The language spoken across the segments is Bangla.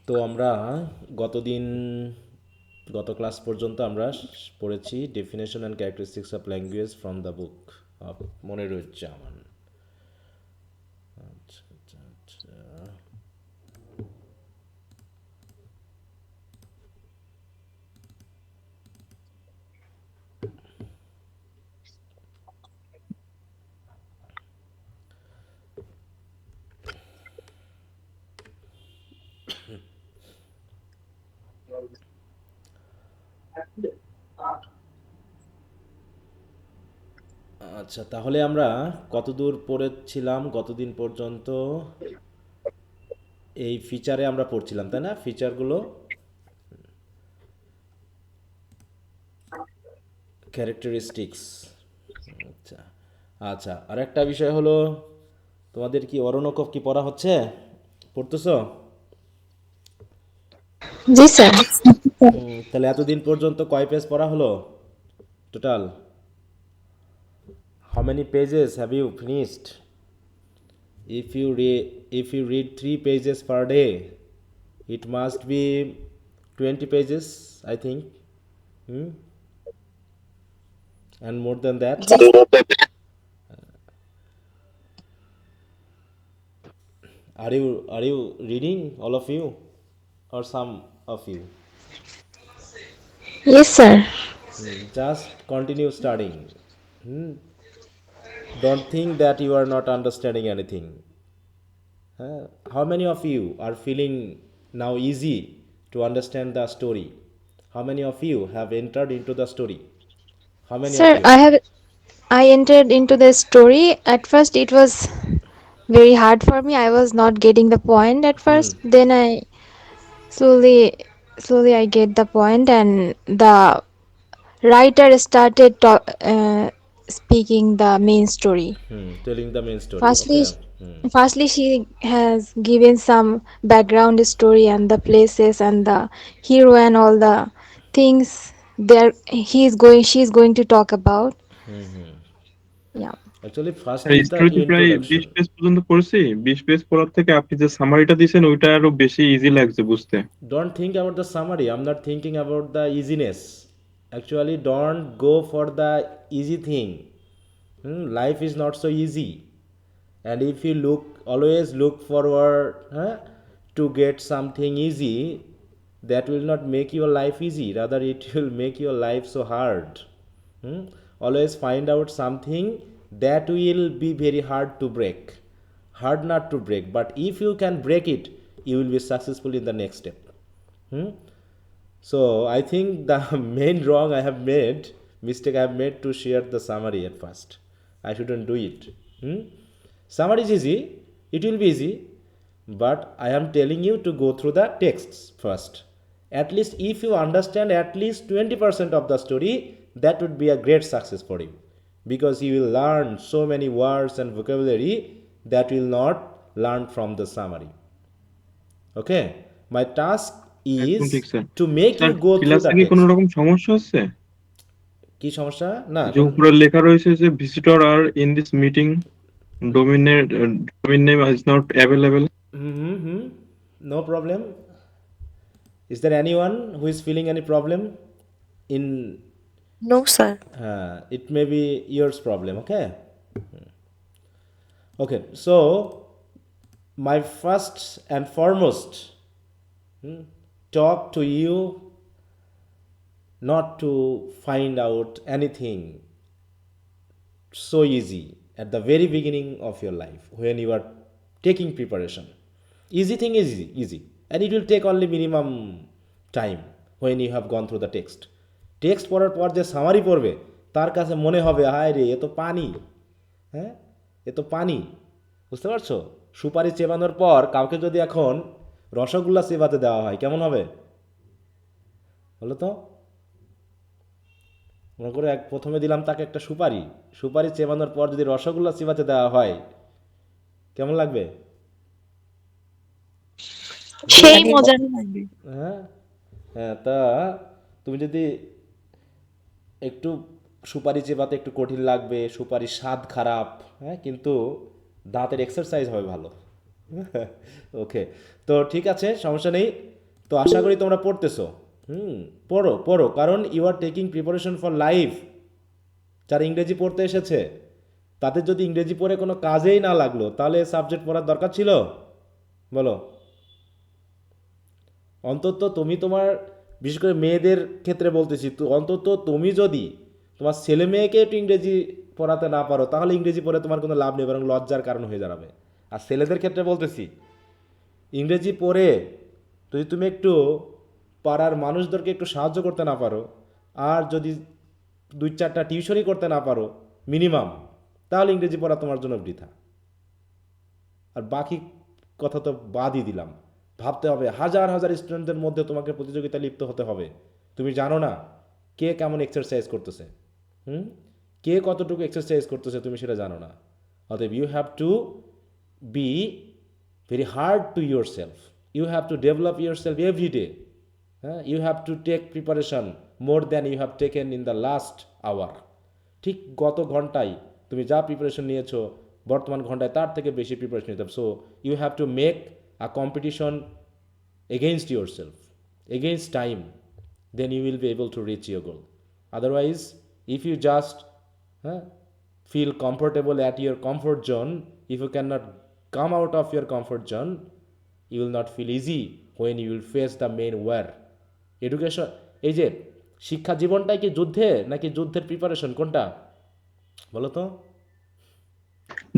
তো আমরা গতদিন গত ক্লাস পর্যন্ত আমরা পড়েছি definition and characteristics of language from the book of Moniruzzaman. আচ্ছা আচ্ছা আচ্ছা। আচ্ছা, তাহলে আমরা কতদূর পড়েছিলাম গতদিন পর্যন্ত? এই ফিচারে আমরা পড়ছিলাম তাই না, ফিচারগুলো, ক্যারেক্টারিস্টিক্স। আচ্ছা আচ্ছা, আর একটা বিষয় হলো, তোমাদের কি অরণকব কি পড়া হচ্ছে, পড়তেছো? জি স্যার। তাহলে এতদিন পর্যন্ত কয় পেজ পড়া হলো total? How many pages have you finished? If you read 3 pages per day, it must be 20 pages, I think. Hmm? And more than that. Are you reading, all of you, or some of you? Yes, sir. Just continue studying. Hmm? Don't think that you are not understanding anything. How many of you are feeling now easy to understand the story? How many of you have entered into the story? How many of Sir, you? I entered into the story. At first it was very hard for me. I was not getting the point at first. Then I slowly slowly I get the point, and the writer started speaking the main story. Telling the main story. Firstly, Okay. firstly she has given some background story and the places and the hero and all the things there she is going to talk about. Yeah. Actually, first আর is the স্টোরি তো প্রায় 20 introduction. পেজ পর্যন্ত পড়ছি। 20 পেজ পড়ার থেকে আপনি যে সামারিটা দিয়েছেন ওইটা আরো বেশি ইজি লাগছে বুঝতে। Don't think about the summary. I'm not thinking about the easiness. Actually, don't go for the easy thing. Life is not so easy. And if you always look forward to get something easy, that will not make your life easy. Rather, it will make your life so hard. Hmm? Always find out something that will be very hard to break. Hard not to break, but if you can break it, you will be successful in the next step. Hmm? So I think the main wrong I have made, mistake I have made to share the summary at first. I shouldn't do it. Hmm? Summary is easy, it will be easy, but I am telling you to go through the texts first. At least if you understand at least 20% of the story, that would be a great success for you. Because you will learn so many words and vocabulary that will not learn from the summary. Okay, my task একদম ঠিক is sir. to make sir you go through সিলেবাসে the কি কোনো text. রকম সমস্যা হচ্ছে? কি সমস্যা? না যে কোন। উপরে লেখা রয়েছে যে visitor are in this meeting domain name is not available. No problem. Is there anyone who is feeling any problem in? No, sir. It may be yours problem. Okay. Okay, so my first and foremost talk to you, not to find out anything so easy at the very beginning of your life when you are taking preparation. Easy thing is easy, and it will take only minimum time when you have gone through the text পড়ার পর যে সামারি পড়বে তার কাছে মনে হবে হায় রে এ তো পানি। হ্যাঁ, এ তো পানি। বুঝতে পারছো? সুপারি চেবানোর পর কাউকে যদি এখন রসগোল্লা চেবাতে দেওয়া হয় কেমন হবে বলো তো? মনে করে প্রথমে দিলাম তাকে একটা সুপারি, সুপারি চেবানোর পর যদি রসগোল্লা চিবাতে দেওয়া হয় কেমন লাগবে? সেই মানে মজা। মজা লাগবে। হ্যাঁ। হ্যাঁ, তা তুমি যদি একটু সুপারি চেবাতে একটু কঠিন লাগবে, সুপারির স্বাদ খারাপ, হ্যাঁ, কিন্তু দাঁতের এক্সারসাইজ হবে ভালো। ওকে, তো ঠিক আছে, সমস্যা নেই। তো আশা করি তোমরা পড়তেছো। পড়ো পড়ো, কারণ you are taking preparation for life. যারা ইংরেজি পড়তে এসেছে তাদের যদি ইংরেজি পড়ে কোনো কাজেই না লাগলো, তাহলে সাবজেক্ট পড়ার দরকার ছিল? বলো। অন্তত তুমি তোমার, বিশেষ করে মেয়েদের ক্ষেত্রে বলতেছি, তো অন্তত তুমি যদি তোমার ছেলে মেয়েকে একটু ইংরেজি পড়াতে না পারো, তাহলে ইংরেজি পড়ে তোমার কোনো লাভ নেই, বরং লজ্জার কারণ হয়ে দাঁড়াবে। আর ছেলেদের ক্ষেত্রে বলতেছি, ইংরেজি পড়ে যদি তুমি একটু পাড়ার মানুষদেরকে একটু সাহায্য করতে না পারো, আর যদি দুই চারটা টিউশনই করতে না পারো মিনিমাম, তাহলে ইংরেজি পড়া তোমার জন্য বৃথা। আর বাকি কথা তো বাদই দিলাম। ভাবতে হবে, হাজার হাজার স্টুডেন্টদের মধ্যে তোমাকে প্রতিযোগিতায় লিপ্ত হতে হবে। তুমি জানো না কে কেমন এক্সারসাইজ করতেছে। হুম কে কতটুকু এক্সারসাইজ করতেছে তুমি সেটা জানো না। অতএব you have to be very hard to yourself. You have to develop yourself every day. You have to take preparation more than you have taken in the last hour. ঠিক গত ঘন্টায় তুমি যা প্রিপারেশন নিয়েছো, বর্তমান ঘন্টায় তার থেকে বেশি প্রিপারেশন নিতে হবে। So you have to make a competition against yourself, against time, then you will be able to reach your goal. Otherwise, if you just huh, feel comfortable at your comfort zone, if you cannot come out of your comfort zone, you will not feel easy when you will face the main war. Education, এই যে শিক্ষা জীবনটাই কি যুদ্ধে নাকি যুদ্ধের প্রিপারেশন, কোনটা বলো তো?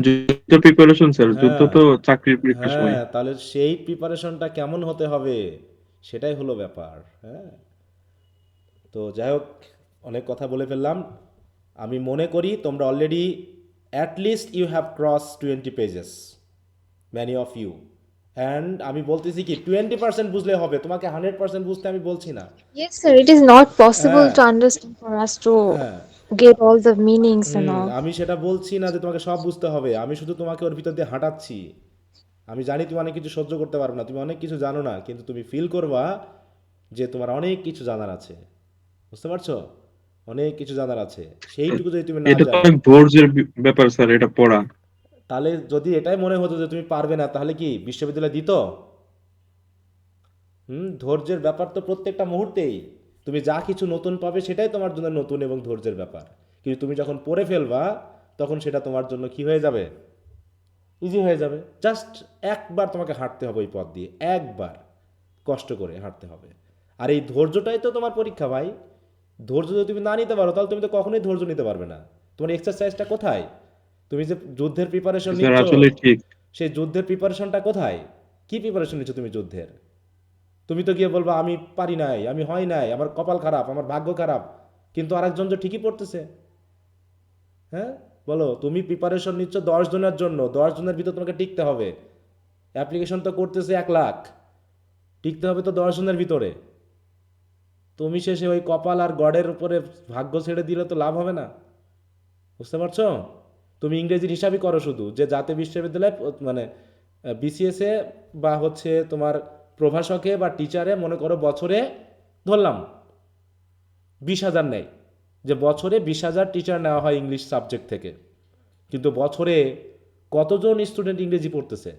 যুদ্ধ প্রিপারেশন স্যার, যুদ্ধ হ্যাঁ, তো চাকরির পরীক্ষার সময়। হ্যাঁ, তাহলে সেই প্রিপারেশনটা কেমন হতে হবে, সেটাই হলো ব্যাপার। হ্যাঁ, তো যাই হোক, অনেক কথা বলে ফেললাম। আমি মনে করি তোমরা already at least you have cross 20 pages, many of you. And আমি বলতেছি কি 20% বুঝলে হবে, তোমাকে 100% বুঝতে আমি বলছি না। Yes, sir. It is not possible হ্যাঁ, to understand for us to হ্যাঁ, get all the meanings and all. আমি সেটা বলছি না যে তোমাকে সব বুঝতে হবে, আমি শুধু তোমাকে ওর ভিতর দিয়ে হাঁটাচ্ছি। আমি জানি তুমি অনেক কিছু সহ্য করতে পারবে না, তুমি অনেক কিছু জানো না, কিন্তু তুমি ফিল করবা যে তোমার অনেক কিছু জানার আছে। বুঝতে পারছো? অনেক কিছু জানার আছে, সেইটুকু যদি তুমি না এটা তো জানো, অনেক ধৈর্যের ব্যাপার স্যার, এটা পড়া। তাহলে যদি এটাই মনে হতো যে তুমি পারবে না, তাহলে কি বিশ্ববিদ্যালয় দিত? ধৈর্যের ব্যাপার তো প্রত্যেকটা মুহূর্তেই। তুমি যা কিছু নতুন পাবে সেটাই তোমার জন্য নতুন এবং ধৈর্যের ব্যাপার। কিন্তু তুমি যখন পড়ে ফেলবা, তখন সেটা তোমার জন্য কি হয়ে যাবে? ইজি হয়ে যাবে। জাস্ট একবার তোমাকে হাঁটতে হবে ওই পথ দিয়ে, একবার কষ্ট করে হাঁটতে হবে। আর এই ধৈর্যটাই তো তোমার পরীক্ষা ভাই। ধৈর্য যদি তুমি না নিতে পারো, তাহলে তুমি তো কখনোই ধৈর্য নিতে পারবে না। তোমার এক্সারসাইজটা কোথায়? তুমি যে যুদ্ধের প্রিপারেশন স্যার নিচ্ছ, আসলে ঠিক। সেই যুদ্ধের প্রিপারেশনটা কোথায়? কি প্রিপারেশন নিচ্ছ তুমি যুদ্ধের? তুমি তো গিয়ে বলবা আমি পারি নাই, আমি হয় নাই, আমার কপাল খারাপ, আমার ভাগ্য খারাপ। কিন্তু আরেকজন যে ঠিকই পড়তেছে। হ্যাঁ, বলো, তুমি প্রিপারেশন নিচ্ছ 10 জনের জন্য, 10 জনের ভিতর তোমাকে টিকতে হবে। অ্যাপ্লিকেশন তো করতেছে 1 লাখ, টিকতে হবে তো 10 জনের ভিতরে। তুমি শেষে ওই কপাল আর গডের উপরে ভাগ্য ছেড়ে দিলে তো লাভ হবে না। বুঝতে পারছো? তুমি ইংরেজির হিসাবই করো শুধু, যে জাতীয় বিশ্ববিদ্যালয় মানে বিসিএসে বা হচ্ছে তোমার প্রভাষকে বা টিচারে মনে করো বছরে ধরলাম 20,000 নেয়, যে বছরে 20,000 টিচার নেওয়া হয় ইংলিশ সাবজেক্ট থেকে। কিন্তু বছরে কতজন স্টুডেন্ট ইংরেজি পড়তেছে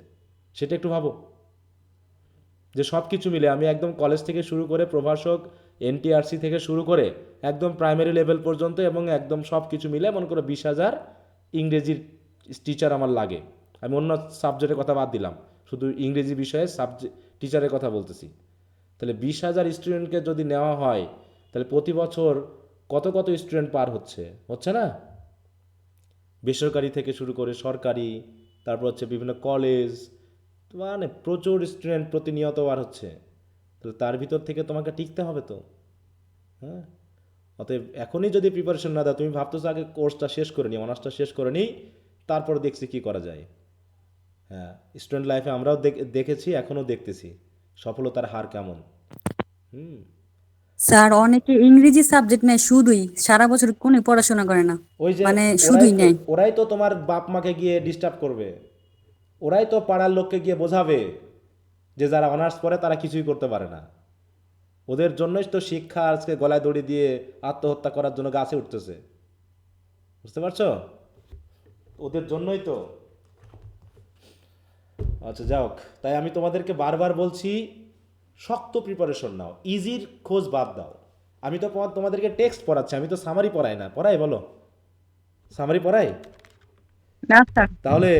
সেটা একটু ভাবো। যে সব কিছু মিলে, আমি একদম কলেজ থেকে শুরু করে প্রভাষক, এনটিআরসি থেকে শুরু করে একদম প্রাইমারি লেভেল পর্যন্ত, এবং একদম সব কিছু মিলে মনে করো 20,000 ইংরেজির টিচার আমার লাগে। আমি অন্য সাবজেক্টের কথা বাদ দিলাম, শুধু ইংরেজি বিষয়ে সাবজেক্ট টিচারের কথা বলতেছি। তাহলে 20,000 স্টুডেন্টকে যদি নেওয়া হয়, তাহলে প্রতি বছর কত কত স্টুডেন্ট পার হচ্ছে, হচ্ছে না? বেসরকারি থেকে শুরু করে সরকারি, তারপর হচ্ছে বিভিন্ন কলেজ, মানে প্রচুর স্টুডেন্ট প্রতিনিয়ত বার হচ্ছে। তাহলে তার ভিতর থেকে তোমাকে টিকতে হবে তো। হ্যাঁ, অতএব এখনই যদি প্রিপারেশন না দাও, তুমি ভাবতেছো আগে কোর্সটা শেষ করে নিই, অনার্সটা শেষ করে নিই, তারপর দেখছি কি করা যায়। হ্যাঁ, স্টুডেন্ট লাইফে আমরাও দেখেছি, এখনও দেখতেছি সফলতার হার কেমন। হুম স্যার অনেকে ইংরেজি সাবজেক্ট নেয় শুধুই, সারা বছর কোনো পড়াশোনা করে না, ওই যে মানে ওরাই শুধুই তো নেয়। ওরাই তো তোমার বাপ মাকে গিয়ে ডিস্টার্ব করবে। ওরাই তো পাড়ার লোককে গিয়ে বোঝাবে যে যারা অনার্স পড়ে তারা কিছুই করতে পারে না। ওদের জন্যই তো শিক্ষা আজকে গলায় দড়ি দিয়ে আত্মহত্যা করার জন্য গাছে উঠতেছে। বুঝতে পারছো? ওদের জন্যই তো। আচ্ছা যাওক, তাই আমি তোমাদেরকে বারবার বলছি শক্ত প্রিপারেশন নাও, ইজির খোঁজ বাদ দাও। আমি তো তোমাদেরকে টেক্সট পড়াচ্ছি, আমি তো সামারি পড়াই না, পড়াই বলো? সামারি পড়াই? না স্যার। তাহলে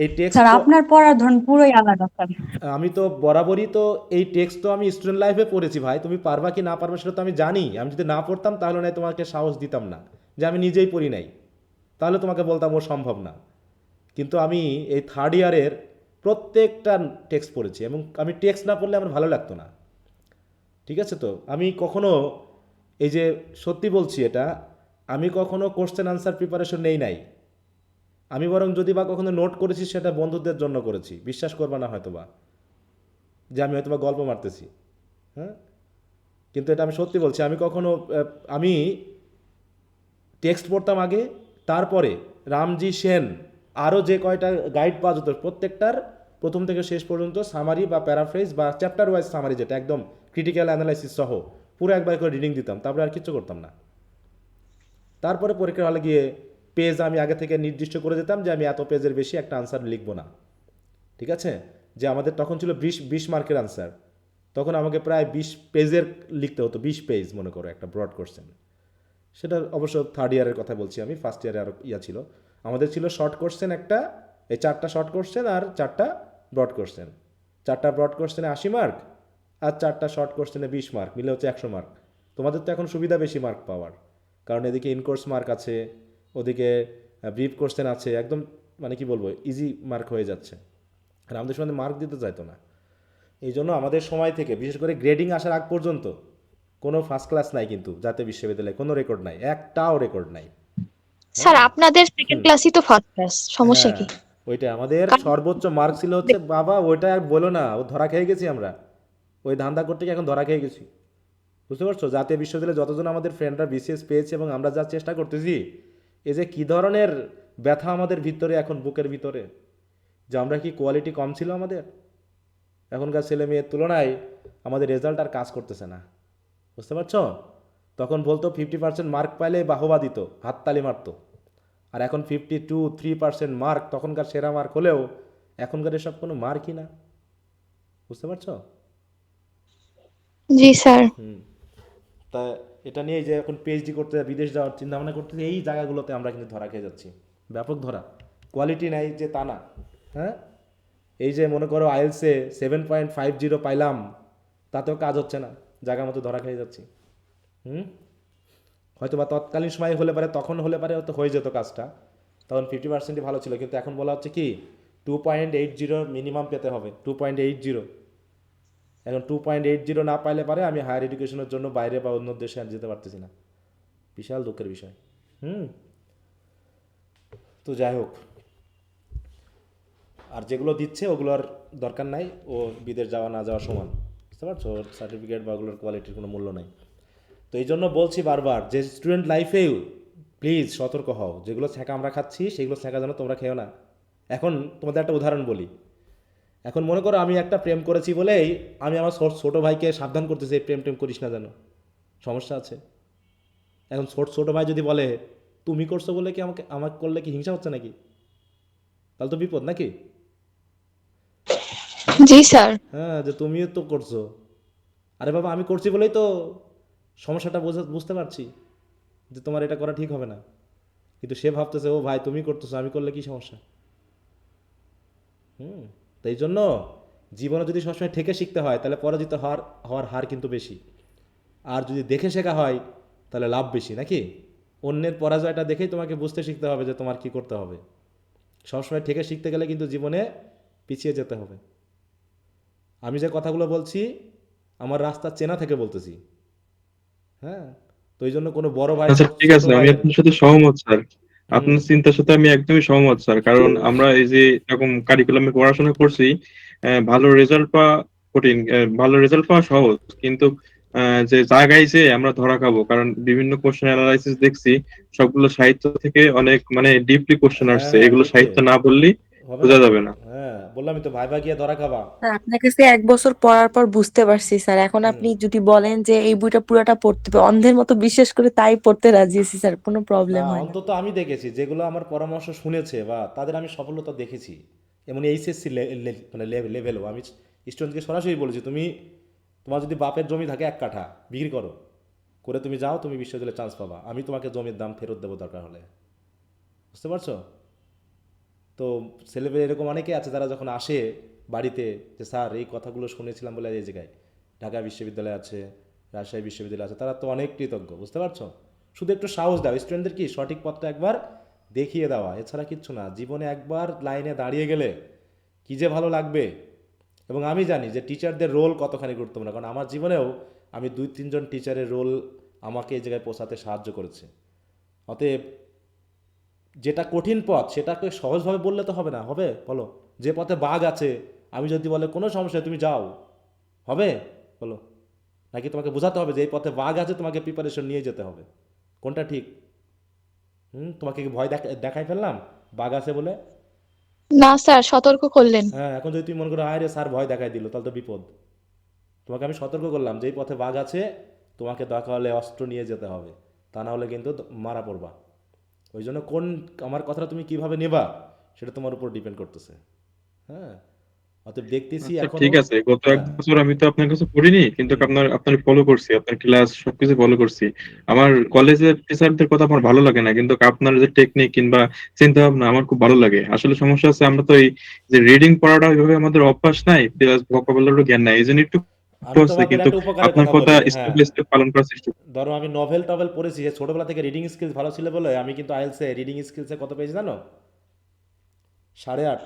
এই টেক্সট স্যার তো আপনার পড়ার ধরন পুরোই আলাদা স্যার। আমি তো বরাবরই তো এই টেক্সট তো আমি স্টুডেন্ট লাইফে পড়েছি ভাই, তুমি পারবা কি না পারবে সেটা তো আমি জানি। আমি যদি না পড়তাম তাহলে নয় তোমাকে সাহস দিতাম না যে আমি নিজেই পড়ি নাই, তাহলে তোমাকে বলতাম ও সম্ভব না। কিন্তু আমি এই থার্ড ইয়ারের প্রত্যেকটা টেক্সট পড়েছি, এবং আমি টেক্সট না পড়লে আমার ভালো লাগতো না। ঠিক আছে, তো আমি কখনো, এই যে সত্যি বলছি এটা, আমি কখনো কোশ্চেন আনসার প্রিপারেশন নেই নাই। আমি বরং যদি বা কখনো নোট করেছি সেটা বন্ধুদের জন্য করেছি, বিশ্বাস করবা না হয়তো বা, যে আমি হয়তো বা গল্প মারতেছি। হ্যাঁ, কিন্তু এটা আমি সত্যি বলছি, আমি কখনো আমি টেক্সট পড়তাম আগে, তারপরে রামজি সেন আরও যে কয়টা গাইড পাওয়া যেত প্রত্যেকটার প্রথম থেকে শেষ পর্যন্ত সামারি বা প্যারাফ্রেজ বা চ্যাপ্টার ওয়াইজ সামারি, যেটা একদম ক্রিটিক্যাল অ্যানালাইসিস সহ পুরো একবার করে রিডিং দিতাম, তারপরে আর কিচ্ছু করতাম না। তারপরে পরীক্ষার হলে গিয়ে পেজ আমি আগে থেকে নির্দিষ্ট করে দিতাম যে আমি এত পেজের বেশি একটা আনসার লিখবো না। ঠিক আছে, যে আমাদের তখন ছিল 20 মার্কের আনসার, তখন আমাকে প্রায় 20 পেজের লিখতে হতো, 20 পেজ মনে করো একটা ব্রড কোশ্চেন। সেটা অবশ্য থার্ড ইয়ারের কথা বলছি আমি, ফার্স্ট ইয়ারে আরও ছিল। আমাদের ছিল শর্ট কোশ্চেন একটা, এই 4টা শর্ট কোশ্চেন আর 4টা ব্রড কোশ্চেন। 4টা ব্রড কোশ্চেনে 80 মার্ক, আর 4টা শর্ট কোশ্চেনে 20 মার্ক, মিলে হচ্ছে 100 মার্ক। তোমাদের তো এখন সুবিধা বেশি মার্ক পাওয়ার, কারণ এদিকে ইনকোর্স মার্ক আছে, ওদিকে ব্রিফ কোশ্চেন আছে, একদম মানে কি বলবো ইজি মার্ক হয়ে যাচ্ছে। আর আমাদের সময় মার্ক দিতে চাইতো না। এই জন্য আমাদের সময় থেকে বিশেষ করে গ্রেডিং আসার আগ পর্যন্ত কোনো ফার্স্ট ক্লাস নাই, কিন্তু জাতীয় বিশ্ববিদ্যালয়ে কোনো রেকর্ড নাই, একটাও রেকর্ড নাই। স্যার হ্যাঁ। আপনাদের সেকেন্ড ক্লাসই তো ফার্স্ট ক্লাস, সমস্যা হ্যাঁ, কি? ওইটা আমাদের কারণ সর্বোচ্চ মার্ক ছিল হচ্ছে বাবা, ওইটা আর বলো না, ও ধরা খেয়ে গেছি আমরা, ওই ধান্দা করতে গিয়ে এখন ধরা খেয়ে গেছি। বুঝতে পারছো, জাতীয় বিশ্ববিদ্যালয়ে যতজন আমাদের ফ্রেন্ডরা বিসিএস পেয়েছে এবং আমরা যা চেষ্টা করতেছি, এই যে কী ধরনের ব্যথা আমাদের ভিতরে এখন, বুকের ভিতরে, যে আমরা কি কোয়ালিটি কম ছিল আমাদের? এখনকার ছেলে মেয়ের তুলনায় আমাদের রেজাল্ট আর কাজ করতেছে না। বুঝতে পারছো, তখন বলতো 50% মার্ক পাইলে বাহবা দিত, হাততালি মারতো। আর এখন 52-3% মার্ক তখনকার সেরা মার্ক হলেও এখনকার এসব কোনো মার্কই না। বুঝতে পারছো? জি স্যার। তা এটা নিয়ে যে এখন পিএইচডি করতে বিদেশ যাওয়ার চিন্তা ভাবনা করতেছি, এই জায়গাগুলোতে আমরা কিন্তু ধরা খেয়ে যাচ্ছি, ব্যাপক ধরা। কোয়ালিটি নাই যে তা না। হ্যাঁ, এই যে মনে করো আইএলসে 7.50 পাইলাম, তাতেও কাজ হচ্ছে না, জায়গা মতো ধরা খেয়ে যাচ্ছি। হুম, হয়তো বা তৎকালীন সময় হলে পারে, তখন হলে পারে হয়তো হয়ে যেত কাজটা, তখন 50%ই ভালো ছিল। কিন্তু এখন বলা হচ্ছে কি 2.80 মিনিমাম পেতে হবে, 2.80। এখন 2.80 না পাইলে পারে আমি হায়ার এডুকেশনের জন্য বাইরে বা অন্য দেশে আর যেতে পারতেছি না, বিশাল দুঃখের বিষয়। হুম, তো যাই হোক, আর যেগুলো দিচ্ছে ওগুলোর দরকার নাই, ও বিদেশ যাওয়া না যাওয়া সমান। বুঝতে পারছো, ওর সার্টিফিকেট বা ওগুলোর কোয়ালিটির কোনো মূল্য নাই। তো এই জন্য বলছি বারবার যে স্টুডেন্ট লাইফেও প্লিজ সতর্ক হও, যেগুলো ছ্যাঁকা আমরা খাচ্ছি সেগুলো ছ্যাঁকা যেন তোমরা খেও না। এখন তোমাদের একটা উদাহরণ বলি, এখন মনে করো আমি একটা প্রেম করেছি বলেই আমি আমার ছোটো ভাইকে সাবধান করতেছি, এই প্রেম টেম করিস না যেন, সমস্যা আছে। এখন ছোটো ভাই যদি বলে তুমি করছো বলে কি আমাকে আমাকে করলে কি হিংসা হচ্ছে নাকি? তাহলে তো বিপদ নাকি? হ্যাঁ। জি স্যার। হ্যাঁ, যে তুমিও তো করছো, আরে বাবা আমি করছি বলেই তো সমস্যাটা বুঝতে পারছি যে তোমার এটা করা ঠিক হবে না। কিন্তু সে ভাবতেছে ও ভাই তুমি করতেছো, আমি করলে কি সমস্যা? হুম, তাই জন্য জীবনে যদি সবসময় ঠেকে শিখতে হয় তাহলে পরাজিত হওয়ার হার কিন্তু বেশি। আর যদি দেখে শেখা হয় তাহলে লাভ বেশি, নাকি? অন্যের পরাজয়টা দেখেই তোমাকে বুঝতে শিখতে হবে যে তোমার কি করতে হবে। সবসময় ঠেকে শিখতে গেলে কিন্তু জীবনে পিছিয়ে যেতে হবে। আমি যে কথাগুলো বলছি আমার রাস্তা চেনা থেকে বলতেছি। হ্যাঁ, তো এই জন্য কোনো বড় ভাই আচ্ছা ঠিক ছোট আছে, আমি ভাইয়ের। আপনার সাথে সহমত স্যার। হুম। আপনার চিন্তার সাথে আমি একদমই সহমত স্যার, কারণ আমরা এই যে এরকম কারিকুলামে পড়াশোনা করছি, ভালো রেজাল্ট পাওয়া কঠিন, ভালো রেজাল্ট পাওয়া সহজ, কিন্তু যে জায়গায় যে আমরা ধরা খাবো, কারণ বিভিন্ন কোশ্চেন অ্যানালাইসিস দেখছি, সবগুলো সাহিত্য থেকে অনেক মানে ডিপলি কোশ্চেন হ্যাঁ আসছে, হ্যাঁ, এগুলো ঠিক তো। সাহিত্য না বললেই হবে না বোঝা তো। যাবে না। হ্যাঁ, বললামই তো, ভাই গিয়ে ধরা খাবা। স্যার আপনার কাছে 1 বছর পড়ার পর বুঝতে পারছি স্যার, এখন হুম। আপনি যদি বলেন যে এই বইটা পুরোটা পড়তে হবে, অন্ধের মতো বিশ্বাস করে তাই পড়তে রাজি আছি স্যার, কোনো না, প্রবলেম হয় না। অন্তত আমি দেখেছি যেগুলো আমার পরামর্শ শুনেছে বা তাদের আমি সফলতা দেখেছি, এমন এইচএসসি মানে লেভেলও আমি স্টুডেন্টকে সরাসরি বলেছি, তুমি তোমার যদি বাপের জমি থাকে 1 কাঠা বিক্রি করো, করে তুমি যাও, তুমি বিশ্ববিদ্যালয়ে চান্স পাবা, আমি তোমাকে জমির দাম ফেরত দেবো দরকার হলে। বুঝতে পারছো? তো ছেলেমেয়ে এরকম অনেকে আছে যারা যখন আসে বাড়িতে, যে স্যার এই কথাগুলো শুনেছিলাম বলে এই জায়গায় ঢাকা বিশ্ববিদ্যালয় আছে, রাজশাহী বিশ্ববিদ্যালয় আছে, তারা তো অনেক কৃতজ্ঞ। বুঝতে পারছো? শুধু একটু সাহস দাও স্টুডেন্টদের, কি সঠিক পথটা একবার দেখিয়ে দেওয়া, এছাড়া কিচ্ছু না। জীবনে একবার লাইনে দাঁড়িয়ে গেলে কী যে ভালো লাগবে। এবং আমি জানি যে টিচারদের রোল কতখানি গুরুত্বপূর্ণ, কারণ আমার জীবনেও আমি 2-3 জন টিচারের রোল আমাকে এই জায়গায় পৌঁছাতে সাহায্য করেছে। অতএব যেটা কঠিন পথ সেটাকে সহজভাবে বললে তো হবে না, হবে বলো? যে পথে বাঘ আছে, আমি যদি বলে কোনো সমস্যা নেই, তুমি যাও, হবে বলো? নাকি তোমাকে বোঝাতে হবে যে এই পথে বাঘ আছে, তোমাকে প্রিপারেশন নিয়ে যেতে হবে? কোনটা ঠিক? তোমাকে কি ভয় দেখাই ফেললাম বাঘ আছে বলে? না স্যার, সতর্ক করলেন। হ্যাঁ, এখন যদি তুমি মনে করো আয় রে স্যার ভয় দেখাই দিল, তাহলে তো বিপদ। তোমাকে আমি সতর্ক করলাম যে এই পথে বাঘ আছে, তোমাকে দরকার হলে অস্ত্র নিয়ে যেতে হবে, তা না হলে কিন্তু মারা পড়বা। ওই জন্য কোন আমার কথাটা তুমি কিভাবে নেবা সেটা তোমার উপর ডিপেন্ড করতেছে। হ্যাঁ, অতএব দেখতেছি আচ্ছা এখনো। ঠিক আছে, গত এক হ্যাঁ। বছর আমি তো আপনার কাছে পড়িনি, কিন্তু আপনার আপনার ফলো করছি, আপনার ক্লাস সবকিছু ফলো করছি। আমার কলেজের টিচারদের কথা আমার ভালো লাগে না, কিন্তু আপনার যে টেকনিক কিংবা চিন্তা ভাবনা আমার খুব ভালো লাগে। আসলে সমস্যা হচ্ছে আমরা তো এই যে রিডিং পড়াটা ওইভাবে আমাদের অভ্যাস নাই, প্লাস ভোকাবুলারি জ্ঞান নাই, এই জন্য একটু আমি আছে, তোমাদের কিন্তু একটা উপকারের আপনার কথা কথা বলি। স্টেপ হ্যাঁ, বাই স্টেপ পালন করার চেষ্টা করছি। ধরো আমি নভেল টভেল পড়েছি, যে ছোটোবেলা থেকে রিডিং স্কিলস ভালো ছিল বলে আমি কিন্তু আইএলসে রিডিং স্কিলসে কত পেয়েছি জানো? 8.5।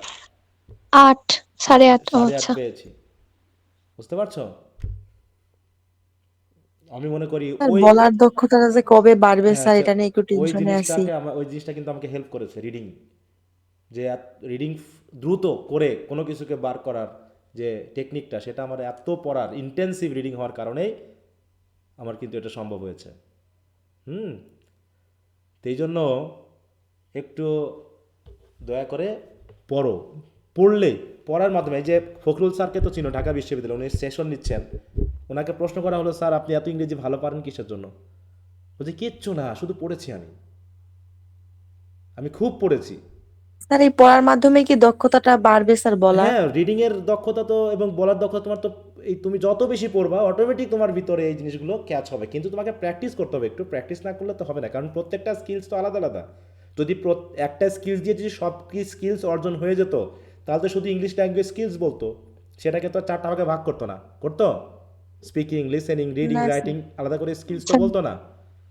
8, 8.5। ও 8.5 আচ্ছা। পেয়েছি। বুঝতে পারছো? আমি মনে করি স্যার ওই, বলার দক্ষতাটা যে কবে বাড়বে হ্যাঁ স্যার, আচ্ছা, এটা নিয়ে একটু ওই টেনশনে আছি। জিনিসটাকে ওই জিনিসটা কিন্তু আমাকে হেল্প করেছে রিডিং, যে রিডিং দ্রুত করে কোনো কিছুকে বার করার যে টেকনিকটা, সেটা আমার এত পড়ার ইন্টেন্সিভ রিডিং হওয়ার কারণেই আমার কিন্তু এটা সম্ভব হয়েছে। হুম। তো এই জন্য একটু দয়া করে পড়ো। পড়লে, পড়ার মাধ্যমে, এই যে ফখরুল স্যারকে তো চিনো, ঢাকা বিশ্ববিদ্যালয়, উনি সেশন নিচ্ছেন। ওনাকে প্রশ্ন করা হলো, স্যার আপনি এত ইংরেজি ভালো পারেন কিসের জন্য? বলছে কিচ্ছু না, শুধু পড়েছি আমি, আমি খুব পড়েছি। স্যার এই পড়ার মাধ্যমে কি দক্ষতাটা বাড়বে স্যার, বলার? হ্যাঁ, রিডিংয়ের দক্ষতা তো এবং বলার দক্ষতা তোমার তো, এই তুমি যত বেশি পড়বা অটোমেটিক তোমার ভিতরে এই জিনিসগুলো ক্যাচ হবে, কিন্তু তোমাকে প্র্যাকটিস করতে হবে। একটু প্র্যাকটিস না করলে তো হবে না, কারণ প্রত্যেকটা স্কিলস তো আলাদা আলাদা। যদি একটা স্কিলস দিয়ে যদি সব কি স্কিলস অর্জন হয়ে যেত, তাহলে তো শুধু ইংলিশ ল্যাঙ্গুয়েজ স্কিলস বলতো, সেটাকে তো আর 4টা ভাগে ভাগ করতো না, করতো? স্পিকিং, লিসেনিং, রিডিং, না স্যার। রাইটিং আলাদা করে স্কিলস তো আচ্ছা। বলতো না।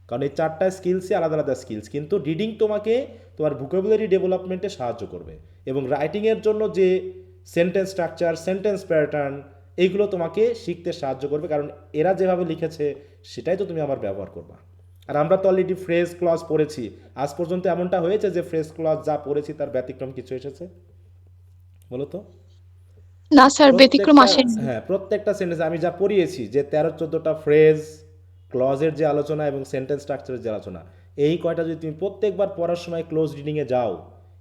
কারণ এই 4টা স্কিলসই আলাদা আলাদা স্কিলস, কিন্তু রিডিং তোমাকে তোমার ভোকাবুলারি ডেভেলপমেন্টে সাহায্য করবে, এবং রাইটিংয়ের জন্য যে সেন্টেন্স স্ট্রাকচার, সেন্টেন্স প্যাটার্ন, এইগুলো তোমাকে শিখতে সাহায্য করবে, কারণ এরা যেভাবে লিখেছে সেটাই তো তুমি আবার ব্যবহার করবা। আর আমরা তো অলরেডি ফ্রেজ ক্লজ পড়েছি। আজ পর্যন্ত এমনটা হয়েছে যে ফ্রেজ ক্লজ যা পড়েছি তার ব্যতিক্রম কিছু এসেছে বলো তো? না স্যার, ব্যতিক্রম প্রত্যেকটা, আসেনি। হ্যাঁ প্রত্যেকটা সেন্টেন্স আমি যা পড়িয়েছি, যে 13-14টা ফ্রেজ, ক্লজের যে আলোচনা এবং সেন্টেন্স স্ট্রাকচারের যে আলোচনা, এই কয়টা যদি তুমি প্রত্যেকবার পড়ার সময় ক্লোজ রিডিংয়ে যাও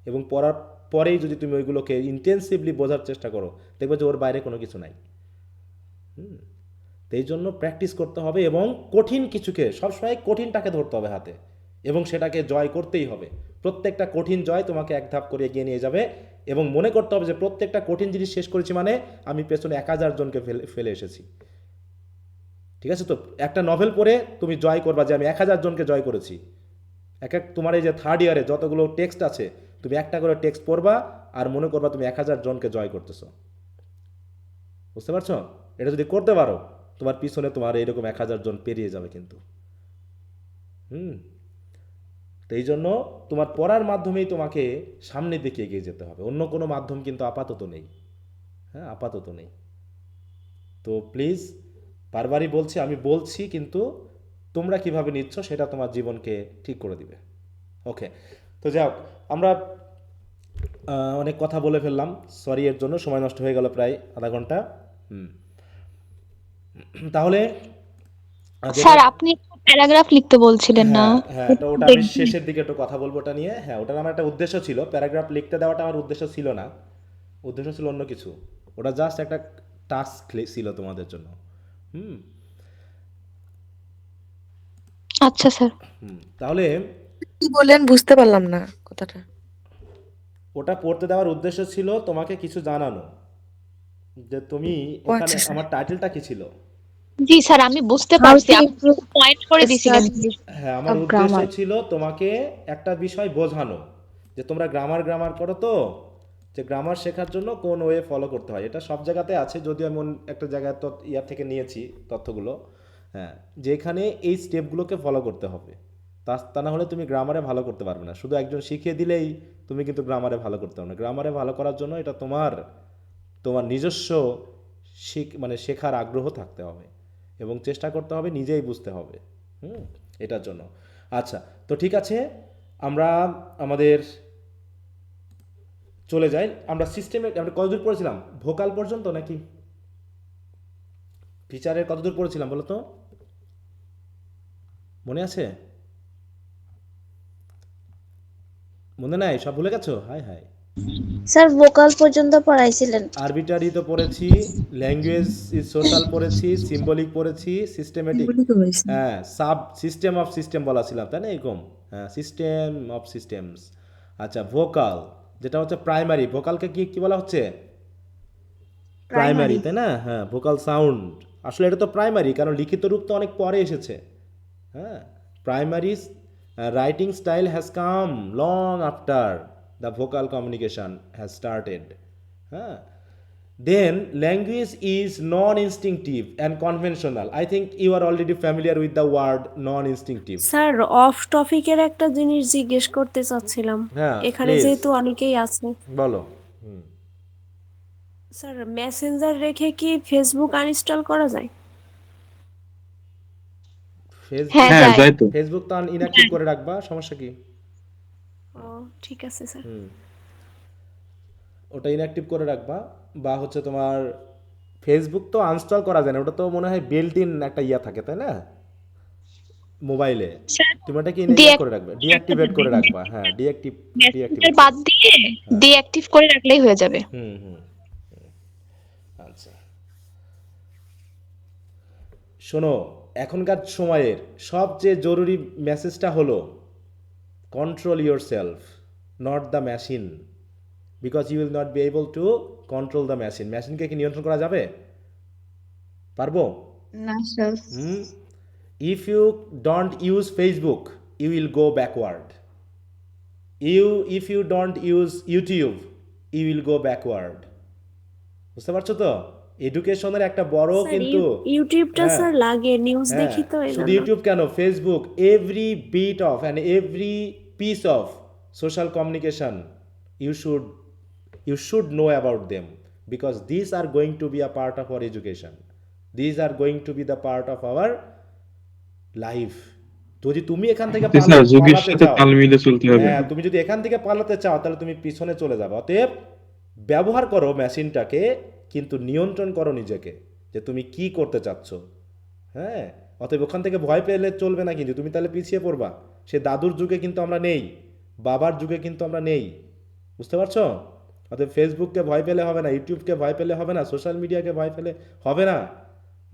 এবং পড়ার পরেই যদি তুমি ওইগুলোকে ইন্টেন্সিভলি বোঝার চেষ্টা করো, দেখবে যে ওর বাইরে কোনো কিছু নাই। তো এই জন্য প্র্যাকটিস করতে হবে, এবং কঠিন কিছুকে সবসময় কঠিনটাকে ধরতে হবে হাতে, এবং সেটাকে জয় করতেই হবে। প্রত্যেকটা কঠিন জয় তোমাকে এক ধাপ করে এগিয়ে নিয়ে যাবে, এবং মনে করতে হবে যে প্রত্যেকটা কঠিন জিনিস শেষ করেছি মানে আমি পেছনে 1000 জনকে ফেলে এসেছি। ঠিক আছে? তো একটা নভেল পড়ে তুমি জয় করবা যে আমি 1000 জনকে জয় করেছি। এক এক তোমার এই যে থার্ড ইয়ারে যতগুলো টেক্সট আছে, তুমি একটা করে টেক্সট পড়বা আর মনে করবা তুমি 1000 জনকে জয় করতেছো। বুঝতে পারছো? এটা যদি করতে পারো, তোমার পিছনে তোমার এইরকম 1000 জন পেরিয়ে যাবে কিন্তু। হুম। তো এই জন্য তোমার পড়ার মাধ্যমেই তোমাকে সামনের দিকে এগিয়ে যেতে হবে, অন্য কোনো মাধ্যম কিন্তু আপাতত নেই। হ্যাঁ, আপাতত নেই। তো প্লিজ, বারবারই বলছি, আমি বলছি, কিন্তু তোমরা কিভাবে নিচ্ছ সেটা তোমার জীবনকে ঠিক করে দিবে। ওকে। তো যাই হোক, আমরা অনেক কথা বলে ফেললাম, সরি এর জন্য, সময় নষ্ট হয়ে গেল প্রায় আধা ঘন্টা। হুম। তাহলে যেটা, স্যার, আপনি প্যারাগ্রাফ লিখতে বলছিলেন না? হ্যাঁ হ্যাঁ, একটু ওটা আমি দেখবেন। শেষের দিকে একটু কথা বলবো ওটা নিয়ে। হ্যাঁ, ওটার আমার একটা উদ্দেশ্য ছিল, প্যারাগ্রাফ লিখতে দেওয়াটা আমার উদ্দেশ্য ছিল না, উদ্দেশ্য ছিল অন্য কিছু। ওটা জাস্ট একটা টাস্ক ছিল তোমাদের জন্য। হুম। আচ্ছা স্যার। তাহলে কি বললেন বুঝতে পারলাম না কথাটা। ওটা পড়তে দেওয়ার উদ্দেশ্য ছিল তোমাকে কিছু জানানো, যে তুমি ও ওখানে, আচ্ছা স্যার। আমার টাইটেলটা কি ছিল? জি স্যার, আমি বুঝতে How পারছি, to আপনি improve পয়েন্ট করে দিছিলেন। study হ্যাঁ, আমার of উদ্দেশ্য grammar. ছিল তোমাকে একটা বিষয় বোঝানো, যে তোমরা গ্রামার গ্রামার করো তো, যে গ্রামার শেখার জন্য কোন ওয়ে ফলো করতে হয়। এটা সব জায়গাতে আছে, যদিও আমি একটা জায়গায় ইয়ার থেকে নিয়েছি তথ্যগুলো। হ্যাঁ, যেখানে এই স্টেপগুলোকে ফলো করতে হবে, তা না হলে তুমি গ্রামারে ভালো করতে পারবে না। শুধু একজন শিখিয়ে দিলেই তুমি কিন্তু গ্রামারে ভালো করতে পারবে না। গ্রামারে ভালো করার জন্য এটা তোমার তোমার নিজস্ব মানে শেখার আগ্রহ থাকতে হবে এবং চেষ্টা করতে হবে, নিজেই বুঝতে হবে। হুম, এটার জন্য। আচ্ছা, তো ঠিক আছে, আমরা আমাদের চলে যাই। আমরা সিস্টেমে আমরা কতদূর পড়েছিলাম? ভোকাল পর্যন্ত নাকি ফিচারের কতদূর পড়েছিলাম বলো তো, মনে আছে? মনে নাই? সব ভুলে গেছো? High high. স্যার ভোকাল পর্যন্ত পড়াইছিলেন। আরবিটারি তো পড়েছি, ল্যাঙ্গুয়েজ ইজ সোশ্যাল পড়েছি, সিম্বলিক পড়েছি, সিস্টেমেটিক, বলি তো হয়েছে। হ্যাঁ, সাব সিস্টেম অফ সিস্টেম বলা ছিলাম তাই না, এরকম। হ্যাঁ, সিস্টেম অফ সিস্টেমস। আচ্ছা, ভোকাল যেটা হচ্ছে প্রাইমারি, ভোকালকে কি কি বলা হচ্ছে? Primary, primary. তাই না? হ্যাঁ, ভোকাল সাউন্ড। আসলে এটা তো প্রাইমারি, কারণ লিখিত রূপ তো অনেক পরে এসেছে। হ্যাঁ, primary writing style has come long after the vocal communication has started. হ্যাঁ, then language is non instinctive and conventional. I think you are already familiar with the word non instinctive. Sir, off টপিকের একটা জিনিস জিজ্ঞেস করতে চাচ্ছিলাম, হ্যাঁ, এখানে প্লিজ যেহেতু অনেকেই আছে। বলো। স্যার, মেসেঞ্জার রেখে কি ফেসবুক আনইনস্টল করা যায়? হ্যাঁ ফেসবুক, হ্যাঁ, যায়। যাই তো। ফেসবুক তো ইনঅ্যাক্টিভ করে রাখবা, সমস্যা কি? ও, ঠিক আছে স্যার। ওটা ইনঅ্যাক্টিভ করে রাখবা। বা হচ্ছে তোমার ফেসবুক তো আনস্টল করা যায় না, ওটা তো মনে হয় বিল্ট ইন একটা ইয়া থাকে তাই না মোবাইলে। স্যার, তুমি ওটাকে ইয়া করে রাখবে, ডিঅ্যাক্টিভেট করে ডিঅ্যাক্টিভ রাখবা। হ্যাঁ, মেসেঞ্জার ডিঅ্যাক্টিভেট বাদ করবে। দিয়ে হ্যাঁ, ডিঅ্যাক্টিভ করে রাখলেই হয়ে যাবে। হুম হুম। আচ্ছা, শোনো, এখনকার সময়ের সবচেয়ে জরুরি মেসেজটা হলো control your self, not the machine, because you will not be able to control the machine. মেশিনকে কি নিয়ন্ত্রণ করা যাবে? পারবো? No, sir. Hmm. If you don't use Facebook, you will go backward. If you don't use YouTube, you will go backward. বুঝতে পারছো তো? এডুকেশনের একটা বড় স্যার, কিন্তু, ইউটিউবটা হ্যাঁ স্যার লাগে, নিউজ হ্যাঁ, দেখি তো এই শুধু জন্য। ইউটিউব কেন, Facebook, every bit of and every piece of social communication you should you should know about them, because these are going to be a part of our education, these are going to be the part of our life. যদি তুমি এখান থেকে জি স্যার, যুগের পালাতে সাথে চাও, তাল মিলিয়ে চলতে হবে। হ্যাঁ, তুমি যদি এখান থেকে পালাতে চাও তাহলে তুমি পিছনে চলে যাবে। অতএব ব্যবহার করো মেশিনটাকে, কিন্তু নিয়ন্ত্রণ করো নিজেকে, যে তুমি কি করতে চাচ্ছ। হ্যাঁ, অতএব ওখান থেকে ভয় পেলে চলবে না, কিন্তু তুমি তাহলে পিছিয়ে পড়বা। সে দাদুর যুগে কিন্তু আমরা নেই, বাবার যুগে কিন্তু আমরা নেই। বুঝতে পারছো? অতএব ফেসবুককে ভয় পেলে হবে না, ইউটিউবকে ভয় পেলে হবে না, সোশ্যাল মিডিয়াকে ভয় পেলে হবে না,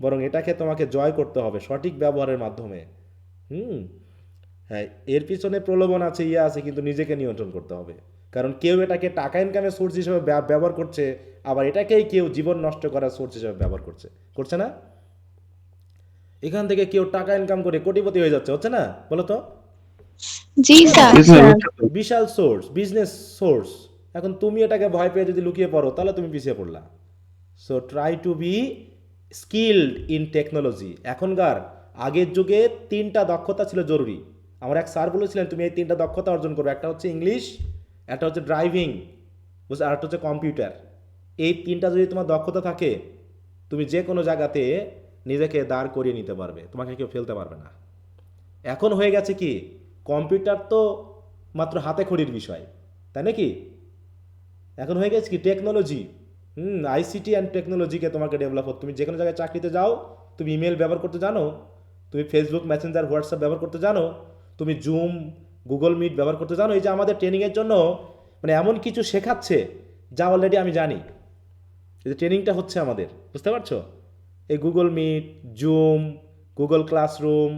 বরং এটাকে তোমাকে জয় করতে হবে সঠিক ব্যবহারের মাধ্যমে। হুম। হ্যাঁ, এর পিছনে প্রলোভন আছে, ইয়ে আছে, কিন্তু নিজেকে নিয়ন্ত্রণ করতে হবে। কারণ কেউ এটাকে টাকা ইনকামের সোর্স হিসেবে ব্যবহার করছে, আবার এটাকেই কেউ জীবন নষ্ট করার সোর্স হিসেবে ব্যবহার করছে, করছে না? এখান থেকে কেউ টাকা ইনকাম করে কোটিপতি হয়ে যাচ্ছে, হচ্ছে না বলো তো? জি স্যার। জি হ্যাঁ স্যার, স্যার। হচ্ছে তো। বিশাল সোর্স, বিজনেস সোর্স। এখন তুমি এটাকে ভয় পেয়ে যদি লুকিয়ে পড়ো তাহলে তুমি পিছিয়ে পড়লা। So try to be skilled in technology. এখনকার, আগের যুগে 3টা দক্ষতা ছিল জরুরি। আমার এক স্যার বলেছিলেন তুমি এই 3টা দক্ষতা অর্জন করবে, একটা হচ্ছে ইংলিশ, একটা হচ্ছে ড্রাইভিং, বুঝছো, আর একটা হচ্ছে কম্পিউটার। এই 3টা যদি তোমার দক্ষতা থাকে, তুমি যে কোনো জায়গাতে নিজেকে দাঁড় করিয়ে নিতে পারবে, তোমাকে কেউ ফেলতে পারবে না। এখন হয়ে গেছে কি, কম্পিউটার তো মাত্র হাতে খড়ির বিষয়, তাই নাকি? এখন হয়ে গেছে কি টেকনোলজি। আইসিটি অ্যান্ড টেকনোলজিকে তোমাকে ডেভেলপ করতে, তুমি যে কোনো জায়গায় চাকরিতে যাও, তুমি ইমেল ব্যবহার করতে জানো, তুমি ফেসবুক, মেসেঞ্জার, হোয়াটসঅ্যাপ ব্যবহার করতে জানো, তুমি জুম, গুগল মিট ব্যবহার করতে জানো। এই যে আমাদের ট্রেনিংয়ের জন্য মানে এমন কিছু শেখাচ্ছে যা অলরেডি আমি জানি, এই যে ট্রেনিংটা হচ্ছে আমাদের, বুঝতে পারছো? এই Google Meet, Zoom, Google classroom,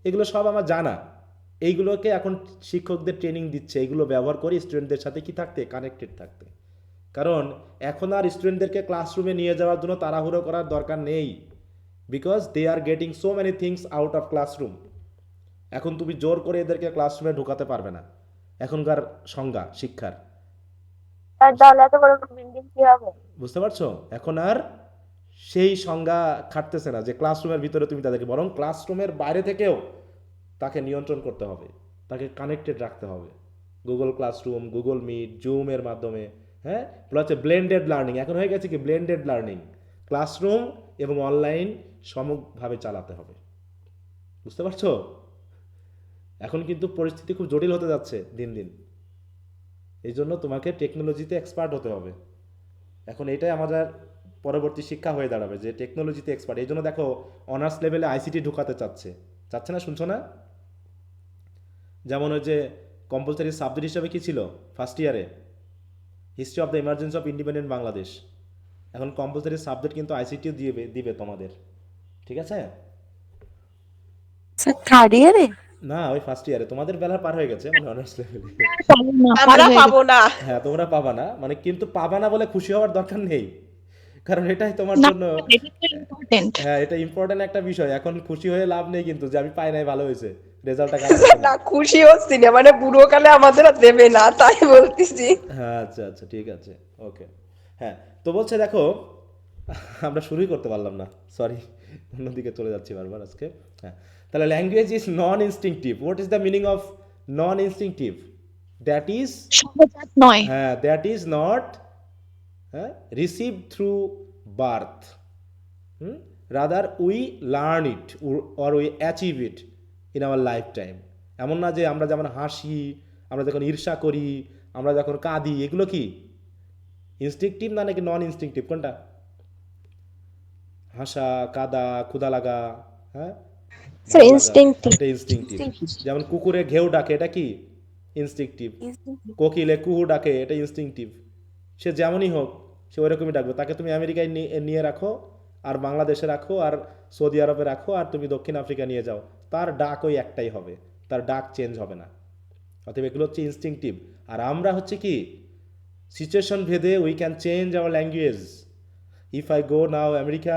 এগুলো সব আমার জানা। এইগুলোকে এখন শিক্ষকদের ট্রেনিং দিচ্ছে, এইগুলো ব্যবহার করে স্টুডেন্টদের সাথে কি থাকতে, কানেক্টেড থাকতে। কারণ এখন আর স্টুডেন্টদেরকে ক্লাসরুমে নিয়ে যাওয়ার জন্য তাড়াহুড়ো করার দরকার নেই, because they are getting so many things out of classroom. এখন তুমি জোর করে এদেরকে ক্লাসরুমে ঢুকাতে পারবে না, এখনকার সংজ্ঞা শিক্ষার। তাহলে এত বড় বিল্ডিং কি হবে? বুঝতে পারছো? এখন আর সেই সংজ্ঞা খাটতেছে না যে ক্লাসরুমের ভিতরে তুমি তাদেরকে, বরং ক্লাসরুমের বাইরে থেকেও তাকে নিয়ন্ত্রণ করতে হবে, তাকে কানেক্টেড রাখতে হবে। গুগল ক্লাসরুম, গুগল মিট, জুমের মাধ্যমে, হ্যাঁ, প্লাস ব্লেন্ডেড লার্নিং। এখন হয়ে গেছে কি ব্লেন্ডেড লার্নিং, ক্লাসরুম এবং অনলাইন সমভাবে চালাতে হবে। বুঝতে পারছো? এখন কিন্তু পরিস্থিতি খুব জটিল হতে যাচ্ছে দিন দিন, এই জন্য তোমাকে টেকনোলজিতে এক্সপার্ট হতে হবে। এখন এটাই আমাদের পরবর্তী শিক্ষা হয়ে দাঁড়াবে যে টেকনোলজিতে এক্সপার্ট। এই জন্য দেখো অনার্স লেভেলে আইসিটি ঢুকাতে চাচ্ছে না, শুনছো না? যেমন ওই যে কম্পালসারি সাবজেক্ট হিসাবে কি ছিল ফার্স্ট ইয়ারে, history of the emergency of independent Bangladesh. এখন কম্পালসারি সাবজেক্ট কিন্তু আইসিটিও দিবে তোমাদের, ঠিক আছে? স্যার থার্ড ইয়ারে? না, ওই ফার্স্ট ইয়ারে, তোমাদের বেলা পার হয়ে গেছে মানে অনার্স লেভেলে। আমরা পাবো না। হ্যাঁ, তোমরা পাবা না, মানে কিন্তু পাবা না বলে খুশি হওয়ার দরকার নেই, কারণ এটাই তোমার না, জন্য, এটা তো ইম্পর্টেন্ট। হ্যাঁ এটা ইম্পর্টেন্ট একটা বিষয়। এখন খুশি হয়ে লাভ নেই কিন্তু যে আমি পাই নাই, ভালো হয়েছে, রেজাল্টটা খারাপ হয়েছে না। না খুশি হচ্ছি না, মানে বুড়োকালে আমাদের আর দেবে না তাই বলতেছি। হ্যাঁ আচ্ছা আচ্ছা ঠিক আছে, ওকে। হ্যাঁ, তো বলছে দেখো, আমরা শুরুই করতে পারলাম না, সরি, অন্যদিকে চলে যাচ্ছি বারবার আজকে। হ্যাঁ, তাহলে language is non instinctive. What is the meaning of non instinctive? That is, সহজাত নয়। হ্যাঁ, দ্যাট ইজ নট, হ্যাঁ, receive through birth, rather we learn it or we achieve it in our life time. এমন না যে আমরা যেমন হাসি, আমরা যখন ঈর্ষা করি, আমরা যখন কাঁদি, এগুলো কি ইনস্টিংটিভ না নাকি নন ইনস্টিংটিভ? কোনটা? হাসা, কাদা, ক্ষুধা লাগা, হ্যাঁ, স্যার ভালো লাগা, ইনস্টিংক্টিভ। এটা ইনস্টিংটিভ। যেমন কুকুরে ঘেউ ডাকে, এটা কি ইনস্টিংটিভ। কোকিলে কুহু ডাকে, এটা ইনস্টিংটিভ। সে যেমনই হোক সে ওইরকমই ডাকবে। তাকে তুমি আমেরিকায় নিয়ে রাখো, আর বাংলাদেশে রাখো, আর সৌদি আরবে রাখো, আর তুমি দক্ষিণ আফ্রিকা নিয়ে যাও, তার ডাক ওই একটাই হবে, তার ডাক চেঞ্জ হবে না। অতএব এগুলো হচ্ছে ইনস্টিংটিভ। আর আমরা হচ্ছে কি সিচুয়েশন ভেদে we can change our language. If I go now America,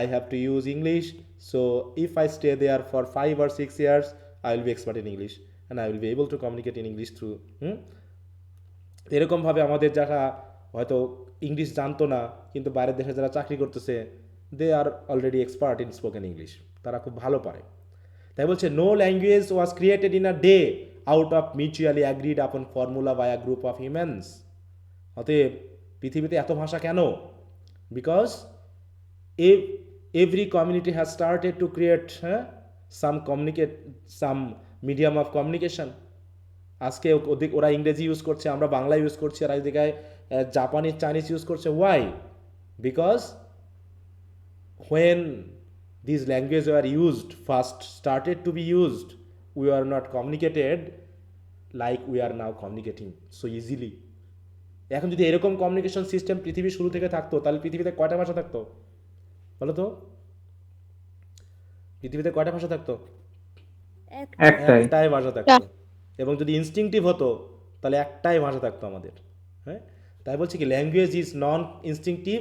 I have to use English. So if I stay there for 5 or 6 years, I will be expert in English and I will be able to communicate in English through. এরকমভাবে আমাদের যারা হয়তো ইংলিশ জানতো না কিন্তু বাইরের দেশে যারা চাকরি করতেছে, they are already expert in spoken English, তারা খুব ভালো পারে। তাই বলছে no language was created in a day out of mutually agreed upon formula by a group of humans. অতএব পৃথিবীতে এত ভাষা কেন? Because every community has started to create some medium of communication. আজকে ওরা ইংরেজি ইউজ করছে, আমরা বাংলা ইউজ করছি, আর একদিকে জাপানিজ, চাইনিজ ইউজ করছে। Why? Because when these languages were used, first started to be used, we were not communicated like we are now communicating so easily. এখন যদি এরকম কমিউনিকেশন সিস্টেম পৃথিবীর শুরু থেকে থাকতো, তাহলে পৃথিবীতে কয়টা ভাষা থাকতো বলো তো? পৃথিবীতে কয়টা ভাষা থাকতো? একটাই ভাষা থাকতো। এবং যদি ইনস্টিংটিভ হতো তাহলে একটাই ভাষা থাকতো আমাদের। হ্যাঁ, তাই বলছি কি language is non instinctive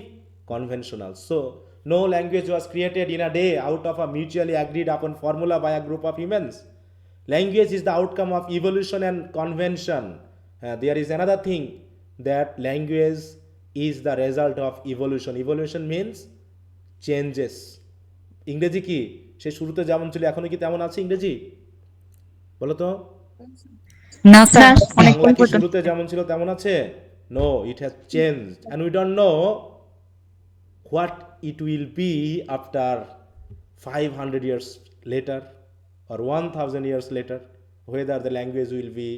conventional. So no language was created in a day out of a mutually agreed upon formula by a group of humans. Language is the outcome of evolution and convention. There is another thing, that language is the result of evolution. Evolution means changes. ইংরেজি কি সে শুরুতে যেমন ছিল এখনো কি তেমন আছে ইংরেজি? বলো তো। না স্যার, অনেক বাংলা কি পরিবর্তন। শুরুতে যেমন ছিল তেমন আছে? No, it has changed and we don't know what it will be after 500 years later or 1000 years later, whether the language will be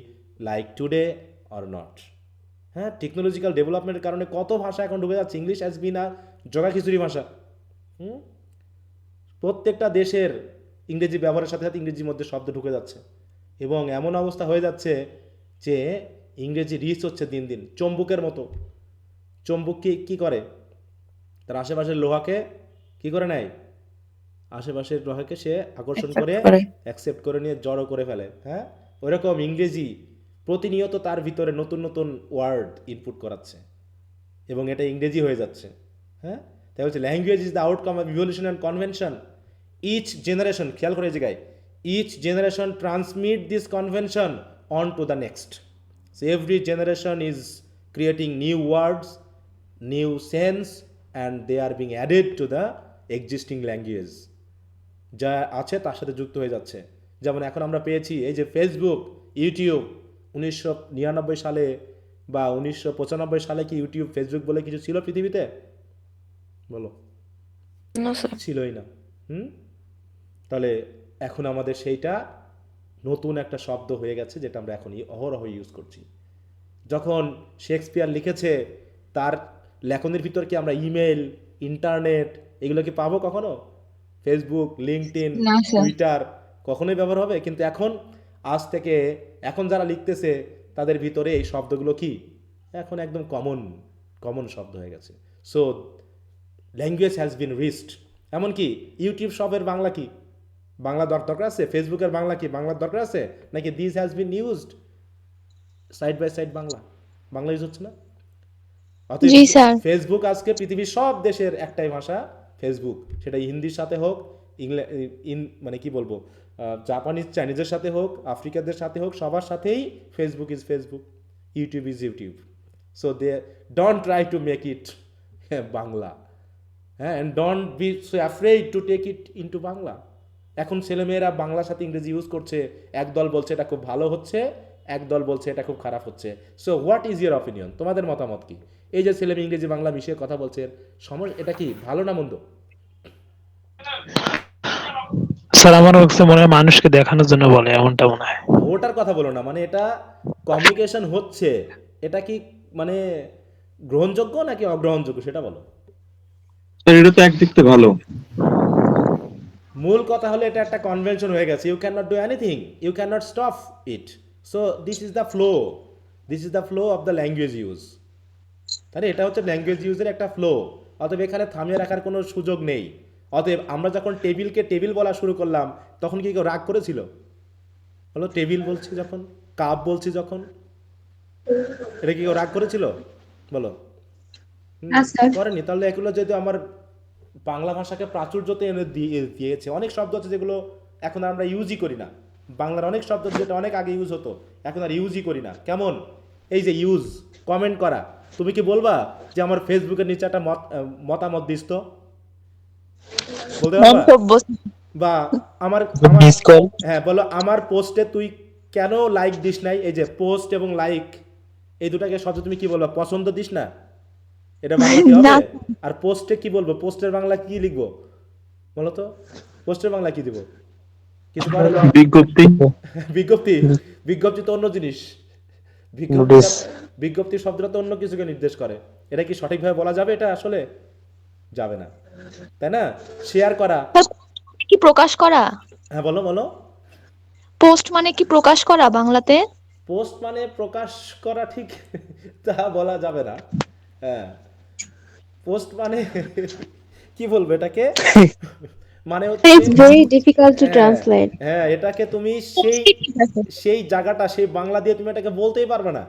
like today or not. হ্যাঁ, টেকনোলজিক্যাল ডেভেলপমেন্টের কারণে কত ভাষা এখন ঢুকে যাচ্ছে। ইংলিশ হ্যাজ বিন আ জগা খিচুড়ি ভাষা। প্রত্যেকটা দেশের ইংরেজি ব্যবহারের সাথে সাথে ইংরেজির মধ্যে শব্দ ঢুকে যাচ্ছে, এবং এমন অবস্থা হয়ে যাচ্ছে যে ইংরেজি রিচ হচ্ছে দিন দিন চম্বুকের মতো। চম্বুক কি করে? তার আশেপাশের লোহাকে কি করে নেয়? আশেপাশের গ্রহকে সে আকর্ষণ Accept করে করে। অ্যাকসেপ্ট করে নিয়ে জড়ো করে ফেলে। হ্যাঁ, ওইরকম ইংরেজি প্রতিনিয়ত তার ভিতরে নতুন নতুন ওয়ার্ড ইনপুট করাচ্ছে এবং এটা ইংরেজি হয়ে যাচ্ছে। হ্যাঁ, তাই হচ্ছে language is the outcome of evolution and convention. Each generation, খেয়াল করে এই জায়গায়, each generation transmit this convention on to the next. So every generation is creating new words, new sense, and they are being added to the existing language. যা আছে তার সাথে যুক্ত হয়ে যাচ্ছে। যেমন এখন আমরা পেয়েছি এই যে ফেসবুক, ইউটিউব। 1999 সালে বা 1995 সালে কি ইউটিউব, ফেসবুক বলে কিছু ছিল পৃথিবীতে? বলো, No, sir. ছিলই না। হুম, তাহলে এখন আমাদের সেইটা নতুন একটা শব্দ হয়ে গেছে যেটা আমরা এখন অহরহ ইউজ করছি। যখন শেক্সপিয়ার লিখেছে, তার লেখনের ভিতর কি আমরা ইমেল, ইন্টারনেট এগুলো কি পাবো কখনো? ফেসবুক, লিঙ্কডইন, না স্যার। টুইটার কখনোই ব্যবহার হবে? কিন্তু এখন, আজ থেকে এখন যারা লিখতেছে তাদের ভিতরে এই শব্দগুলো কি এখন একদম কমন কমন শব্দ হয়ে গেছে। So language has been reached. এমনকি ইউটিউব শপের বাংলা কি? বাংলা দরকার আছে? ফেসবুকের বাংলা কি বাংলার দরকার আছে? নাকি this has been used side by side, Bangla Bangla use হচ্ছে না? অতএব জি স্যার। ফেসবুক আজকে পৃথিবীর সব দেশের একটাই ভাষা ফেসবুক, সেটা হিন্দির সাথে হোক, মানে কি বলবো, জাপানিজ চাইনিজের সাথে হোক, আফ্রিকাদের সাথে হোক, সবার সাথেই Facebook is Facebook, YouTube is YouTube. So they don't try to make it Bangla. হ্যাঁ, and don't be so afraid to take it into Bangla. এখন ছেলেমেয়েরা বাংলার সাথে ইংরেজি ইউজ করছে, একদল বলছে এটা খুব ভালো হচ্ছে, একদল বলছে এটা খুব খারাপ হচ্ছে। So what is your opinion? তোমাদের মতামত কি? এই যে ছেলে মেয়ে ইংরেজি বাংলা মিশিয়ে কথা বলছে, এটা কি ভালো না মন্দ? স্যার আমার কাছে মনে হয় মানুষকে দেখানোর জন্য বলে, এমনটা মনে হয়। ওটার কথা বলো না, মানে এটা কমিউনিকেশন হচ্ছে, এটা কি মানে গ্রহণযোগ্য নাকি অগ্রহণযোগ্য সেটা বলো। স্যার এটা তো একদিক থেকে ভালো। মূল কথা হলো এটা একটা কনভেনশন হয়ে গেছে, you can not do anything, you can not stop it. So this is the flow, this is the flow of the language use. তাহলে এটা হচ্ছে ল্যাঙ্গুয়েজ ইউজের একটা ফ্লো। অতএব এখানে থামিয়ে রাখার কোনো সুযোগ নেই। অতএব আমরা যখন টেবিলকে টেবিল বলা শুরু করলাম, তখন কি কেউ রাগ করেছিল? বলো, টেবিল বলছি যখন, কাপ বলছি যখন, এটা কি কেউ রাগ করেছিল? বলো। না স্যার। করেনি। তাহলে এগুলো যদি আমার বাংলা ভাষাকে প্রাচুর্যতে এনে দিয়েছে। অনেক শব্দ আছে যেগুলো এখন আর আমরা ইউজই করি না। বাংলার অনেক শব্দ যেটা অনেক আগে ইউজ হতো, এখন আর ইউজই করি না। কেমন? এই যে ইউজ, কমেন্ট করা। তুমি কি বলবা যে আমার ফেসবুকের নিচে একটা মতামত দিস তো? বলতে পারবা? মন্তব্য। বা আমার আমার মিস কল। হ্যাঁ, বলো আমার পোস্টে তুই কেন লাইক দিস নাই? এই যে পোস্ট এবং লাইক, এই দুটাকে শব্দ তুমি কি বলবো? পছন্দ দিস না, এটা বাংলা কি না। হবে? আর পোস্টে কি বলবো? পোস্টের বাংলা কি লিখবো বলো তো? পোস্টের বাংলা কি দিব? কিছু পারে না। বিজ্ঞপ্তি। বিজ্ঞপ্তি, বিজ্ঞপ্তি তো অন্য জিনিস। বিজ্ঞপ্তি, নোটিশ। বিজ্ঞপ্তি শব্দটা তো অন্য কিছুকে নির্দেশ করে। এটা কি সঠিকভাবে বলা যাবে? এটা আসলে যাবে না, তাই না? শেয়ার করা। কি প্রকাশ করা? হ্যাঁ, বলো বলো। পোস্ট মানে কি প্রকাশ করা বাংলাতে? পোস্ট মানে প্রকাশ করা, ঠিক তা বলা যাবে না। হ্যাঁ, পোস্ট মানে কি বলবো এটাকে, মানে হচ্ছে, It's very difficult to হ্যাঁ translate. হ্যাঁ, এটাকে তুমি সেই পোস্টই ঠিক আছে। সেই জায়গাটা, সেই বাংলা দিয়ে তুমি এটাকে বলতেই পারবে না।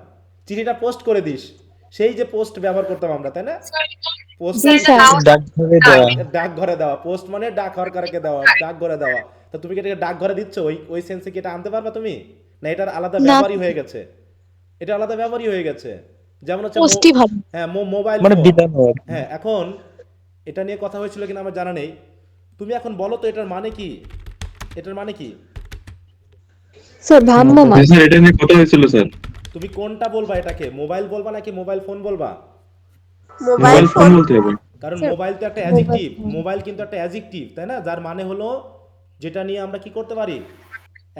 চিঠিটা পোস্ট করে দিস, সেই যে পোস্ট ব্যবহার করতাম আমরা, তাই না? পোস্ট জি মানে স্যার। ডাকঘরে দেওয়া। ডাকঘরে দেওয়া। পোস্ট মানে ডাক হরকারকে দেওয়া, ডাকঘরে দেওয়া। তো তুমি কি এটাকে ডাকঘরে দিচ্ছ, ওই ওই সেন্সে কি এটা আনতে পারবা তুমি? না, এটার আলাদা না। ব্যবহারই হয়ে গেছে, এটা আলাদা ব্যবহারই হয়ে গেছে। যেমন হচ্ছে পোস্টই ভালো। হ্যাঁ, মোবাইল মানে ফোন। বিধান হয় আর কি। হ্যাঁ, এখন এটা নিয়ে কথা হয়েছিল কিনা আমার জানা নেই। তুমি এখন বলো তো এটার মানে কি? এটার মানে কি? স্যার ভ্রাম্যমাণ। স্যার এটা নিয়ে কথা হয়েছিল স্যার। তুমি কোনটা বলবা? এটাকে মোবাইল বলবা নাকি মোবাইল ফোন বলবা? মোবাইল ফোন বলতে হবে। কারণ স্যার, মোবাইল তো একটা মোবাইল অ্যাডজেক্টিভ, ফোন। মোবাইল কিন্তু একটা অ্যাডজেক্টিভ, তাই না? যার মানে হলো যেটা নিয়ে আমরা কি করতে পারি,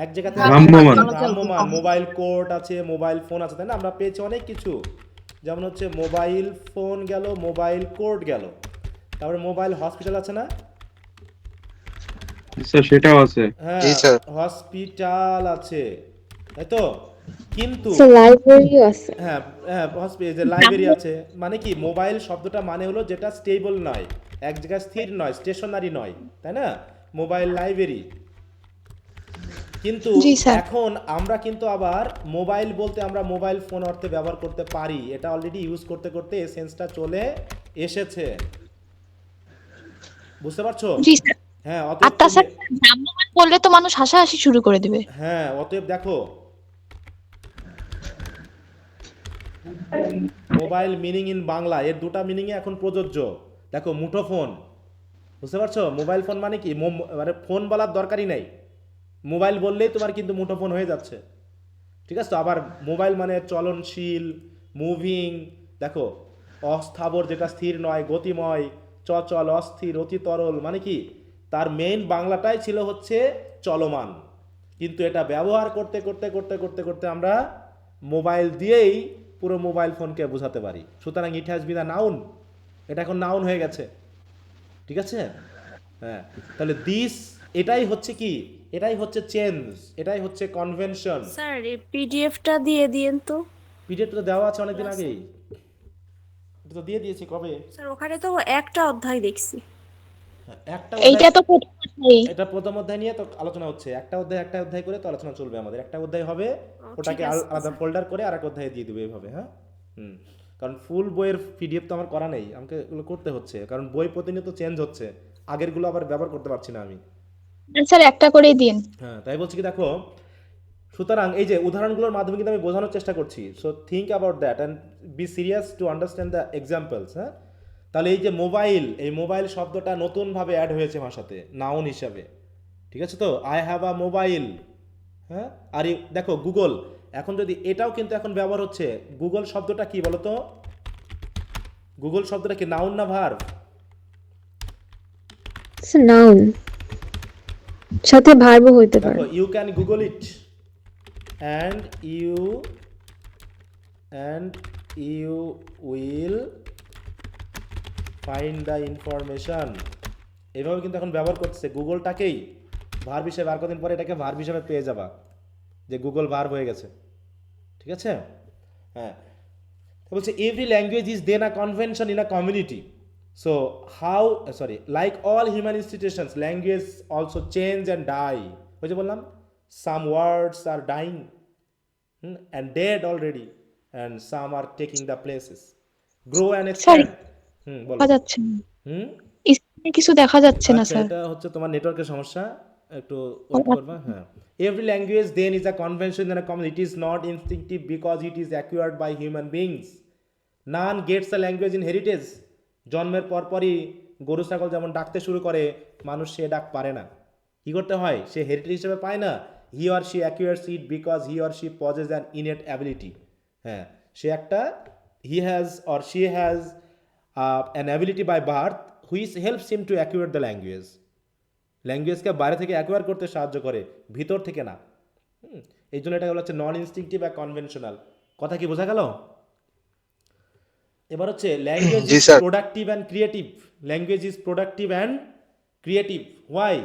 এক জায়গা থেকে আরেক জায়গায় ভ্রাম্যমাণ। ভ্রাম্যমান। মোবাইল কোর্ট আছে, মোবাইল ফোন আছে, তাই না? আমরা পেয়েছি অনেক কিছু। যেমন হচ্ছে মোবাইল ফোন গেল, মোবাইল কোর্ট গেল, তারপরে মোবাইল হসপিটাল আছে না? স্যার সেটাও আছে। হ্যাঁ, হসপিটাল আছে, তাই তো? কিন্তু স্যার লাইব্রেরিও আছে। হ্যাঁ হ্যাঁ, যে লাইব্রেরি আছে। মানে কি, মোবাইল শব্দটা মানে হলো যেটা স্টেবল নয়, এক জায়গায় স্থির নয়, স্টেশনারি নয়, তাই না? Mobile library. কিন্তু জি স্যার। এখন আমরা কিন্তু আবার মোবাইল বলতে আমরা মোবাইল ফোন অর্থে ব্যবহার করতে পারি, এটা অলরেডি ইউজ করতে করতে এসেন্সটা চলে এসেছে, বুঝতে পারছো? জি স্যার। হ্যাঁ, আর অতএব তুমি, তাছাড়া ভ্রাম্যমাণ বললে তো মানুষ হাসাহাসি শুরু করে দিবে। হ্যাঁ অতএব দেখো মোবাইল মিনিং ইন বাংলা এর দুটা মিনিংয়ে এখন প্রযোজ্য। দেখো মুঠোফোন, বুঝতে পারছো? মোবাইল ফোন মানে কি, মানে ফোন বলার দরকারই নেই, মোবাইল বললেই তোমার কিন্তু মুঠোফোন হয়ে যাচ্ছে, ঠিক আছে তো? আবার মোবাইল মানে চলনশীল, মুভিং, দেখো অস্থাবর যেটা স্থির নয়, গতিময়, চচল, অস্থির, অতি তরল, মানে কি তার মেইন বাংলাটাই ছিল হচ্ছে চলমান। কিন্তু এটা ব্যবহার করতে করতে করতে করতে করতে আমরা মোবাইল দিয়েই পুরো মোবাইল ফোনকে বোঝাতে পারি। সুতরাং ইট হ্যাজ বিন আ নাউন, এটা এখন নাউন হয়ে গেছে, ঠিক আছে? হ্যাঁ, তাহলে দিস, এটাই হচ্ছে কি, এটাই হচ্ছে চেঞ্জ, এটাই হচ্ছে কনভেনশন। স্যার এই পিডিএফটা দিয়ে দিয়েন তো। পিডিএফ তো দেওয়া আছে অনেকদিন আগেই, এটা তো দিয়ে দিয়েছি কবে। স্যার ওখানে তো একটা অধ্যায় দেখছি। হ্যাঁ, একটা অধ্যায়, এইটা তো প্রথম অধ্যায়ে। এটা প্রথম অধ্যায় নিয়ে তো আলোচনা হচ্ছে, একটা অধ্যায় করে তো আলোচনা চলবে আমাদের, একটা অধ্যায় হবে, ঠিক ওটাকে আছে আলাদা স্যার। ফোল্ডার করে আর এক অধ্যায়ে দিয়ে দেবে এইভাবে, হ্যাঁ। হুম, কারণ ফুল বইয়ের পিডিএফ তো আমার করা নেই, আমাকে এগুলো করতে হচ্ছে, কারণ বই প্রতিনিয়ত চেঞ্জ হচ্ছে, আগেরগুলো আবার ব্যবহার করতে পারছি না আমি। স্যার একটা করেই দিন। হ্যাঁ, তাই বলছি কি, দেখো সুতরাং এই যে উদাহরণগুলোর মাধ্যমে কিন্তু আমি বোঝানোর চেষ্টা করছি, so think about that and be serious to understand the examples, হ্যাঁ। তাহলে এই যে মোবাইল, এই মোবাইল শব্দটা নতুনভাবে অ্যাড হয়েছে ভাষাতে নাউন হিসাবে, ঠিক আছে তো? আই হ্যাভ আ মোবাইল, হ্যাঁ। আর দেখো গুগল, এখন যদি এটাও কিন্তু এখন ব্যবহার হচ্ছে, গুগল শব্দটা কি বলো তো? গুগল শব্দটা কি নাউন না ভার্ব? নাউন, সাথে ভার্বও হইতে পারে। দেখো you can Google it and you and you will find the information, এভাবে কিন্তু এখন ব্যবহার করছে গুগলটাকেই ভার্ব হিসেবে, আর কদিন পরে এটাকে ভার্ব হিসেবে পেয়ে যাবা যে গুগল ভার্ব হয়ে গেছে, ঠিক আছে? হ্যাঁ, তো বলছে every language is then a convention in a community, so how, sorry, like all human institutions language also change and die. ওই যে বললাম some words are dying and dead already, and some are taking the places, grow and sir expand. বলো। দেখা যাচ্ছে না, হুম, স্ক্রিনে কিছু দেখা যাচ্ছে না আচ্ছা, স্যার। এটা হচ্ছে তোমার নেটওয়ার্কের সমস্যা, একটু ওয়েট করবা। হ্যাঁ, every language then is a convention in a community, it is not instinctive because it is acquired by human beings, none gets a language in heritage. জন্মের পরপরই গরু ছাগল যেমন ডাকতে শুরু করে, মানুষ সে ডাক পারে না, কি করতে হয়, সে হেরিটেজ হিসেবে পায় না, he or she acquires it because he or she possess an innate ability. হ্যাঁ, সে একটা, he has or she has an ability by birth which helps him to acquire the language. ল্যাঙ্গুয়েজকে বাইরে থেকে অ্যাকুয়ার করতে সাহায্য করে, ভিতর থেকে না। এই জন্য এটা হচ্ছে নন ইনস্টিংটিভ বা কনভেনশনাল। কথা কি বোঝা গেল? এবার হচ্ছে language is productive and creative, language is productive and creative, why?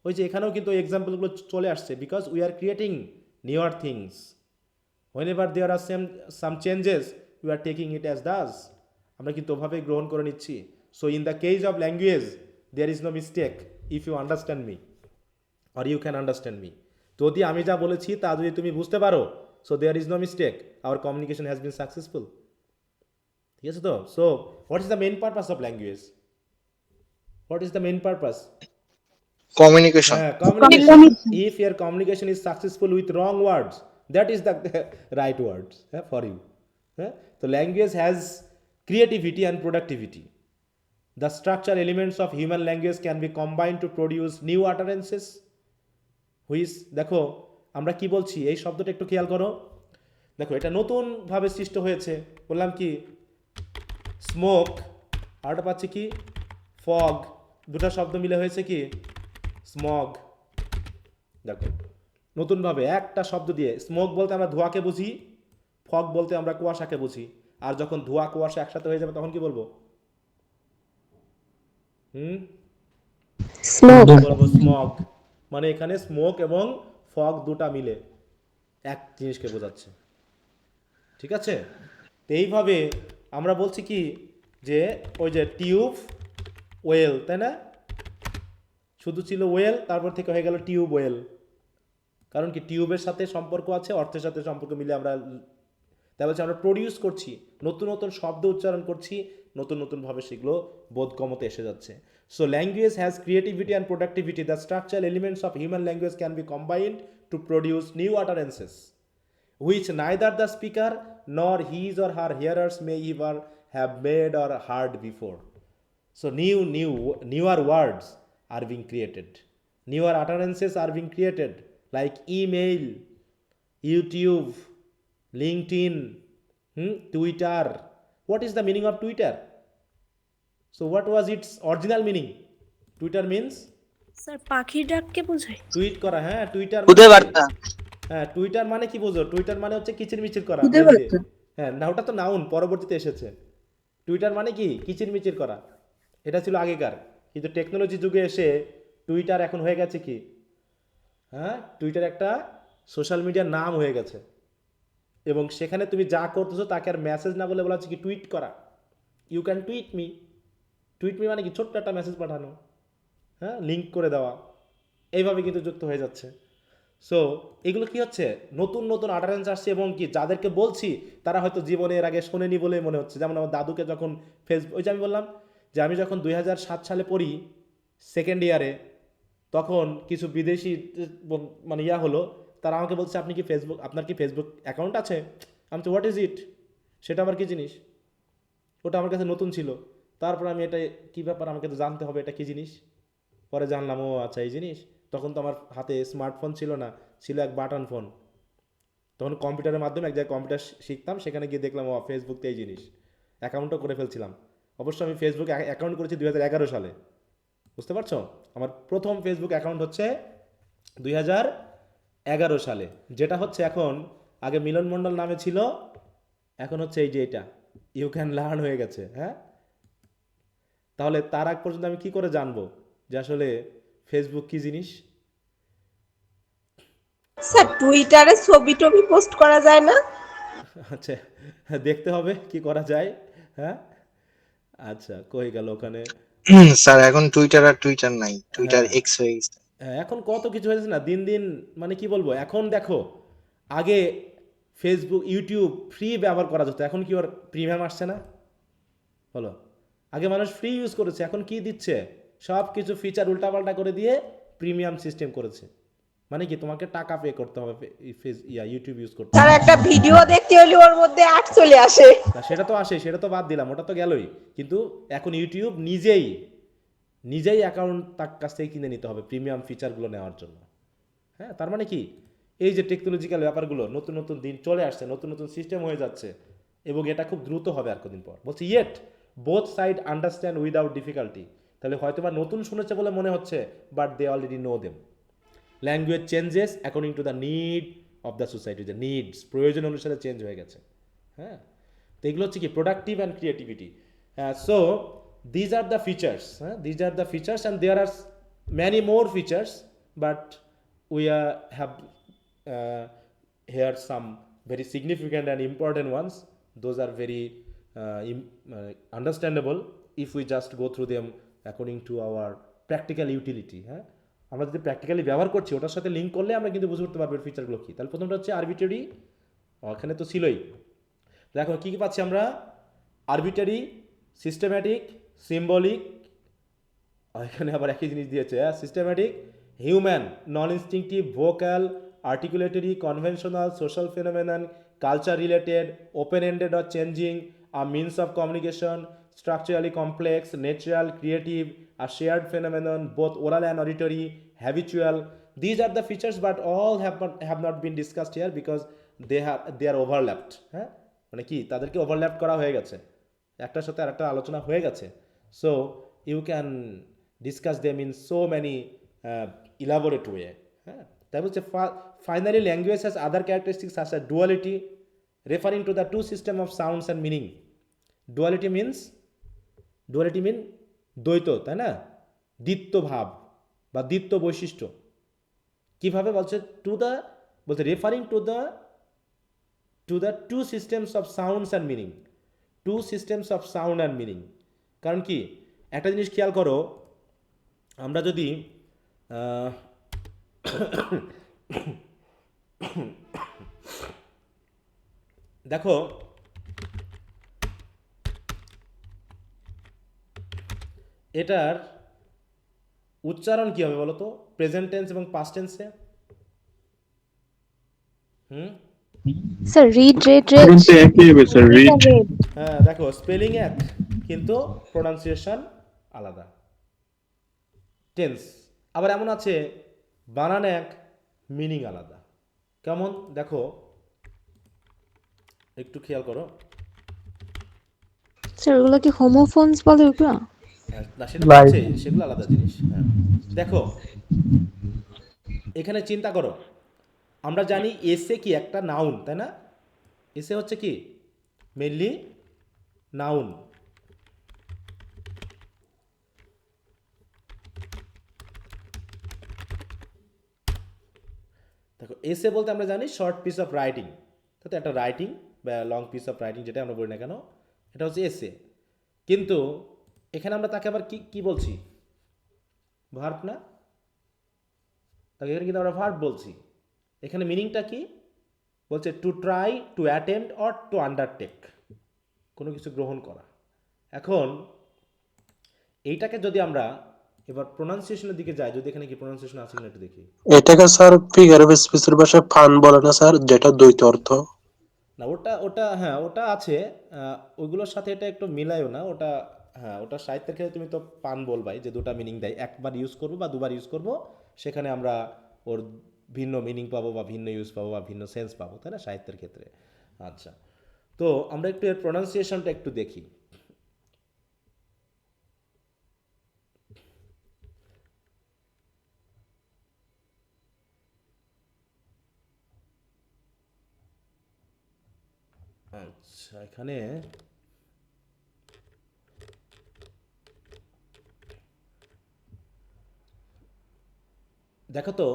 ওই যে এখানেও কিন্তু ওই এক্সাম্পলগুলো চলে আসছে, because we are creating newer things, whenever there are some changes we are taking it as does, আমরা কিন্তু ওভাবেই গ্রহণ করে নিচ্ছি। So in the case of language there is no mistake if you understand me or you can understand me. যদি আমি যা বলেছি তা যদি তুমি বুঝতে পারো, so there is no mistake, our communication has been successful, ঠিক আছে তো? So what is the main purpose of language? What is the main purpose? communication. Communication. If your communication is successful with wrong words, that is the right words for you. So language has creativity and productivity. The structural elements of human language can be combined to produce new utterances, which, দেখো আমরা কি বলছি, এই শব্দটা একটু খেয়াল করো। দেখো এটা নতুনভাবে সৃষ্ট হয়েছে, বললাম কি স্মোক, আরটা পাচ্ছি কি ফগ, দুটা শব্দ মিলে হয়েছে কি স্মগ। দেখো নতুনভাবে একটা শব্দ দিয়ে, স্মোক বলতে আমরা ধোঁয়াকে বুঝি, ফগ বলতে আমরা কুয়াশাকে বুঝি, আর যখন ধোঁয়া কুয়াশা একসাথে হয়ে যাবে তখন কি বলবো? বলবো স্মগ। মানে এখানে স্মোক এবং ফগ দুটা মিলে এক জিনিসকে বোঝাচ্ছে, ঠিক আছে? তো এইভাবে আমরা বলছি কি যে ওই যে টিউব ওয়েল, তাই না? শুধু ছিল ওয়েল, তারপর থেকে হয়ে গেল টিউব ওয়েল। কারণ কি, টিউবের সাথে সম্পর্ক আছে, অর্থের সাথে সম্পর্ক মিলে আমরা, তাই বলছে আমরা প্রডিউস করছি, নতুন নতুন শব্দ উচ্চারণ করছি, নতুন নতুনভাবে সেগুলো বোধগম্যতে এসে যাচ্ছে। So language has creativity and productivity. The structural elements of human language can be combined to produce new utterances which neither the speaker nor his or her hearers may ever have made or heard before. So newer words are being created, newer utterances are being created, like email, YouTube, LinkedIn, Twitter. What is the meaning of Twitter? So what was its original meaning? Twitter means sir পাখির ডাককে বোঝায়। টুইট করা। হ্যাঁ, টুইটার খুদে মানে কি? বার্তা। হ্যাঁ, টুইটার মানে কি বোঝো? টুইটার মানে হচ্ছে কিচিরমিচির করা, খুদে মেল দিয়ে। বার্তা। হ্যাঁ না, ওটা তো নাউন, পরবর্তীতে এসেছে। টুইটার মানে কি? কিচিরমিচির করা। এটা ছিল আগেকার, কিন্তু টেকনোলজি যুগে এসে টুইটার এখন হয়ে গেছে কি, হ্যাঁ, টুইটার একটা সোশ্যাল মিডিয়ার নাম হয়ে গেছে। এবং সেখানে তুমি যা করতেছো তাকে আর মেসেজ না বলে বলা হচ্ছে কি টুইট করা। You can tweet me. Tweet me মানে কি? ছোট্ট একটা মেসেজ পাঠানো, হ্যাঁ, লিঙ্ক করে দেওয়া, এইভাবে কিন্তু যুক্ত হয়ে যাচ্ছে। সো এগুলো কি হচ্ছে, নতুন নতুন আটারেন্স আসছে, এবং কি যাদেরকে বলছি তারা হয়তো জীবনে এর আগে শোনেনি বলে মনে হচ্ছে। যেমন আমার দাদুকে যখন ওই যে আমি বললাম যে আমি যখন 2007 সালে পড়ি সেকেন্ড ইয়ারে, তখন কিছু বিদেশি মানে হলো, তারা আমাকে বলছে আপনি কি ফেসবুক, আপনার কি ফেসবুক অ্যাকাউন্ট আছে? আমি তো হোয়াট ইজ ইট, সেটা আবার কি জিনিস? ওটা আমার কাছে নতুন ছিল। তারপর আমি এটা কী ব্যাপার, আমাকে তো জানতে হবে এটা কী জিনিস। পরে জানলাম ও আচ্ছা এই জিনিস। তখন তো আমার হাতে স্মার্টফোন ছিল না, ছিল এক বাটন ফোন। তখন কম্পিউটারের মাধ্যমে এক জায়গায় কম্পিউটার শিখতাম, সেখানে গিয়ে দেখলাম ও ফেসবুক তো এই জিনিস। অ্যাকাউন্টও করে ফেলছিলাম। অবশ্য আমি ফেসবুক অ্যাকাউন্ট করেছি 2011 সালে, বুঝতে পারছো? আমার প্রথম ফেসবুক অ্যাকাউন্ট হচ্ছে 2011 সালে, যেটা হচ্ছে এখন, আগে মিলন মণ্ডল নামে ছিল, এখন হচ্ছে এই যে এটা ইউ ক্যান লার্ন হয়ে গেছে। হ্যাঁ, তাহলে তার আগ পর্যন্ত আমি কি করে জানবো যে আসলে ফেসবুক কি জিনিস? স্যার টুইটারে ছবি টবি পোস্ট করা যায় না? আচ্ছা, দেখতে হবে কি করা যায়। হ্যাঁ, আচ্ছা, কই গেল ওখানে? স্যার এখন টুইটার আর টুইটার নাই, টুইটার হ্যাঁ, এক্স হয়ে গেছে। এখন কত কিছু হয়েছে না দিন দিন, মানে কি বলবো। এখন দেখো, আগে ফেসবুক ইউটিউব ফ্রি ব্যবহার করা যেত, এখন কি ওর প্রিমিয়াম আসছে না? বলো, আগে মানুষ ফ্রি ইউজ করেছে, এখন কি দিচ্ছে? সব কিছু ফিচার উল্টাপাল্টা করে দিয়ে প্রিমিয়াম সিস্টেম করেছে। মানে কি, তোমাকে টাকা পে করতে হবে ইউটিউব ইউজ করতে স্যার হবে। একটা ভিডিও দেখতে হলে ওর মধ্যে অ্যাড চলে আসে। না সেটা তো আসে, সেটা তো বাদ দিলাম, ওটা তো গেলই। কিন্তু এখন ইউটিউব নিজেই নিজেই অ্যাকাউন্ট তার কাছ থেকে কিনে নিতে হবে প্রিমিয়াম ফিচারগুলো নেওয়ার জন্য। হ্যাঁ, তার মানে কি, এই যে টেকনোলজিক্যাল ব্যাপারগুলো নতুন নতুন দিন চলে আসছে, নতুন নতুন সিস্টেম হয়ে যাচ্ছে, এবং এটা খুব দ্রুত হবে আর কদিন পর। বলছি yet both side understand without difficulty. তাহলে হয়তো বা নতুন শুনেছে বলে মনে হচ্ছে, but they already know them. Language changes according to the need of the society, the needs, প্রয়োজন অনুসারে চেঞ্জ হয়ে গেছে। হ্যাঁ, তো এগুলো হচ্ছে কি productive and creativity. So these are the features, হ্যাঁ, these are the features and there are many more features, but we have here some very significant and important ones. Those are very understandable if we just go through them according to our practical utility. হ্যাঁ, আমরা যদি প্র্যাকটিক্যালি ব্যবহার করছি, ওটার সাথে লিঙ্ক করলে আমরা কিন্তু বুঝে উঠতে পারবো এর ফিচারগুলো কী। তাহলে প্রথমটা হচ্ছে আরবিটারি, ওখানে তো ছিলই। দেখো কী কী পাচ্ছি আমরা? আরবিটারি, সিস্টেম্যাটিক, সিম্বলিক, এখানে আবার একই জিনিস দিয়েছে। হ্যাঁ, systematic, human, non instinctive, vocal, articulatory, conventional, social phenomenon, culture related, open ended or changing, a means of communication, structurally complex, natural, creative, a shared phenomenon, both oral and auditory, habitual. These are the features, but all have not been discussed here because they are overlapped. হ্যাঁ, মানে কি, তাদেরকে ওভারল্যাপ করা হয়ে গেছে, একটার সাথে আরেকটা আলোচনা হয়ে গেছে। So you can discuss them in so many elaborate way. হ্যাঁ, তাই বলছে finally language has other characteristics such as duality, referring to the two system of sounds and meaning. Duality mean দ্বৈত, তাই না? দ্বিত্ব ভাব বা দ্বিত্ব বৈশিষ্ট্য। কীভাবে বলছে? বলছে referring to the two systems of sounds and meaning. Two systems of sound and meaning. কারণ কি, একটা জিনিস খেয়াল করো, আমরা যদি আহ, দেখো এটার উচ্চারণ কি হবে বলো তো, প্রেজেন্ট টেন্স এবং পাস্ট টেন্সে? হুম, স্যার রিড রেড রেড কিন্তু একই হবে স্যার, রিড। রেড। হ্যাঁ দেখো স্পেলিং এক কিন্তু প্রোনাউন্সিয়েশন আলাদা, টেন্স আবার এমন আছে বানান এক মিনিং আলাদা। কেমন দেখো একটু খেয়াল করো। স্যার ওগুলো কি হোমোফোনস বলে ওগুলো? হ্যাঁ না সেটা তো লাইক আছে, সেগুলো আলাদা জিনিস। হ্যাঁ দেখো এখানে চিন্তা করো, আমরা জানি এসে কি একটা নাউন তাই না, এসে হচ্ছে কি মেনলি নাউন। দেখো এসে বলতে আমরা জানি শর্ট পিস অফ রাইটিং, তো একটা রাইটিং বা লং পিস অফ রাইটিং যেটা আমরা বলি না কেন, এটা হচ্ছে এসে। কিন্তু এখানে আমরা তাকে আবার কি কি বলছি, ভার্ব না, তাকে এখানে কিন্তু আমরা ভার্ব বলছি। এখানে মিনিংটা কি বলছে, to try, to attempt or to undertake, কোনো কিছু গ্রহণ করা। এখন এইটাকে যদি আমরা এবার প্রোনাউন্সিয়েশনের দিকে যাই, যদি এখানে কি প্রোনাউন্সিয়েশন আছে কিনা একটু দেখি। এটাকে স্যার ফিগার অফ স্পিচের ভাষায় ফান বলে না স্যার, যেটা দ্বৈত অর্থ? না ওটা ওটা হ্যাঁ ওটা আছে, ওইগুলোর সাথে এটা একটু মিলায়ও না ওটা। হ্যাঁ ওটা সাহিত্যের ক্ষেত্রে তুমি তো পান বলবাই যে দুটা মিনিং দেয়, একবার ইউজ করবো বা দুবার ইউজ করবো, সেখানে আমরা ওর ভিন্ন মিনিং পাবো বা ভিন্ন ইউজ পাবো বা ভিন্ন সেন্স পাবো, তাই না সাহিত্যের ক্ষেত্রে। আচ্ছা, তো আমরা একটু এর প্রোনাউন্সিয়েশনটা একটু দেখি। আচ্ছা এখানে দেখো তো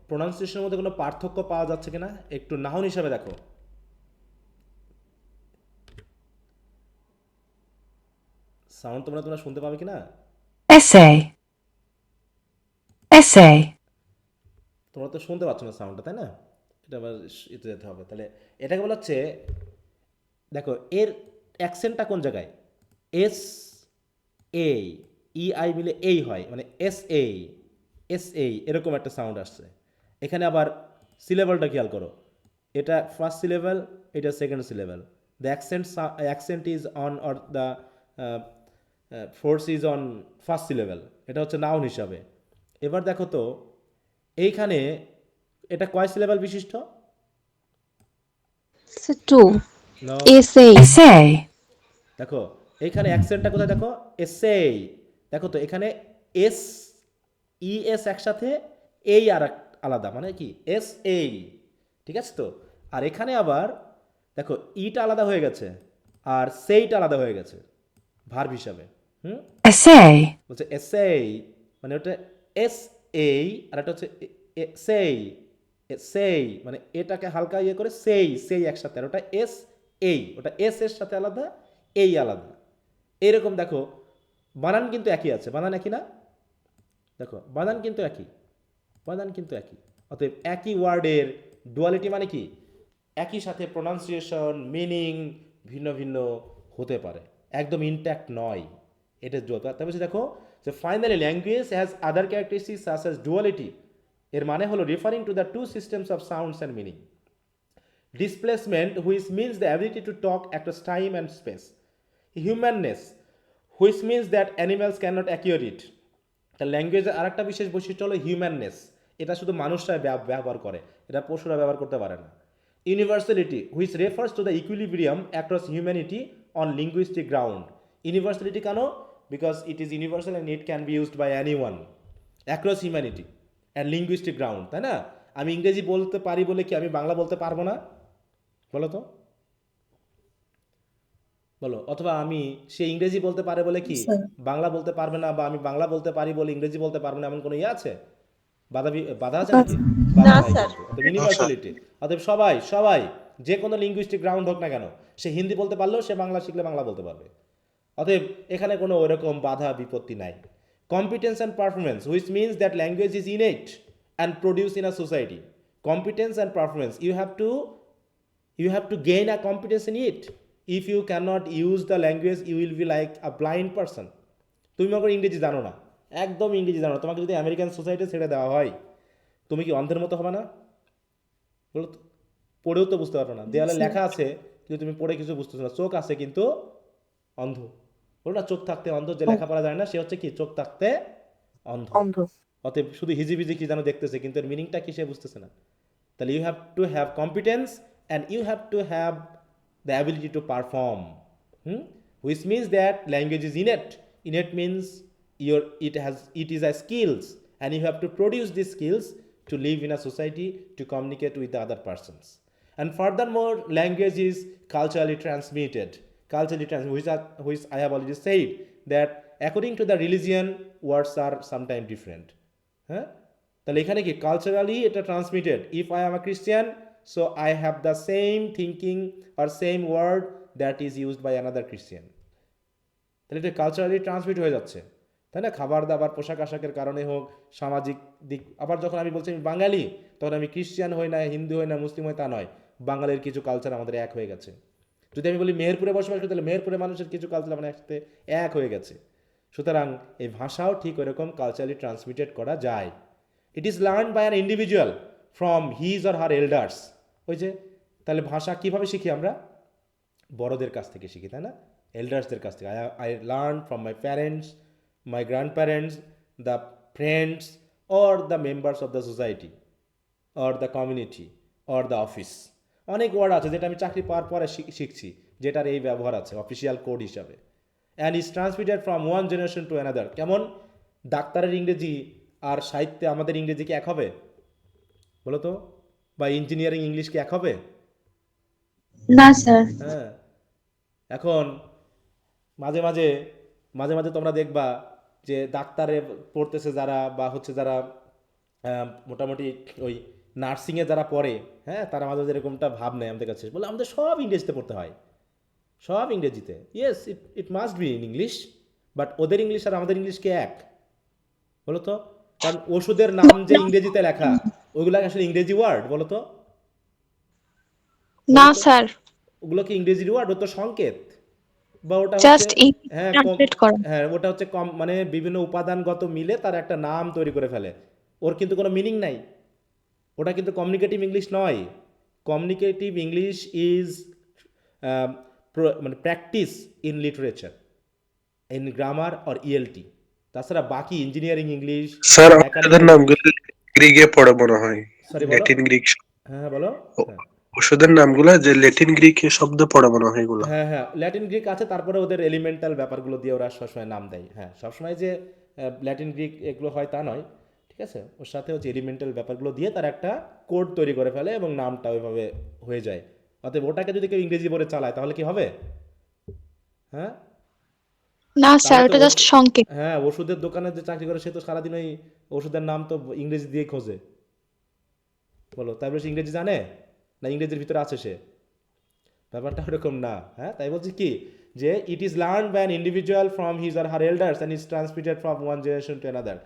প্রোনাউন্সিয়েশনের মধ্যে কোনো পার্থক্য পাওয়া যাচ্ছে কিনা একটু নাউন হিসাবে দেখো। সাউন্ড তোমরা তোমরা শুনতে পাবে কিনা? essay, essay, তোমরা তো শুনতে পাচ্ছ না সাউন্ডটা, তাই না? এটা আবার এতে যেতে হবে, তাহলে এটাকে বলা হচ্ছে, দেখো এর অ্যাকসেন্টটা কোন জায়গায়, এস এ ই আই মিলে এই হয়, মানে এস এ এরকম একটা সাউন্ড আসছে। এখানে আবার সিলেবলটা খেয়াল করো, এটা ফার্স্ট সিলেবল, এটা second syllable, the accent is on or the force is on first syllable, এটা হচ্ছে নাউন হিসাবে। এবার দেখো তো এইখানে এটা কয় সিলেবল বিশিষ্ট? টু নো, এসে। essay, দেখো এইখানে অ্যাকসেন্টটা কোথায় দেখো, এসেই। দেখো তো এখানে এস ই এস একসাথে, এই আর আলাদা, মানে কি এস এই, ঠিক আছে তো। আর এখানে আবার দেখো ইটা আলাদা হয়ে গেছে আর সেইটা আলাদা হয়ে গেছে ভার্ব হিসাবে। হুম, essay, বলছে এসেই, মানে ওটা এস এই আর এটা হচ্ছে সেই, সেই মানে এটাকে হালকা ইয়ে করে সেই সেই একসাথে, আর ওটা এস এই, ওটা এস এর সাথে আলাদা, এই আলাদা। এরকম দেখো বানান কিন্তু একই আছে, বানান একই না, দেখো বানান কিন্তু একই, বানান কিন্তু একই। অতএব একই ওয়ার্ডের ডুয়ালিটি মানে কি, একই সাথে প্রোনাউন্সিয়েশন মিনিং ভিন্ন ভিন্ন হতে পারে, একদম ইনট্যাক্ট নয়। এটা তারপর দেখো যে finally language has other characteristics such as duality, এর মানে হলো referring to the two systems of sounds and meaning. Displacement, which means the ability to talk across time and space. Humanness, which means that animals cannot acquire it. তা ল্যাঙ্গুয়েজের আরেকটা বিশেষ বৈশিষ্ট্য হলো হিউম্যাননেস, এটা শুধু মানুষরাই ব্যবহার করে, এটা পশুরা ব্যবহার করতে পারে না। Universality, which refers to the equilibrium across humanity on linguistic ground. Universality কেন, because it is universal and it can be used by anyone across humanity and linguistic ground, তাই না? আমি ইংরেজি বলতে পারি বলে কি আমি বাংলা বলতে পারবো না, বলো তো, বলো। অথবা আমি সে ইংরেজি বলতে পারে বলে কি বাংলা বলতে পারবে না, বা আমি বাংলা বলতে পারি বলে ইংরেজি বলতে পারবে না, এমন কোনো ইয়ে আছে, বাধা বাধা আছে নাকি? বাধা না নাই স্যার। কিন্তু। অতএব না স্যার। ইউনিভার্সালিটি, অতএব সবাই সবাই যে কোনো লিঙ্গুইস্টিক গ্রাউন্ড হোক না কেন, সে হিন্দি বলতে পারলেও সে বাংলা শিখলে বাংলা বলতে পারবে। অতএব এখানে কোনো ওইরকম বাধা বিপত্তি নাই। Competence and performance, which means that language is innate and produced in a society. Competence and performance, you have to gain a competence in it. If you cannot use the language, you will be like a blind person. তুমি মনে করো ইংরেজি জানো না, একদম ইংরেজি জানো না, তোমাকে যদি আমেরিকান সোসাইটি ছেড়ে দেওয়া হয়, তুমি কি অন্ধের মতো হবে না? বলো তো, পড়েও তো বুঝতে পারবে না, দেয়ালে লেখা আছে কিন্তু তুমি পড়ে কিছু বুঝতেছো না, চোখ আছে কিন্তু অন্ধ। বলো না, চোখ থাকতে অন্ধ, যে লেখাপড়া যায় না সে হচ্ছে কি চোখ থাকতে অন্ধ। অন্ধ। অতএব শুধু হিজিবিজি কি যেন দেখতেছে, কিন্তু এর মিনিংটা কি সে বুঝতেছে না। তাহলে you have to have competence and you have to have the ability to perform, which means that language is innate. Innate means it is a skills, and you have to produce these skills to live in a society, to communicate with the other persons. And furthermore, language is culturally transmitted. Which I have already said that according to the religion, words are sometimes different. হ্যাঁ, তাহলে এখানে কি কালচারালি এটা ট্রান্সমিটেড। If I am a Christian, so I have the same thinking or same word that is used by another Christian. তাহলে এটা কালচারালি ট্রান্সমিট হয়ে যাচ্ছে, তাই না? খাবার দাবার, পোশাক আশাকের কারণে হোক, সামাজিক দিক। আবার যখন আমি বলছি আমি বাঙালি, তখন আমি ক্রিশ্চিয়ান হই না, হিন্দু হই না, মুসলিম হই তা নয়, বাঙালির কিছু কালচার আমাদের এক হয়ে গেছে। যদি আমি বলি মেহেরপুরে বসবাস করি, তাহলে মেহেরপুরের মানুষের কিছু কালচার আমার একসাথে এক হয়ে গেছে। সুতরাং এই ভাষাও ঠিক ওইরকম কালচারালি ট্রান্সমিটেড করা যায়। It is learn by an individual from his or her elders. ওই যে, তাহলে ভাষা কীভাবে শিখি আমরা? বড়দের কাছ থেকে শিখি, তাই না? এল্ডার্সদের কাছ থেকে। I learn from my parents, my grand parents, the friends or the members of the society or the community or the office. অনেক ওয়ার্ড আছে যেটা আমি চাকরি পাওয়ার পরে শিখছি, যেটার এই ব্যবহার আছে অফিসিয়াল কোড হিসাবে। And is transmitted from one generation to another. কেমন? ডাক্তারের ইংরেজি আর সাহিত্যে আমাদের ইংরেজি কি এক হবে? বলো তো। বা ইঞ্জিনিয়ারিং ইংলিশ কি এক হবে? না স্যার। হ্যাঁ। এখন মাঝে মাঝে মাঝে মাঝে তোমরা দেখবা যে ডাক্তারে পড়তেছে যারা, বা হচ্ছে যারা মোটামুটি ওই নার্সিংয়ে যারা পড়ে, হ্যাঁ, তারা মাঝে মাঝে এরকমটা ভাব নেয় আমাদের কাছে, বলে আমাদের সব ইংরেজিতে পড়তে হয়, সব ইংরেজিতে। Yes, it must be in English, but ওদের ইংলিশ আর আমাদের ইংলিশ কি এক? বলো তো। কারণ ওষুধের নাম যে ইংরেজিতে লেখা, ওইগুলো আসলে ইংরেজি ওয়ার্ড? বলো তো, না বলো তো। স্যার, ওগুলো কি ইংরেজি ওয়ার্ড? ও তো সংকেত। বা ওটা হচ্ছে, জাস্ট ইংলিশ হ্যাঁ ট্রান্সলেট করা। হ্যাঁ, ওটা হচ্ছে কম, মানে বিভিন্ন উপাদানগত মিলে তার একটা নাম তৈরি করে ফেলে। ওর কিন্তু কোনো মিনিং নাই। ওটা কিন্তু কমিউনিকেটিভ ইংলিশ নয়। কমিউনিকেটিভ ইংলিশ ইজ মানে practice in literature, in grammar or ELT. তাছাড়া বাকি ইঞ্জিনিয়ারিং ইংলিশ, স্যার ওষুধের মেকানিক্যাল ইংলিশ। নামগুলো গ্রিকে পড়ে মনে হয়, সরি, বলো। Latin Greek. হ্যাঁ হ্যাঁ, বলো। হ্যাঁ ওষুধের নামগুলো যে ল্যাটিন গ্রিক শব্দ পড়ে মনে হয় এগুলা। হ্যাঁ হ্যাঁ, ল্যাটিন গ্রিক আছে, তারপরে ওদের এলিমেন্টাল ব্যাপারগুলো দিয়ে ওরা সবসময় নাম দেয়। হ্যাঁ, সবসময় যে ল্যাটিন গ্রিক এগুলো হয় তা নয়, ঠিক আছে? ওর সাথে হচ্ছে এলিমেন্টাল ব্যাপারগুলো দিয়ে তার একটা কোড তৈরি করে ফেলে এবং নামটা ওইভাবে হয়ে যায়। অতএব ওটাকে যদি কেউ ইংরেজি বলে চালায় তাহলে কি হবে? হ্যাঁ, না স্যার, তাহলে তো ওটা জাস্ট সংকেত। হ্যাঁ, ওষুধের দোকানে যে চাকরি করে সে তো সারাদিন ওই ওষুধের নাম তো ইংরেজি দিয়ে খোঁজে। বলো, তাই বলে সে ইংরেজি জানে না? ইংরেজির ভিতরে আছে সে? ব্যাপারটা ওরকম না। হ্যাঁ, তাই বলছি কি, যে it is learn by an individual from his or her elders and is transmitted from one generation to another.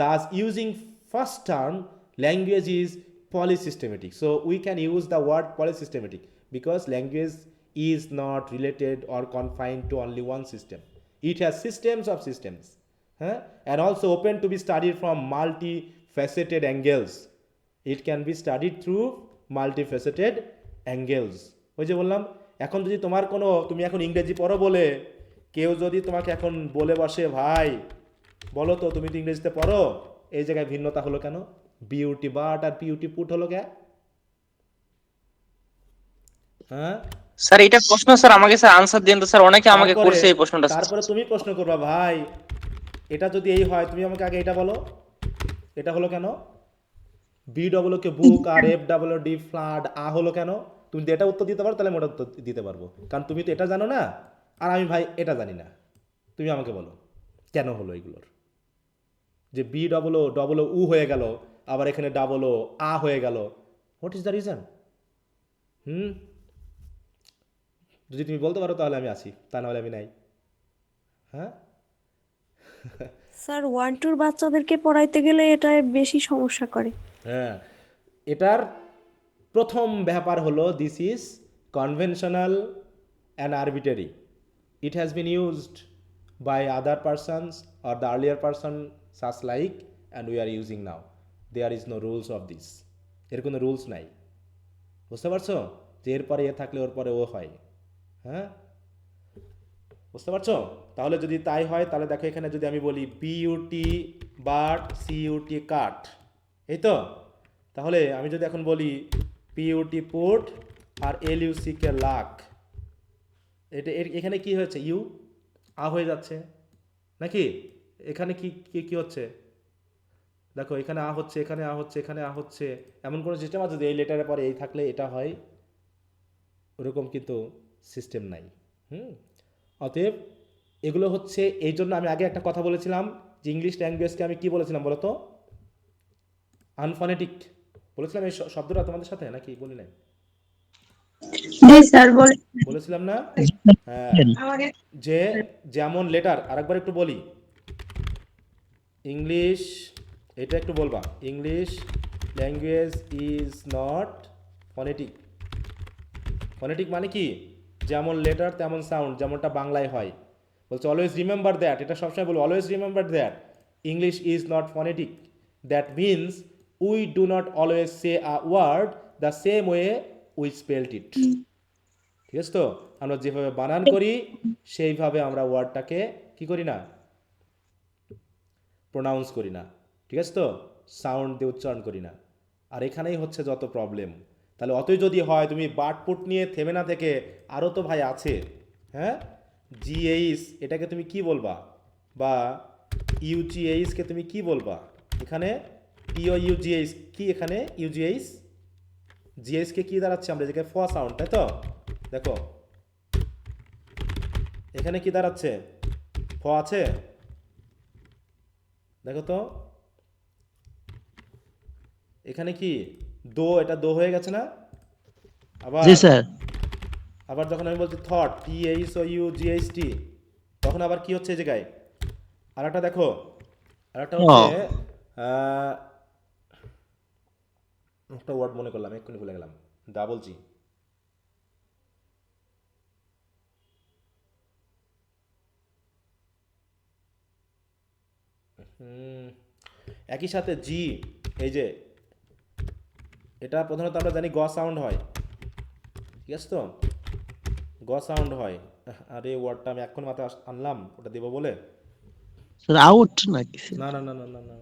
Thus using first term language is polysystematic. So we can use the word polysystematic because language is not related or confined to only one system. It has systems of systems, and also open to be studied from multifaceted angles. It can be studied through multifaceted angles. ওই যে বললাম, এখন যদি তোমার কোনো, তুমি এখন ইংরেজি পড়ো বলে কেউ যদি তোমাকে এখন বলে বসে, ভাই বলো তো তুমি তো ইংরেজিতে পড়ো, এই জায়গায় ভিন্নতা হলো কেন? বিউটি বাট আর পিউটি পুট হলো কে? হ্যাঁ স্যার এটা প্রশ্ন, স্যার আমাকে স্যার আনসার দিন তো স্যার, অনেকে আমাকে তারপরে করছে এই প্রশ্নটা। তারপরে তুমি প্রশ্ন করবা, ভাই এটা যদি এই হয় তুমি আমাকে আগে এটা বলো, এটা হলো কেন? বি ডবল কে বুক আর এফ ডাবল ডি ফ্লাড আ হলো কেন? তুমি এটা উত্তর দিতে পারো, তাহলে আমি ওটা উত্তর দিতে পারবো, কারণ তুমি তো এটা জানো না আর আমি ভাই এটা জানি না। তুমি আমাকে বলো কেন হলো এগুলোর, যে বি ডবল ও উ হয়ে গেল, আবার এখানে ডাবল ও আ হয়ে গেল। What is the reason? যদি তুমি বলতে পারো তাহলে আমি আছি, তা নাহলে আমি নাই। হ্যাঁ স্যার 1-2 বাচ্চাদেরকে পড়াইতে গেলে এটা বেশি সমস্যা করে। হ্যাঁ, এটার প্রথম ব্যাপার হলো this is conventional and arbitrary. It has been used by other persons or the earlier person such like and we are using now. There is no rules of this. এর কোনো রুলস নাই, বুঝতে পারছো? যে এরপরে এ থাকলে ওর পরে ও হয়। হ্যাঁ, বুঝতে পারছো? তাহলে যদি তাই হয় তাহলে দেখো এখানে যদি আমি বলি বিইউটি বাট সিইউটি কাট, এই তো। তাহলে আমি যদি এখন বলি পিইউটি পুট আর এলইউসি কে লাক, এটা এখানে কি হয়েছে? ইউ আ হয়ে যাচ্ছে নাকি? এখানে কি কি কি হচ্ছে দেখো, এখানে আ হচ্ছে, এখানে আ হচ্ছে, এখানে আ হচ্ছে। এমন কোনো সিস্টেম আছে যে এই লেটারের পরে এই থাকলে এটা হয়? ওরকম কিন্তু সিস্টেম নাই। অতএব এগুলো হচ্ছে, এই জন্য আমি আগে একটা কথা বলেছিলাম যে ইংলিশ ল্যাঙ্গুয়েজকে আমি কি বলেছিলাম বলো তো? আনফনেটিক বলেছিলাম। এই শব্দটা তোমাদের সাথে নাকি বলি নাই? জি স্যার বলে। বলেছিলাম না? হ্যাঁ, যে যেমন লেটার, আরেকবার একটু বলি। ইংলিশ, এটা একটু বলবা, English language is not phonetic. Phonetic মানে কি? যেমন লেটার তেমন সাউন্ড, যেমনটা বাংলায় হয়। বলছে অলওয়েজ রিমেম্বার দ্যাট, এটা সবসময় বলবো, always remember that English is not phonetic. That means we do not always say a word the same way we spelled it. ঠিক আছে তো? আমরা যেভাবে বানান করি সেইভাবে আমরা ওয়ার্ডটাকে কি করি না, প্রোনাউন্স করি না। ঠিক আছে তো? সাউন্ড দিয়ে উচ্চারণ করি না। আর এখানেই হচ্ছে যত প্রবলেম। তাহলে অতই যদি হয়, তুমি বাটপুট নিয়ে থেমে না থেকে আরও তো ভাই আছে। হ্যাঁ, জিএইচ এটাকে তুমি কি বলবা? বা ইউজিএইচকে তুমি কি বলবা? এখানে টিও ইউজিএইচ কি? এখানে ইউজিএইচ জিএইচকে কি দাঁড়াচ্ছে? আমরা যেখানে ফ সাউন্ড, তাই তো? দেখো এখানে কি দাঁড়াচ্ছে? ফ আছে, দেখো তো এখানে কি দো, এটা দো হয়ে গেছে না? আবার জি স্যার। আবার যখন আমি বলছি thought, T H O U G H T, তখন আবার কি হচ্ছে এই জায়গায়? আর একটা দেখো, আর একটা হচ্ছে আহ, একটা ওয়ার্ড মনে করলাম, এক্ষুনি ভুলে গেলাম। ডাবল জি। একই সাথে জি, এই যে এটা প্রধানত আমরা জানি গ সাউন্ড হয়। ঠিক আছে তো? গ সাউন্ড হয়। আরে ওয়ার্ডটা আমি এখন মাথায় আনলাম, ওটা দেবো বলে। স্যার আউট নাকি? না না না না না না,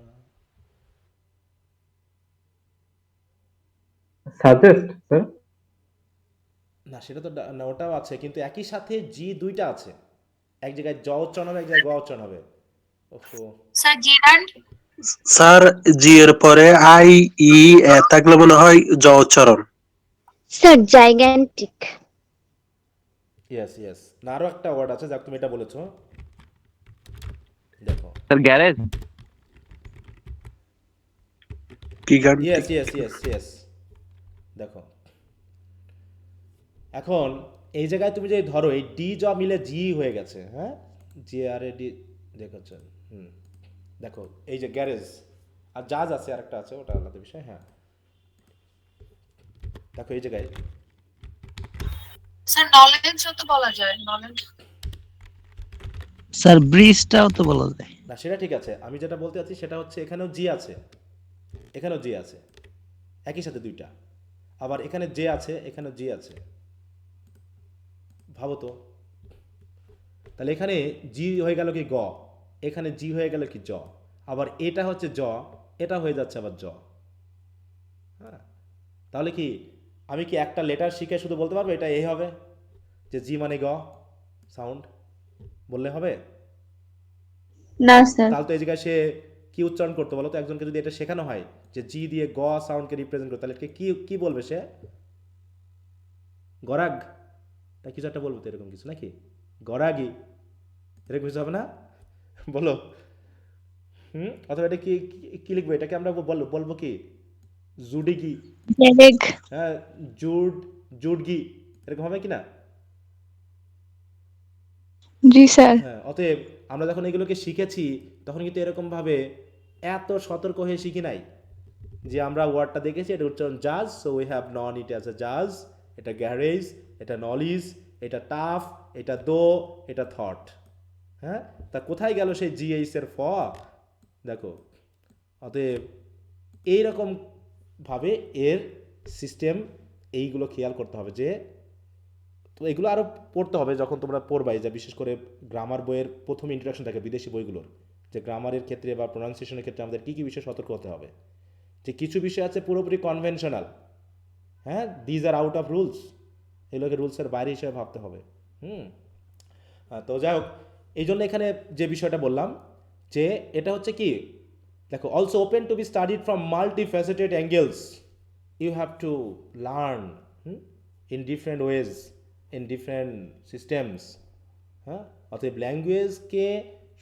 সাজেস্ট স্যার। না সেটা তো না, ওটাও আছে কিন্তু একই সাথে জি দুইটা আছে। এক জায়গায় জ উচ্চারণ হবে, এক জায়গায় গ উচ্চারণ হবে। ওহো, স্যার, জি এর পরে আই ই এ থাকলে মনে হয় জ উচ্চারণ। Sir gigantic. Yes yes. না আরও একটা ওয়ার্ড আছে, যাক তুমি এটা বলেছো, দেখো। Sir garage. কি গান? ইয়েস ইয়েস ইয়েস ইয়েস, দেখো এখন এই জায়গায় তুমি যদি ধরো এই ডি জ মিলে জি হয়ে গেছে। হ্যাঁ, জি আর এ ডি, দেখছো? দেখো এই যে গ্যারেজ, আর জাজ আছে, আর একটা আছে, ওটা আলাদা বিষয়। হ্যাঁ, দেখো এই জায়গায় স্যার নলেজও তো বলা যায়, নলেজ। স্যার ব্রিজটাও তো বলা যায়। না সেটা ঠিক আছে, আমি যেটা বলতে চাচ্ছি সেটা হচ্ছে এখানেও জি আছে, এখানেও জি আছে, একই সাথে দুইটা। আবার এখানে জে আছে, এখানেও জি আছে। ভাবো তো, তাহলে এখানে জি হয়ে গেল কি গ, এখানে জি হয়ে গেল কি জ, আবার এটা হচ্ছে জ, এটা হয়ে যাচ্ছে আবার জ। হ্যাঁ, তাহলে কি আমি কি একটা লেটার শিখে শুধু বলতে পারবো এটা এই হবে যে জি মানে গ সাউন্ড বললে হবে? না স্যার। তাহলে তো এই জায়গায় সে কি উচ্চারণ করতে বলো তো? একজনকে যদি এটা শেখানো হয় যে জি দিয়ে গ সাউন্ডকে রিপ্রেজেন্ট করতে, তাহলে কি কি বলবে সে? গরাগ, তাই কিছু একটা বলবো তো, এরকম কিছু নাকি? গরাগি, এরকম কিছু হবে না? বলো। অথবা এটা কি কি লিখবো? এটাকে আমরা বলবো বলবো কি? জুডিগি। জেরেগ। হ্যাঁ, জুডগি, এরকম হবে কি না? জি স্যার। হ্যাঁ, অতএব আমরা যখন এগুলোকে শিখেছি তখন কিন্তু এরকমভাবে এত সতর্ক হয়ে শিখি নাই যে আমরা ওয়ার্ডটা দেখেছি এটা উচ্চারণ জাজ, so we have known it as a জাজ, এটা গ্যারেজ, এটা নলিজ, এটা টাফ, এটা দো, এটা থট। হ্যাঁ, তা কোথায় গেল সেই জিএইচ এর দেখো। অতএব এইরকম ভাবে এর সিস্টেম, এইগুলো খেয়াল করতে হবে যে, তো এগুলো আরও পড়তে হবে যখন তোমরা পড়বাই, যা বিশেষ করে গ্রামার বইয়ের প্রথম ইন্ট্রোডাকশন থাকে বিদেশি বইগুলোর, যে গ্রামারের ক্ষেত্রে বা প্রোনাউন্সিয়েশনের ক্ষেত্রে আমাদের কী কী বিষয়ে সতর্ক হতে হবে। যে কিছু বিষয় আছে পুরোপুরি কনভেনশনাল, হ্যাঁ, these R out of rules, এগুলোকে রুলসের বাইরে হিসেবে ভাবতে হবে। হুম, তো যাই হোক, এই জন্য এখানে যে বিষয়টা বললাম যে এটা হচ্ছে কি, দেখো, also open to be studied from multi faceted angles, you have to learn in different ways, in different systems. হ্যাঁ, অতএব ল্যাঙ্গুয়েজকে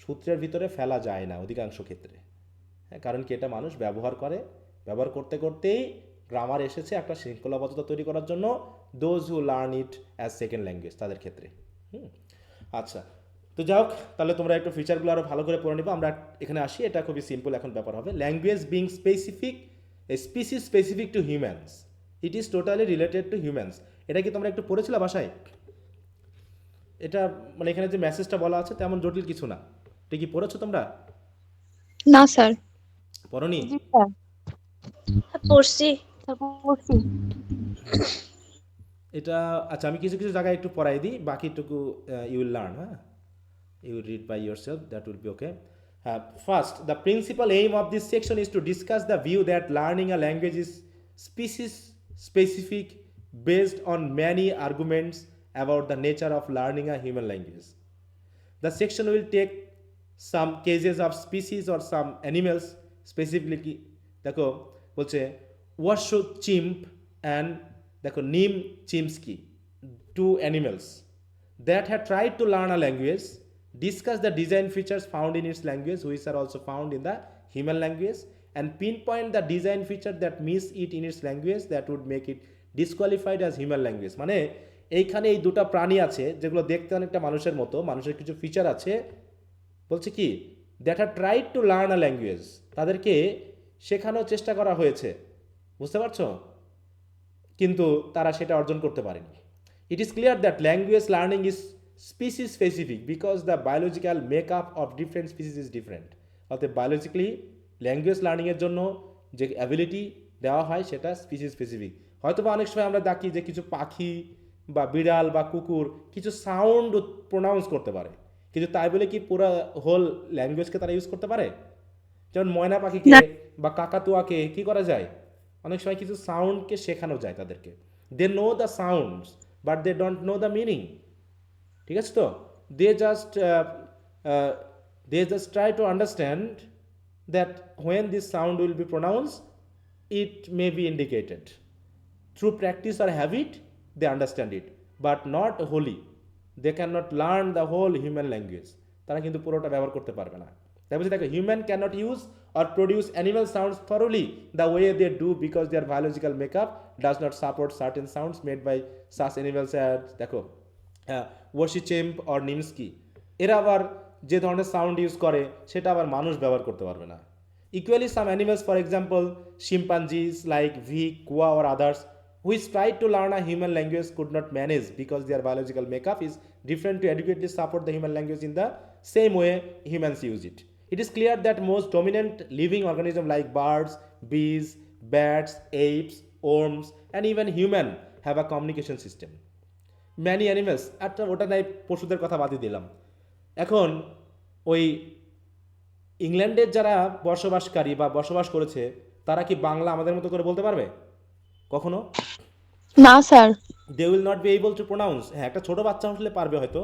সূত্রের ভিতরে ফেলা যায় না অধিকাংশ ক্ষেত্রে। হ্যাঁ, কারণ কি, এটা মানুষ ব্যবহার করে, ব্যবহার করতে করতেই গ্রামার এসেছে একটা শৃঙ্খলাবদ্ধতা তৈরি করার জন্য, those who learn it as second language তাদের ক্ষেত্রে। আচ্ছা, তো যাই হোক, তাহলে তোমরা একটু ফিচারগুলো আরও ভালো করে পড়ে নিবো। আমরা এখানে আসি, এটা খুবই সিম্পল এখন ব্যাপার হবে। Language being specific, A species specific to humans, it is totally related to humans. এটা কি তোমরা একটু পড়েছিলে বাসায়? এটা মানে এখানে যে মেসেজটা বলা আছে তেমন জটিল কিছু না। এটা কি পড়েছো তোমরা? না স্যার। পড়নি? জি স্যার। পড়ছি। এটা আচ্ছা, আমি কিছু কিছু জায়গায় একটু পড়াই দিই, বাকিটুকু ইউ উইল লার্ন। হ্যাঁ, you will read by yourself, that will be okay. First, the principal aim of this section is to discuss the view that learning a language is species specific based on many arguments about the nature of learning a human language. The section will take some cases of species or some animals specifically, দেখো বলছে ওয়াশো চিম্প অ্যান্ড দেখো নিম চিমস্কি, two animals that had tried to learn a language, discuss the design features found in its language which are also found in the human language, and pinpoint the design feature that miss it in its language that would make it disqualified as human language. মানে এইখানে এই দুটো প্রাণী আছে যেগুলো দেখতে অনেকটা মানুষের মতো, মানুষের কিছু ফিচার আছে, বলছে কি, that are tried to learn a language, তাদেরকে শেখানোর চেষ্টা করা হয়েছে, বুঝতে পারছো, কিন্তু তারা সেটা অর্জন করতে পারেনি। ইট is clear that language learning is species specific because the biological makeup of different species is different. অর্থাৎ বায়োলজিক্যালি ল্যাঙ্গুয়েজ লার্নিংয়ের জন্য যে অ্যাবিলিটি দেওয়া হয় সেটা স্পিসিস স্পেসিফিক। হয়তো বা অনেক সময় আমরা দেখি যে কিছু পাখি বা বিড়াল বা কুকুর কিছু সাউন্ড প্রোনাউন্স করতে পারে, কিন্তু তাই বলে কি পুরো হোল ল্যাঙ্গুয়েজকে তারা ইউজ করতে পারে? যেমন ময়না পাখিকে বা কাকাতুয়াকে কি করা যায়, অনেক সময় কিছু সাউন্ডকে শেখানো যায় তাদেরকে, they know the sounds but they don't know the meaning. ঠিক আছে, তো they just try to understand that when this sound will be pronounce it may be indicated through practice or habit, they understand it but not wholly, they can not learn the whole human language, তারা কিন্তু পুরোটা ব্যবহার করতে পারবে না। তাই বলছি, দেখো, human can not use or produce animal sounds thoroughly the way they do because their biological makeup does not support certain sounds made by such animals as দেখো ওয়াশিচেম্প or নিমস্কি, এরা আবার যে ধরনের সাউন্ড ইউজ করে সেটা আবার মানুষ ব্যবহার করতে পারবে না। Equally some animals, for example chimpanzees like Viki, Gua or others which tried to learn a human language could not manage because their biological makeup is different to adequately support the human language in the same way humans use it. It is clear that most dominant living organisms like birds, bees, bats, apes, worms, and even human have a communication system. Many animals, আচ্ছা ওটা নাই, পশুদের কথা বাদই দিলাম। এখন ওই ইংল্যান্ডের যারা বসবাসকারী বা বসবাস করেছে তারা কি বাংলা আমাদের মতো করে বলতে পারবে কখনো? না sir. They will not be able to pronounce. হ্যাঁ, একটা ছোটো বাচ্চা হলে পারবে হয়তো,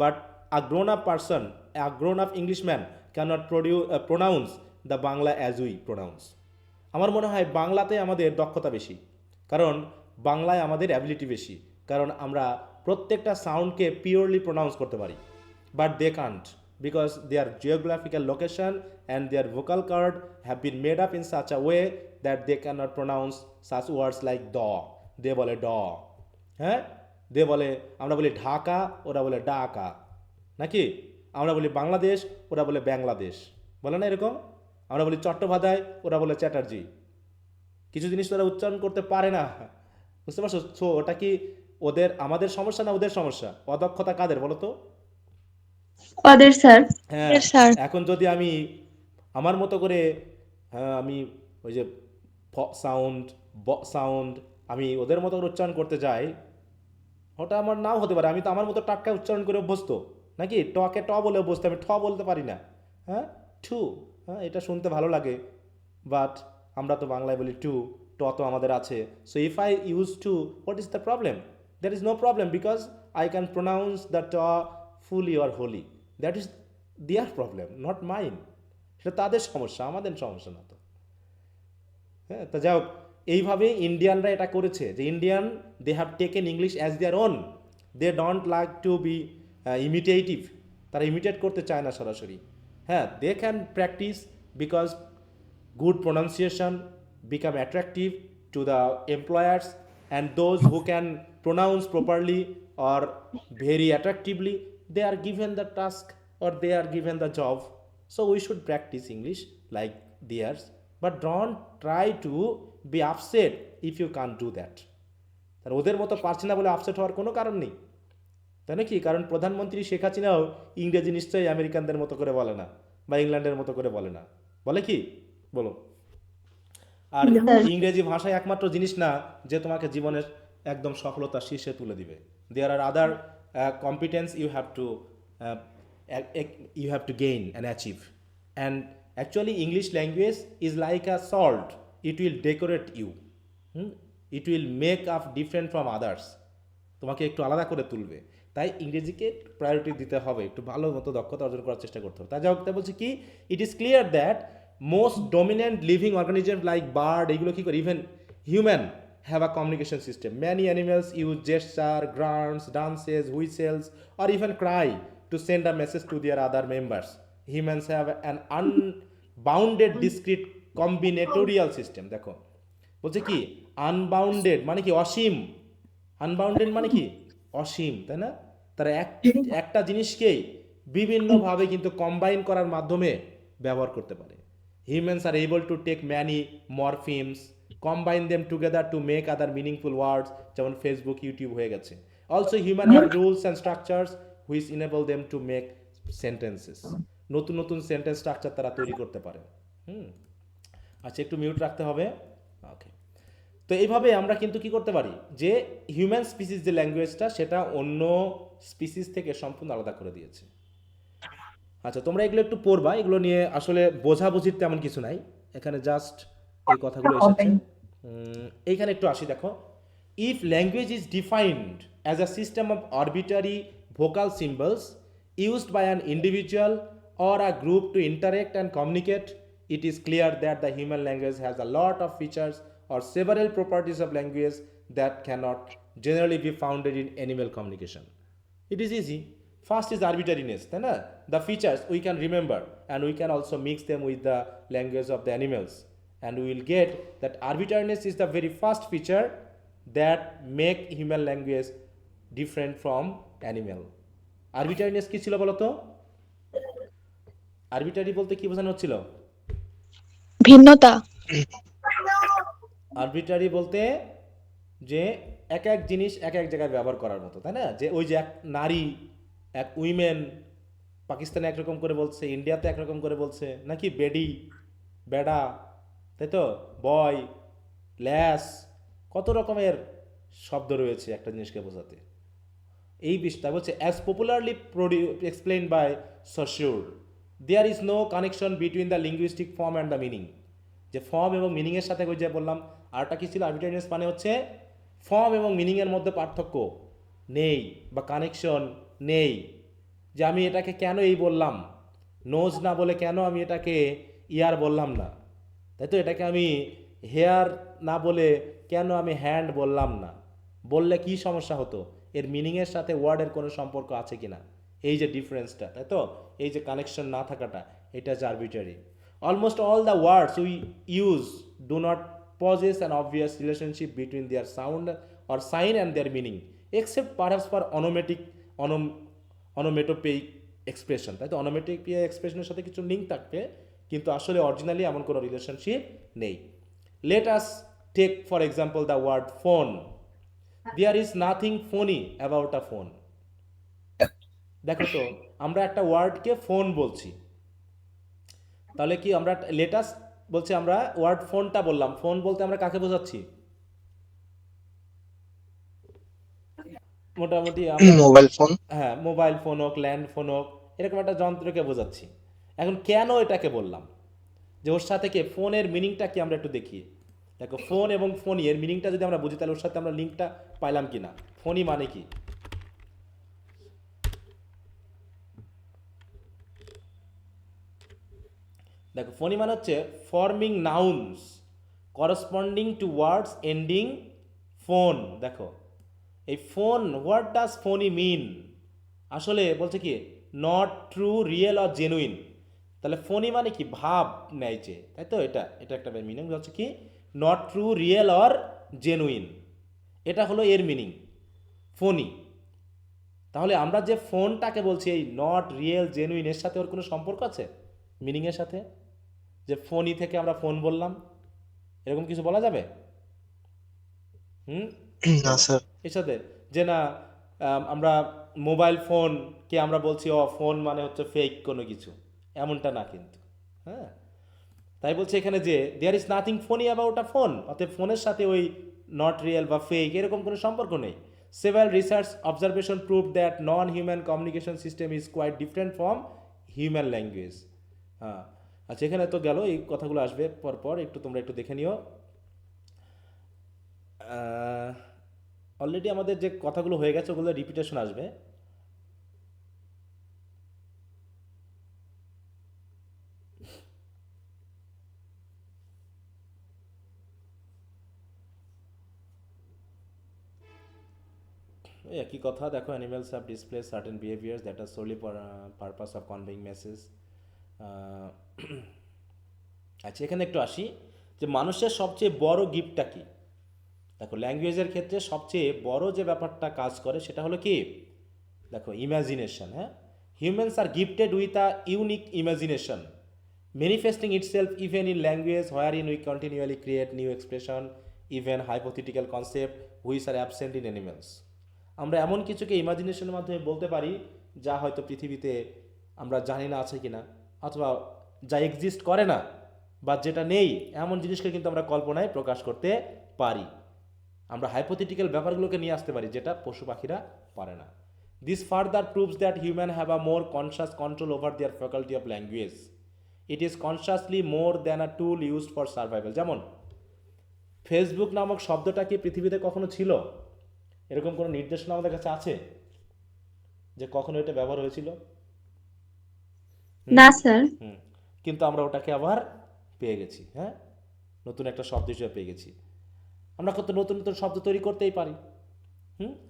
but a grown up person, a grown up Englishman can't pronounce the Bangla as we pronounce. আমার মনে হয় বাংলাতে আমাদের দক্ষতা বেশি, কারণ বাংলায় আমাদের অ্যাবিলিটি বেশি, কারণ আমরা প্রত্যেকটা সাউন্ডকে পিওরলি প্রোনাউন্স করতে পারি, but they can't because their geographical location and their vocal cord have been made up in such a way that they cannot pronounce such words like দ, দে বলে ড, হ্যাঁ, দে বলে, আমরা বলি ঢাকা, ওরা বলে ডাকা, নাকি? আমরা বলি বাংলাদেশ, ওরা বলে বাংলাদেশ, বলে না এরকম? আমরা বলি চট্টোপাধ্যায়, ওরা বলে চ্যাটার্জি। কিছু জিনিস তো ওরা উচ্চারণ করতে পারে না, বুঝতে পারছো? সো ওটা কি ওদের আমাদের সমস্যা না ওদের সমস্যা? অদক্ষতা কাদের বলো তো? ওদের স্যার। হ্যাঁ, স্যার। এখন যদি আমি আমার মতো করে, হ্যাঁ আমি ওই যে ফ সাউন্ড, ব সাউন্ড, আমি ওদের মতো করে উচ্চারণ করতে যাই, ওটা আমার নাও হতে পারে। আমি তো আমার মতো টাটকা উচ্চারণ করে অভ্যস্ত, নাকি? টকে ট বলে অভ্যস্ত, আমি ঠ বলতে পারি না। হ্যাঁ, টু, হ্যাঁ এটা শুনতে ভালো লাগে, বাট আমরা তো বাংলায় বলি টু, ট তো আমাদের আছে। So if I use to, what is the problem? That is no problem, because I can pronounce the ট fully or wholly. That is their problem, not mine. সেটা তাদের সমস্যা, আমাদের সমস্যা না তো। হ্যাঁ, তা যাই হোক, এইভাবে ইন্ডিয়ানরা এটা করেছে, যে Indian they have taken English as their own. They don't like to be imitative. তারা ইমিটেট করতে চায় না সরাসরি। হ্যাঁ, they can practice, because good pronunciation become attractive to the employers, and those who can pronounce properly or very attractively, they are given the task or they are given the job. So we should practice English like theirs, but don't try to be upset if you can't do that. তার ওদের মতো পারছি না বলে আপসেট হওয়ার কোনো কারণ নেই, তাই নাকি? কারণ প্রধানমন্ত্রী শেখ হাসিনাও ইংরেজি নিশ্চয়ই আমেরিকানদের মতো করে বলে না, বা ইংল্যান্ডের মতো করে বলে না, বলে কি? বলো। আর ইংরেজি ভাষায় একমাত্র জিনিস না যে তোমাকে জীবনের একদম সফলতার শীর্ষে তুলে দিবে। দেয়ার আর আদার competence you have to gain and achieve. And actually English language is like a salt, it will decorate you. It will make up different from others, তোমাকে একটু আলাদা করে তুলবে। তাই ইংরেজিকে প্রায়োরিটি দিতে হবে, একটু ভালো মতো দক্ষতা অর্জন করার চেষ্টা করতে হবে। তাই যাই হোক, তাই বলছি কি, it is clear that most dominant living organism like bird, এগুলো কী করে, even human have a communication system. Many animals use gesture, grunts, dances, whistles or even cry to send a message to their other members. Humans have an unbounded discrete combinatorial system. দেখো বলছে কি, আনবাউন্ডেড মানে কি অসীম, আনবাউন্ডেড মানে কি অসীম, তাই না? তারা একটা জিনিসকেই বিভিন্নভাবে কিন্তু কম্বাইন করার মাধ্যমে ব্যবহার করতে পারে। Humans are able to take many morphemes, combine them together to make other meaningful words, যেমন ফেসবুক, ইউটিউব হয়ে গেছে। Also human have rules and structures which enable them to make sentences. নতুন নতুন সেন্টেন্স স্ট্রাকচার তারা তৈরি করতে পারে। আচ্ছা, একটু মিউট রাখতে হবে। ওকে, তো এইভাবে আমরা কিন্তু কি করতে পারি, যে হিউম্যান স্পিসিস যে ল্যাঙ্গুয়েজটা, সেটা অন্য স্পিসিস থেকে সম্পূর্ণ আলাদা করে দিয়েছে। আচ্ছা, তোমরা এগুলো একটু পড়বা, এগুলো নিয়ে আসলে বোঝাবুঝির তেমন কিছু নাই, এখানে জাস্ট এই কথাগুলো এসেছে। এইখানে একটু আসি, দেখো। If language is defined as a system of arbitrary vocal symbols used by an individual or a group to interact and communicate, it is clear that the human language has a lot of features or several properties of language that cannot generally be founded in animal communication. It is easy. First is arbitrariness, তাই না? The features we can remember and we can also mix them with the language of the animals, and we will get that arbitrariness is the very first feature that make human language different from animal. আরবিটারিনেস কি ছিল বলো তো? আরবিটারি বলতে কি বোঝানো হচ্ছিল? ভিন্নতা। আরবিটারি বলতে যে এক এক জিনিস এক এক জায়গায় ব্যবহার করার মতো, তাই না? যে ওই যে এক নারী, এক উইমেন, পাকিস্তানে একরকম করে বলছে, ইন্ডিয়াতে একরকম করে বলছে, নাকি বেডি, বেডা, তাই তো, বয়, ল্যাস, কত রকমের শব্দ রয়েছে একটা জিনিসকে বোঝাতে। এই বিষয়টা বলছে, as popularly explain by Saussure, there is no connection between the linguistic form and the meaning. যে ফর্ম এবং মিনিংয়ের সাথে ওই যে বললাম, আরটা কি ছিল, আরবিটারিনেস মানে হচ্ছে ফর্ম এবং মিনিংয়ের মধ্যে পার্থক্য নেই বা কানেকশন নেই। যে আমি এটাকে কেন এই বললাম, নোজ না বলে কেন আমি এটাকে ইয়ার বললাম না, তাই তো? এটাকে আমি হেয়ার না বলে কেন আমি হ্যান্ড বললাম না, বললে কি সমস্যা হতো? এর মিনিংয়ের সাথে ওয়ার্ডের কোনো সম্পর্ক আছে কি না, এই যে ডিফারেন্সটা, তাই তো? এই যে কানেকশন না থাকাটা, এটা যে arbitrary. Almost all the words we use do not possess an obvious relationship between their sound or sign and their meaning, except perhaps for onomatopoeic expression, তাই তো? অনোমেটোপিয়া এক্সপ্রেশনের সাথে কিছু লিঙ্ক থাকবে, কিন্তু আসলে অরিজিনালি এমন কোনো রিলেশনশিপ নেই। Let us take for example the word phone. There is nothing phony about a phone. দেখো তো, আমরা একটা ওয়ার্ডকে ফোন বলছি, তাহলে কি আমরা লেটাস বলছি, আমরা ওয়ার্ড ফোনটা বললাম, ফোন বলতে আমরা কাকে বোঝাচ্ছি? মোটামুটি আমরা, মোবাইল ফোন। হ্যাঁ, মোবাইল ফোন হোক, ল্যান্ড ফোন হোক, এরকম একটা যন্ত্রকে বোঝাচ্ছি। এখন কেন এটাকে বললাম, যে ওর সাথে কি ফোনের মিনিংটা কি আমরা একটু দেখি। দেখো, ফোন এবং ফোনি এর মিনিংটা যদি আমরা বুঝি, তাহলে ওর সাথে আমরা লিঙ্কটা পাইলাম কি না। ফোনি মানে কি? দেখো, ফোনি মানে হচ্ছে forming nouns corresponding to words ending phone. দেখো, এই phone, what does phony mean? আসলে বলছে কি, not true, real or genuine. তাহলে ফোনি মানে কি, ভাব নেয়ছে, তাই তো? এটা এটা একটা মিনিং হচ্ছে কি, not true, real or genuine, এটা হলো এর মিনিং, ফোনি। তাহলে আমরা যে ফোনটাকে বলছি, এই নট, রিয়েল, জেনুইন, এর সাথে ওর কোনো সম্পর্ক আছে মিনিংয়ের সাথে? যে ফোনি থেকে আমরা ফোন বললাম, এরকম কিছু বলা যাবে? হুম, না বলো স্যার। এর সাথে। যে না, আমরা মোবাইল ফোনকে আমরা বলছি ফোন মানে হচ্ছে ফেক কোনো কিছু, এমনটা না কিন্তু। হ্যাঁ, তাই বলছে এখানে যে there is nothing phony about a phone, অতএব ফোনের সাথে ওই নট রিয়েল বা ফেক এরকম কোনো সম্পর্ক নেই। Several research observation prove that non human communication system is quite different from human language. হ্যাঁ, আচ্ছা, এখানে তো গেল, এই কথাগুলো আসবে পরপর, একটু তোমরা একটু দেখে নিও। অলরেডি আমাদের যে কথাগুলো হয়ে গেছে ওগুলো রিপিটেশন আসবে। ওই একই কথা। দেখো, animals have display certain behaviours that are solely purpose of conveying message. আচ্ছা, এখানে একটু আসি, যে মানুষের সবচেয়ে বড় গিফটটা কি? দেখো, ল্যাঙ্গুয়েজের ক্ষেত্রে সবচেয়ে বড় যে ব্যাপারটা কাজ করে সেটা হলো কি, দেখো, ইমাজিনেশন। হ্যাঁ, humans are gifted with a unique imagination manifesting itself even in language wherein we continually create new expression, even hypothetical concept which are absent in animals. আমরা এমন কিছুকে ইমাজিনেশনের মাধ্যমে বলতে পারি যা হয়তো পৃথিবীতে আমরা জানি না আছে কিনা, অথবা যা এক্সিস্ট করে না, বা যেটা নেই, এমন জিনিসকে কিন্তু আমরা কল্পনায় প্রকাশ করতে পারি। আমরা হাইপোথেটিক্যাল ব্যাপারগুলোকে নিয়ে আসতে পারি, যেটা পশু পাখিরা পারে না। This further proves that human have a more conscious control over their faculty of language. It is consciously more than a tool used for survival. যেমন ফেসবুক নামক শব্দটা কি পৃথিবীতে কখনো ছিল? এরকম কোনো নির্দেশনা আমাদের কাছে আছে যে কখনো এটা ব্যবহার হয়েছিল? না স্যার। হুম, কিন্তু আমরা ওটাকে আবার পেয়ে গেছি। হ্যাঁ, নতুন একটা শব্দ হিসেবে পেয়ে গেছি। আমরা কত নতুন নতুন শব্দ তৈরি করতেই পারি।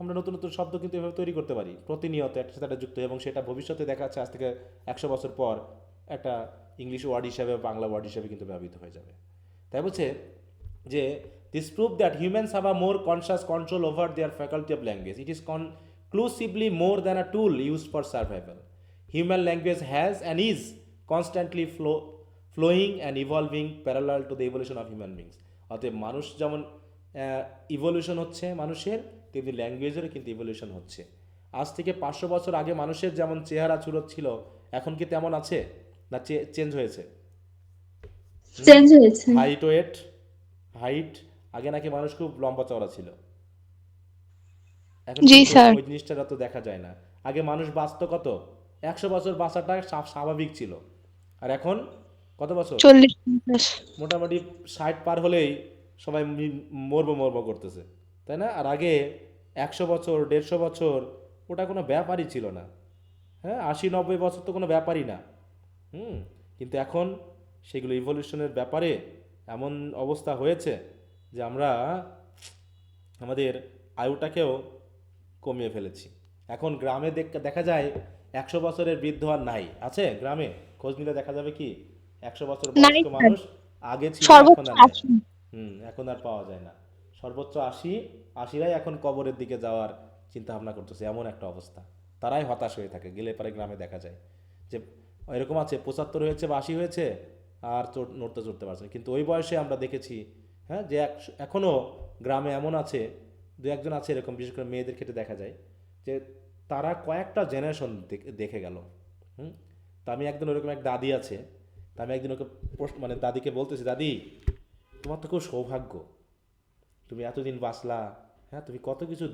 আমরা নতুন নতুন শব্দ কিন্তু এভাবে তৈরি করতে পারি প্রতিনিয়ত, একটা সাথে একটা যুক্ত, এবং সেটা ভবিষ্যতে দেখা যাচ্ছে আজ থেকে 100 বছর পর একটা ইংলিশ ওয়ার্ড হিসাবে, বাংলা ওয়ার্ড হিসাবে কিন্তু ব্যবহৃত হয়ে যাবে। তাই বলছে যে this prove that humans have a more conscious control over their faculty of language. It is conclusively more than a tool used for survival. Human language has and is constantly flowing and evolving parallel to the evolution of human beings. অতএব মানুষ যেমন ইভলিউশন হচ্ছে মানুষের, তেমনি ল্যাঙ্গুয়েজেরও কিন্তু ইভলিউশন হচ্ছে। আজ থেকে 500 বছর আগে মানুষের যেমন চেহারা চুরত ছিল, এখন কি তেমন আছে না চেঞ্জ হয়েছে? চেঞ্জ হয়েছে। হাইট, ওয়েট, হাইট, আগে নাকি মানুষ খুব লম্বা চওড়া ছিল, এখন জি কিন্তু স্যার। ওই জিনিসটা তো দেখা যায় না। আগে মানুষ বাঁচত কত, 100 বছর বাঁচাটা স্বাভাবিক ছিল, আর এখন কত বছর? 40-50। মোটামুটি 60 পার হলেই সবাই মরবো মরবো করতেছে, তাই না? আর আগে 100 বছর, 150 বছর ওটা কোনো ব্যাপারই ছিল না। হ্যাঁ, 80-90 বছর তো কোনো ব্যাপারই না। কিন্তু এখন সেগুলো ইভলিউশনের ব্যাপারে এমন অবস্থা হয়েছে যে আমরা আমাদের আয়ুটাকেও কমিয়ে ফেলেছি। এখন গ্রামে দেখা যায় 100 বছরের বৃদ্ধ আর নাই, আছে গ্রামে? খোঁজ নিলে দেখা যাবে কি 100 বছর নাই বয়স্ক স্যার, মানুষ আগে ছিল, এখন সর্বোচ্চ আর নাই। 80। এখন আর পাওয়া যায় না। সর্বোচ্চ 80, 80রাই এখন কবরের দিকে যাওয়ার চিন্তা ভাবনা করতেছে, এমন একটা অবস্থা। তারাই হতাশ হয়ে থাকে, গেলে পরে গ্রামে দেখা যায় যে এরকম আছে 75 হয়েছে বা 80 হয়েছে আর নড়তে চড়তে পারছে না। কিন্তু ওই বয়সে আমরা দেখেছি, হ্যাঁ, যে এখনও গ্রামে এমন আছে, দু একজন আছে এরকম, বিশেষ করে মেয়েদের ক্ষেত্রে দেখা যায় যে তারা কয়েকটা জেনারেশন দেখে গেল। হুম। তা আমি একদিন ওরকম এক দাদি আছে, তা আমি একদিন ওকে মানে দাদিকে বলতেছি, দাদি তোমার তো খুব সৌভাগ্য, তুমি এতদিন বাঁচলা, হ্যাঁ, তুমি কত কিছু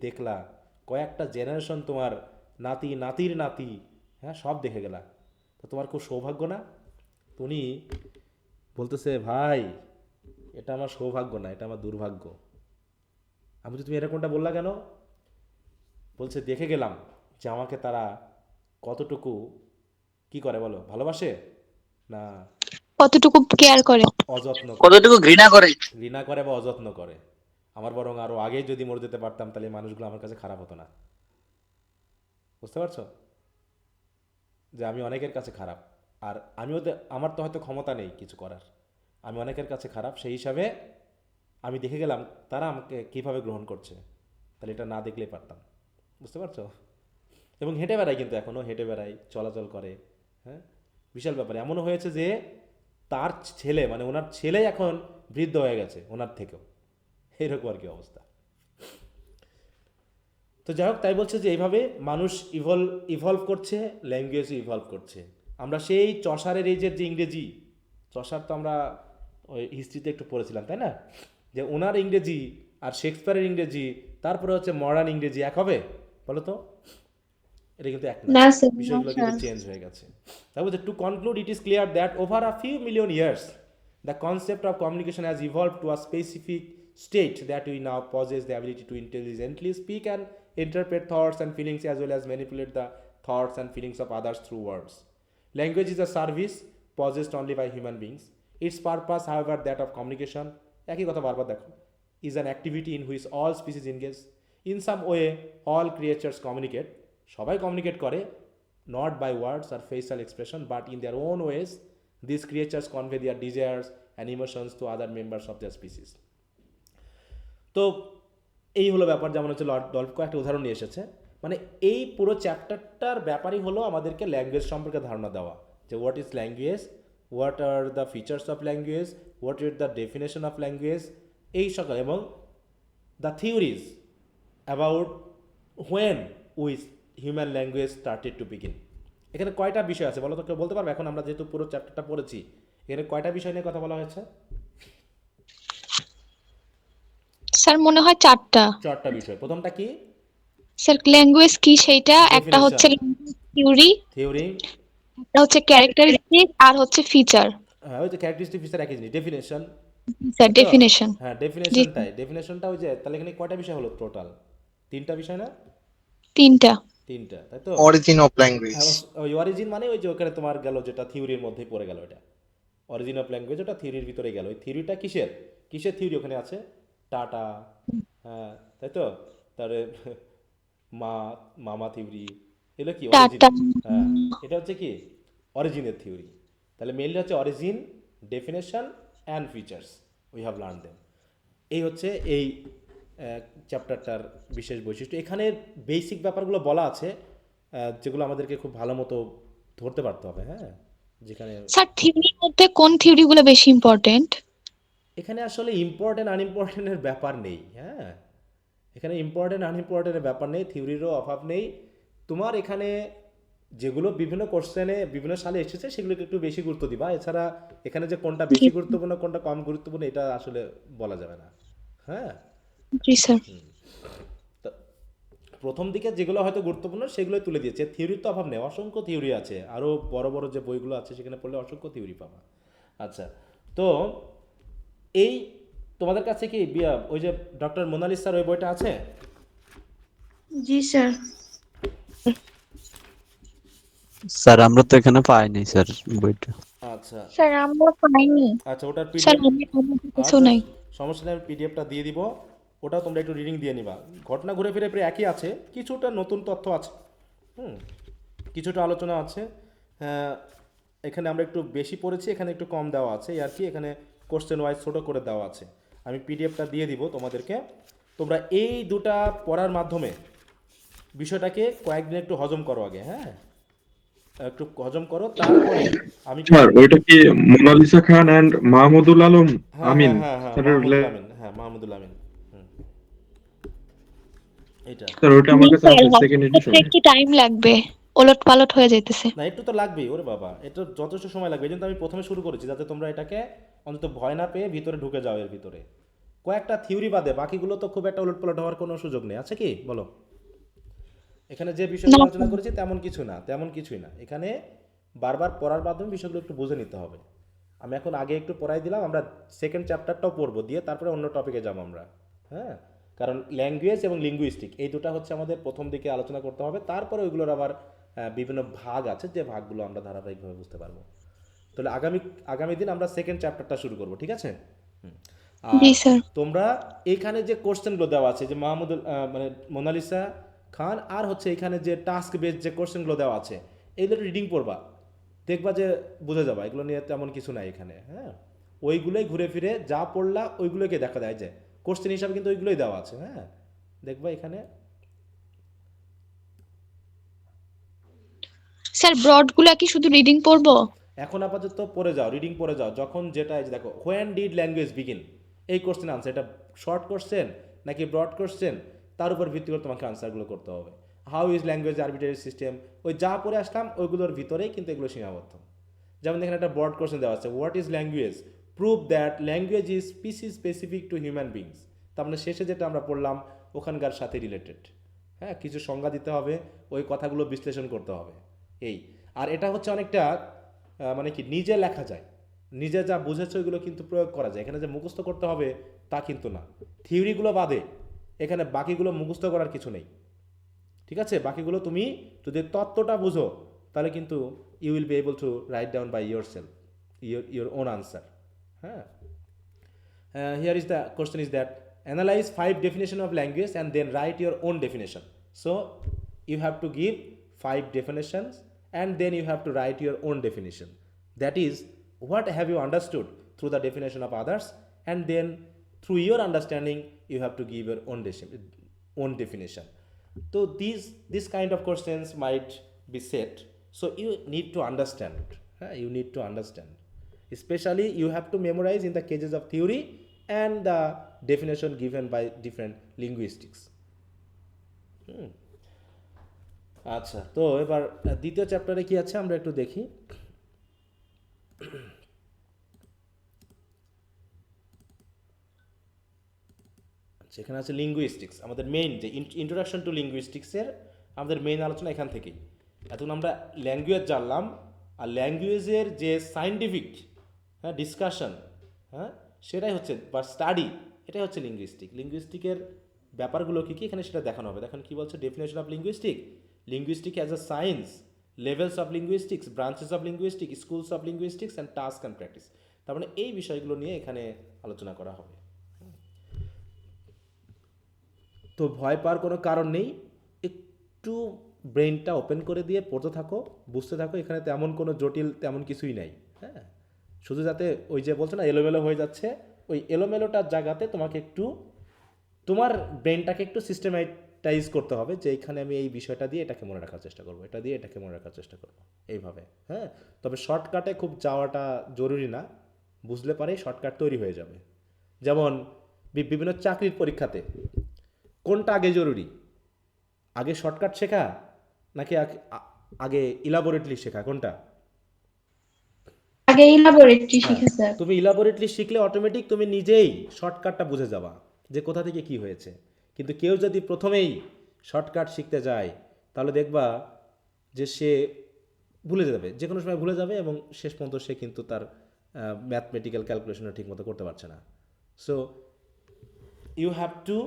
দেখলা, কয়েকটা জেনারেশন তোমার নাতি নাতির নাতি, হ্যাঁ, সব দেখে গেলা, তো তোমার খুব সৌভাগ্য না? তো উনি বলতেছে, ভাই এটা আমার সৌভাগ্য না, এটা আমার দুর্ভাগ্য। আমি বলছি, তুমি এরকমটা বললা কেন? বলছে, দেখে গেলাম যে আমাকে তারা কতটুকু কি করে বলো, ভালোবাসে না কতটুকু কেয়ার করে? অযত্ন করে, কতটুকু ঘৃণা করে। ঘৃণা করে বা অযত্ন করে। আমার বরং আরও আগেই যদি মরে যেতে পারতাম, তাহলে এই মানুষগুলো আমার কাছে খারাপ হতো না। বুঝতে পারছো যে আমি অনেকের কাছে খারাপ, আর আমিও তো, আমার তো হয়তো ক্ষমতা নেই কিছু করার, আমি অনেকের কাছে খারাপ, সেই হিসাবে আমি দেখে গেলাম তারা আমাকে কীভাবে গ্রহণ করছে, তাহলে এটা না দেখলেই পারতাম। বুঝতে পারছো? এবং হেঁটে বেড়াই, কিন্তু এখনও হেঁটে বেড়াই, চলাচল করে, হ্যাঁ, বিশাল ব্যাপার। এমনও হয়েছে যে তার ছেলে, মানে ওনার ছেলে এখন বৃদ্ধ হয়ে গেছে ওনার থেকেও, এইরকম আর কি অবস্থা। তো যাই হোক, তাই বলছে যে এইভাবে মানুষ ইভলভ করছে, ল্যাঙ্গুয়েজও ইভলভ করছে। আমরা সেই চসারের এইজের যে ইংরেজি, চসার তো আমরা ওই হিস্ট্রিতে একটু পড়েছিলাম, তাই না, যে ওনার ইংরেজি আর শেক্সপিয়ারের ইংরেজি, তারপরে হচ্ছে মডার্ন ইংরেজি এক হবে? বলো তো, এটা কিন্তু এক না, না স্যার, নো বিষয়গুলো কিন্তু চান্স। চেঞ্জ হয়ে গেছে। তারপর to conclude, it is clear that over a few million years the concept of communication has evolved to a specific state that we now possess the ability to intelligently speak and interpret thoughts and feelings, as well as manipulate the thoughts and feelings of others through words. Language is a service possessed only by human beings. Its purpose, however, that of communication, একই কথা বারবার দেখো, is an activity in which all species engage. In some way, all creatures communicate. সবাই কমিউনিকেট করে, not by words or facial expression, but in their own ways. These creatures convey their desires and emotions to other members of their species. তো এই হলো ব্যাপার। যেমন হচ্ছে লর্ড ডলফ কয়েকটা উদাহরণ নিয়ে এসেছে, মানে এই পুরো চ্যাপ্টারটার ব্যাপারই হলো আমাদেরকে ল্যাঙ্গুয়েজ সম্পর্কে ধারণা দেওয়া, যে what is language, what are the features of language, what is the definition of language, এই সকল, এবং the theories about when with human language started to begin. এখানে কয়টা বিষয় আছে বলো তো, কেউ বলতে পারবে? এখন আমরা যেহেতু পুরো চ্যাপ্টারটা পড়েছি, এখানে কয়টা বিষয় নিয়ে কথা বলা হয়েছে? স্যার মনে হয় চারটা। চারটা বিষয়। প্রথমটা কি? স্যার ল্যাঙ্গুয়েজ কি সেইটা, একটা হচ্ছে ডেফিনেশন, থিওরি, থিওরি, একটা হচ্ছে ক্যারেক্টারিস্টিক, আর হচ্ছে ফিচার। হ্যাঁ, ওই যে ক্যারেক্টারিস্টিক ফিচার একই জিনিস, ডেফিনেশন, স্যার তাই তো? ডেফিনেশন। হ্যাঁ, জি ডেফিনেশনটা ওই যে, তাহলে এখানে কয়টা বিষয় হলো টোটাল? তিনটা বিষয় না? তিনটা। তিনটা, তাই তো? অরিজিন অফ হ্যাঁ, ল্যাঙ্গুয়েজ। ওই অরিজিন মানে ওই যে ওখানে তোমার গেল, যেটা থিওরির মধ্যেই পড়ে গেল, এটা অরিজিন অফ ল্যাঙ্গুয়েজ, ওটা থিওরির ভিতরে গেল। ওই থিওরিটা কিসের কিসের থিওরি ওখানে আছে? টাটা, হ্যাঁ, তাই তো, তারপরে মা মামা থিওরি, এগুলো কি অরিজিন? টাটা। হ্যাঁ, এটা হচ্ছে কি অরিজিনের থিওরি। তাহলে মেইনলি হচ্ছে origin, definition and features, we have learn them. এই হচ্ছে এই চ্যাপ্টারটার বিশেষ বৈশিষ্ট্য। এখানে বেসিক ব্যাপারগুলো বলা আছে, যেগুলো আমাদেরকে খুব ভালো মতো ধরতে পারতে হবে। হ্যাঁ, যেখানে স্যার থিওরির মধ্যে কোন থিওরিগুলো বেশি ইম্পর্টেন্ট? এখানে আসলে ইম্পর্টেন্ট আনইম্পর্টেন্টের ব্যাপার নেই। হ্যাঁ, এখানে ইম্পর্টেন্ট আনইম্পর্টেন্টের ব্যাপার নেই, থিওরিরও অভাব নেই। তোমার এখানে যেগুলো বিভিন্ন কোশ্চেনে বিভিন্ন সালে এসেছে, সেগুলোকে একটু বেশি গুরুত্ব দিবা। এছাড়া এখানে যে কোনটা বেশি গুরুত্বপূর্ণ কোনটা কম গুরুত্বপূর্ণ, এটা আসলে বলা যাবে না। হ্যাঁ, জি স্যার। তা প্রথম দিকে যেগুলো হয়তো গুরুত্বপূর্ণ সেগুলোই তুলে দিয়েছে। থিওরির তো অভাব নেই, অসংখ্য থিওরি আছে, আরও বড় বড় যে বইগুলো আছে সেখানে পড়লে অসংখ্য থিওরি পাবা। আচ্ছা, তো এই তোমাদের কাছে কি ওই যে ডক্টর মোনালিসার ওই বইটা আছে? জি স্যার। স্যার আমরা তো এখানে পাইনি স্যার বইটা। আচ্ছা স্যার আমরা পাইনি। আচ্ছা, ওটার স্যার পিডিএফ, আমি কিছু আচ্ছা নাই। সমস্যা নেই, আমি পিডিএফটা দিয়ে দিব, ওটা তোমরা একটু রিডিং দিয়ে নিবা। ঘটনা ঘুরে ফিরে প্রায় একই আছে, কিছুটা নতুন তথ্য আছে, কিছুটা আলোচনা আছে। হ্যাঁ, এখানে আমরা একটু বেশি পড়েছি, এখানে একটু কম দেওয়া আছে, আর কি এখানে কোশ্চেন ওয়াইজ ছোটো করে দেওয়া আছে। আমি পিডিএফটা দিয়ে দিব তোমাদেরকে, তোমরা এই দুটা পড়ার মাধ্যমে বিষয়টাকে কয়েকদিন একটু হজম করো আগে, হ্যাঁ, একটু হজম করো, তারপরে আমি কি স্যার বলবো। ওইটা কি মোনালিসা খান এন্ড মাহমুদুল আলম হ্যাঁ আমিন হ্যাঁ হ্যাঁ হ্যাঁ, স্যারের মাহমুদুল আমিন, হ্যাঁ মাহমুদুল আমিন। হুম, এটা। স্যার ওইটা জি আমার কাছে স্যার, আছে সেকেন্ড হজম করতে এডিশনে। একটু টাইম লাগবে, ওলট পালট হয়ে যাইতেছে। না একটু তো লাগবেই, ওরে বাবা, এটা যথেষ্ট সময় লাগবে। এই জন্য তো আমি প্রথমে শুরু করেছি, যাতে তোমরা এটাকে অন্তত ভয় না পেয়ে ভিতরে ঢুকে যাও। এর ভিতরে কয়েকটা থিওরি বাদে বাকিগুলো তো খুব একটা উলটপালট হওয়ার কোনো সুযোগ নেই, আছে কি বলো। এখানে যে না বিষয়গুলো আলোচনা স্যার। করেছি তেমন কিছু না, তেমন কিছুই না। এখানে বারবার পড়ার মাধ্যমে বিষয়গুলো একটু বুঝে নিতে হবে। আমি এখন আগে একটু পড়াই দিলাম, আমরা সেকেন্ড চ্যাপ্টারটাও পড়বো, দিয়ে তারপরে অন্য টপিকে যাবো আমরা। হ্যাঁ, কারণ ল্যাঙ্গুয়েজ এবং লিঙ্গুইস্টিক এই দুটো হচ্ছে আমাদের প্রথম দিকে আলোচনা করতে হবে, তারপরে ওইগুলোর আবার বিভিন্ন ভাগ আছে, যে ভাগগুলো আমরা ধারাবাহিকভাবে বুঝতে পারবো। তাহলে আগামী দিন আমরা সেকেন্ড চ্যাপ্টারটা শুরু করব, ঠিক আছে। হুম। জি আর স্যার। তোমরা এইখানে যে কোশ্চেনগুলো দেওয়া আছে, যে মাহমুদুল মানে মোনালিসা খান, আর হচ্ছে এখানে যে টাস্ক বেস যে কোশ্চেনগুলো দেওয়া আছে, এইগুলো রিডিং পড়বা, দেখবা যে বুঝে যাবা এগুলো নিয়ে তেমন কিছু নাই এখানে। হ্যাঁ, ওইগুলোই ঘুরে ফিরে যা পড়লা ওইগুলোকে দেখা দেয়, যে কোশ্চেন হিসাবে কিন্তু ওইগুলোই দেওয়া আছে। হ্যাঁ, দেখবা এখানে। স্যার, ব্রড গুলা কি শুধু রিডিং পড়বো? এখন আপাতত পড়ে যাও, রিডিং পড়ে যাও, যখন যেটা এই যে দেখো, হোয়েন ডিড ল্যাঙ্গুয়েজ বিগিন, এই কোশ্চেন আনসার, এটা শর্ট কোশ্চেন নাকি ব্রড কোশ্চেন, তার উপর ভিত্তি করে তোমাকে আনসারগুলো করতে হবে। How is language arbitrary system, ওই যা পড়ে আসলাম ওইগুলোর ভিতরেই কিন্তু এগুলো সীমাবদ্ধ। যেমন এখানে একটা ব্রড কোশ্চেন দেওয়া আছে, what is language, prove that language is species specific to human beings. তার মানে শেষে যেটা আমরা পড়লাম ওখানকার সাথে রিলেটেড। হ্যাঁ, কিছু সংজ্ঞা দিতে হবে, ওই কথাগুলো বিশ্লেষণ করতে হবে, এই। আর এটা হচ্ছে অনেকটা মানে কি নিজে লেখা যায়, নিজে যা বুঝেছে ওইগুলো কিন্তু প্রয়োগ করা যায়। এখানে যে মুখস্থ করতে হবে তা কিন্তু না, থিওরিগুলো বাদে এখানে বাকিগুলো মুখস্থ করার কিছু নেই, ঠিক আছে। বাকিগুলো তুমি যদি তত্ত্বটা বুঝো, তাহলে কিন্তু you will be able to write down by yourself your own answer. হ্যাঁ, here is the question is that analyze 5 definition of language and then write your own definition. So you have to give 5 definitions and then you have to write your own definition. That is, what have you understood through the definition of others, and then through your understanding you have to give your own definition. So these kind of questions might be set, so you need to understand. You need to understand, especially you have to memorize in the cases of theory and the definition given by different linguistics. আচ্ছা, তো এবার দ্বিতীয় চ্যাপ্টারে কি আছে আমরা একটু দেখি। সেখানে আছে লিঙ্গুইস্টিক্স, আমাদের মেইন যে ইন্ট্রোডাকশন টু লিঙ্গুইস্টিক্সের আমাদের মেইন আলোচনা এখান থেকেই। এখন আমরা ল্যাঙ্গুয়েজ জানলাম, আর ল্যাঙ্গুয়েজের যে সায়েন্টিফিক ডিসকাশন, হ্যাঁ, সেটাই হচ্ছে বা স্টাডি, এটাই হচ্ছে লিঙ্গুইস্টিকের ব্যাপারগুলো কী কী এখানে সেটা দেখানো হবে। দেখুন কী বলছে, definition of linguistic as a science, levels of linguistics, branches of linguistic, schools of linguistics and task and practice. তার মানে এই বিষয়গুলো নিয়ে এখানে আলোচনা করা হবে। তো ভয় পাওয়ার কোনো কারণ নেই, একটু ব্রেনটা ওপেন করে দিয়ে পড়তে থাকো, বুঝতে থাকো। এখানে তেমন কোনো জটিল তেমন কিছুই নাই। হ্যাঁ, শুধু যাতে ওই যে বলছো না এলোমেলো হয়ে যাচ্ছে, ওই এলোমেলোটার জায়গাতে তোমাকে একটু তোমার ব্রেনটাকে একটু সিস্টেমাটাইজ করতে হবে, যে এইখানে আমি এই বিষয়টা দিয়ে এটাকে মনে রাখার চেষ্টা করবো, এটা দিয়ে এটাকে মনে রাখার চেষ্টা করবো, এইভাবে। হ্যাঁ, তবে শর্টকাটে খুব যাওয়াটা জরুরি না, বুঝলে পারেই শর্টকাট তৈরি হয়ে যাবে। যেমন বিভিন্ন চাকরির পরীক্ষাতে কোনটা আগে জরুরি, আগে শর্টকাট শেখা নাকি আগে ইলাবোরেটলি শেখা, কোনটা? আগে ইলাবোরেটরি হ্যাঁ, শিখে স্যার। তুমি ইলাবোরেটলি শিখলে অটোমেটিক তুমি নিজেই শর্টকাটটা বুঝে যাবা, যে কোথা থেকে কি হয়েছে। কিন্তু কেউ যদি প্রথমেই শর্টকাট শিখতে যায়, তাহলে দেখবা যে সে ভুলে যাবে, যে কোনো সময় ভুলে যাবে, এবং শেষ পর্যন্ত সে কিন্তু তার ম্যাথমেটিক্যাল ক্যালকুলেশনটা ঠিক মতো করতে পারছে না। So you have to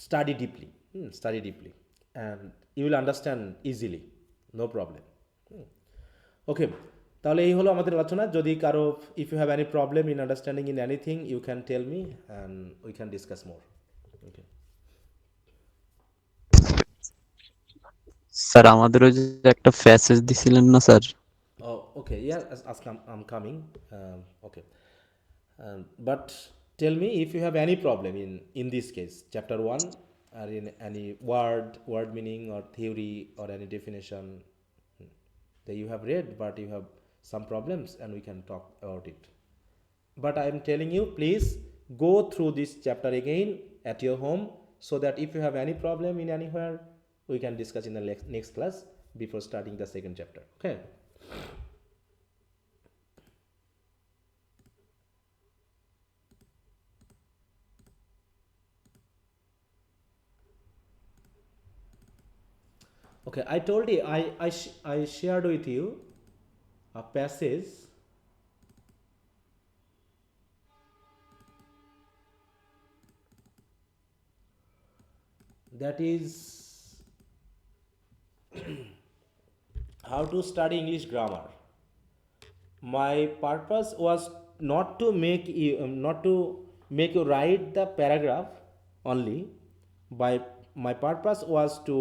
study deeply and you will understand easily, no problem. Okay, তাহলে এই হলো আমাদের আলোচনা। যদি কারো if you have any problem in understanding in anything, you can tell me and we can discuss more. Okay, sir আমাদের ওই যে একটা প্যাসেজ দিছিলেন না sir? oh okay, yeah, I'm coming. Okay, but tell me if you have any problem in this case, chapter 1 or in any word meaning or theory or any definition that you have read but you have some problems, and we can talk about it. But I am telling you, please go through this chapter again at your home, so that if you have any problem in anywhere, we can discuss in the next class before starting the second chapter. Okay. Okay, I told you, I shared with you a passage that is how to study English grammar. My purpose was not to make you write the paragraph only. By my purpose was to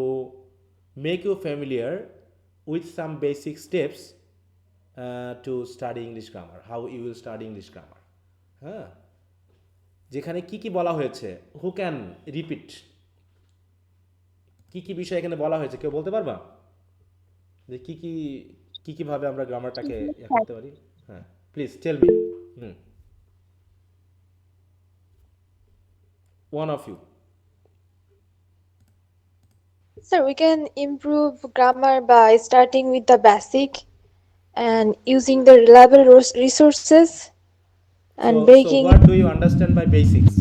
make you familiar with some basic steps to study English grammar, how you will study English grammar. হ্যাঁ, যেখানে কি কি বলা হয়েছে, হু ক্যান রিপিট, কি কি বিষয় এখানে বলা হয়েছে, কেউ বলতে পারবা যে কি কি ভাবে আমরা গ্রামারটাকে করতে পারি? হ্যাঁ, please tell me. Hmm, one of you. Sir, we can improve grammar by starting with the basic and using the reliable resources and So breaking. what do you understand by basics?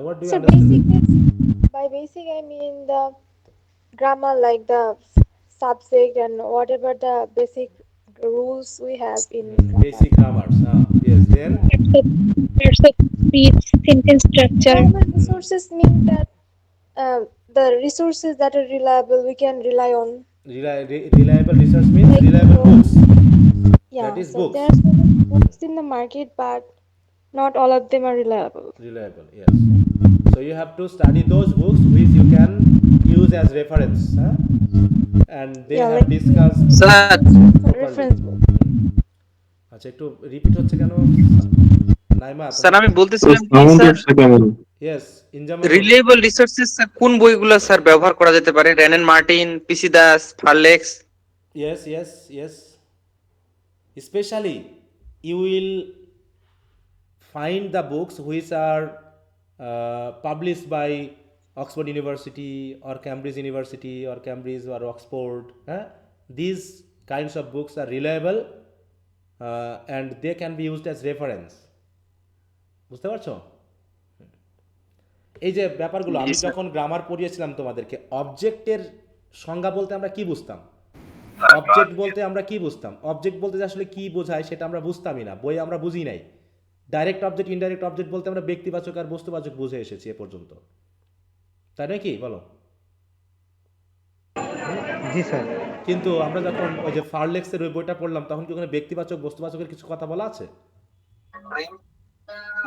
What do you So understand? by basic I mean the grammar, like the subject and whatever the basic rules we have in Basic grammars. Yes. Then Speech, sentence structure. grammar resources mean that the resources that are reliable we can rely on. Reliable research means reliable books. Yeah, That is so books. there are so many books in the market, but not all of them are reliable. Reliable, yes. So you have to study those books which you can use as reference, and they have discussed properly. Reference book. আচ্ছা, একটু রিপিট হচ্ছে কেন নাইমা? স্যার আমি বলতেছিলাম কি সাউন্ড স্যার, হচ্ছে কেমন? ইয়েস, ইনজাম। রিলিয়েবল রিসোর্সেস কোন বইগুলো স্যার ব্যবহার করা যেতে পারে? রেনেন Martin, PC Das, ফারলেক্স? Yes, yes, yes. Especially, you will find the books which are published by Oxford University or Cambridge University or Cambridge or Oxford. These kinds of books are reliable and they can be used as reference. বুঝতে পারছো? এই যে ব্যাপারগুলো আমি যখন গ্রামার পড়িয়েছিলাম তোমাদেরকে, অবজেক্টের সংজ্ঞা বলতে আমরা কি বুঝতাম? অবজেক্ট বলতে আমরা কি বুঝতাম? অবজেক্ট বলতে আসলে কি বোঝায় সেটা আমরা বুঝতামই না, বই আমরা বুঝি নাই। ডাইরেক্ট অবজেক্ট, ইনডাইরেক্ট অবজেক্ট বলতে আমরা ব্যক্তিবাচক আর বস্তুবাচক বুঝে এসেছি এ পর্যন্ত, তাই নয় কি বলো? জি স্যার। কিন্তু আমরা যখন ওই যে ফারলেক্সের ওই বইটা পড়লাম, তখন কি ওখানে ব্যক্তিবাচক বস্তুবাচকের কিছু কথা বলা আছে?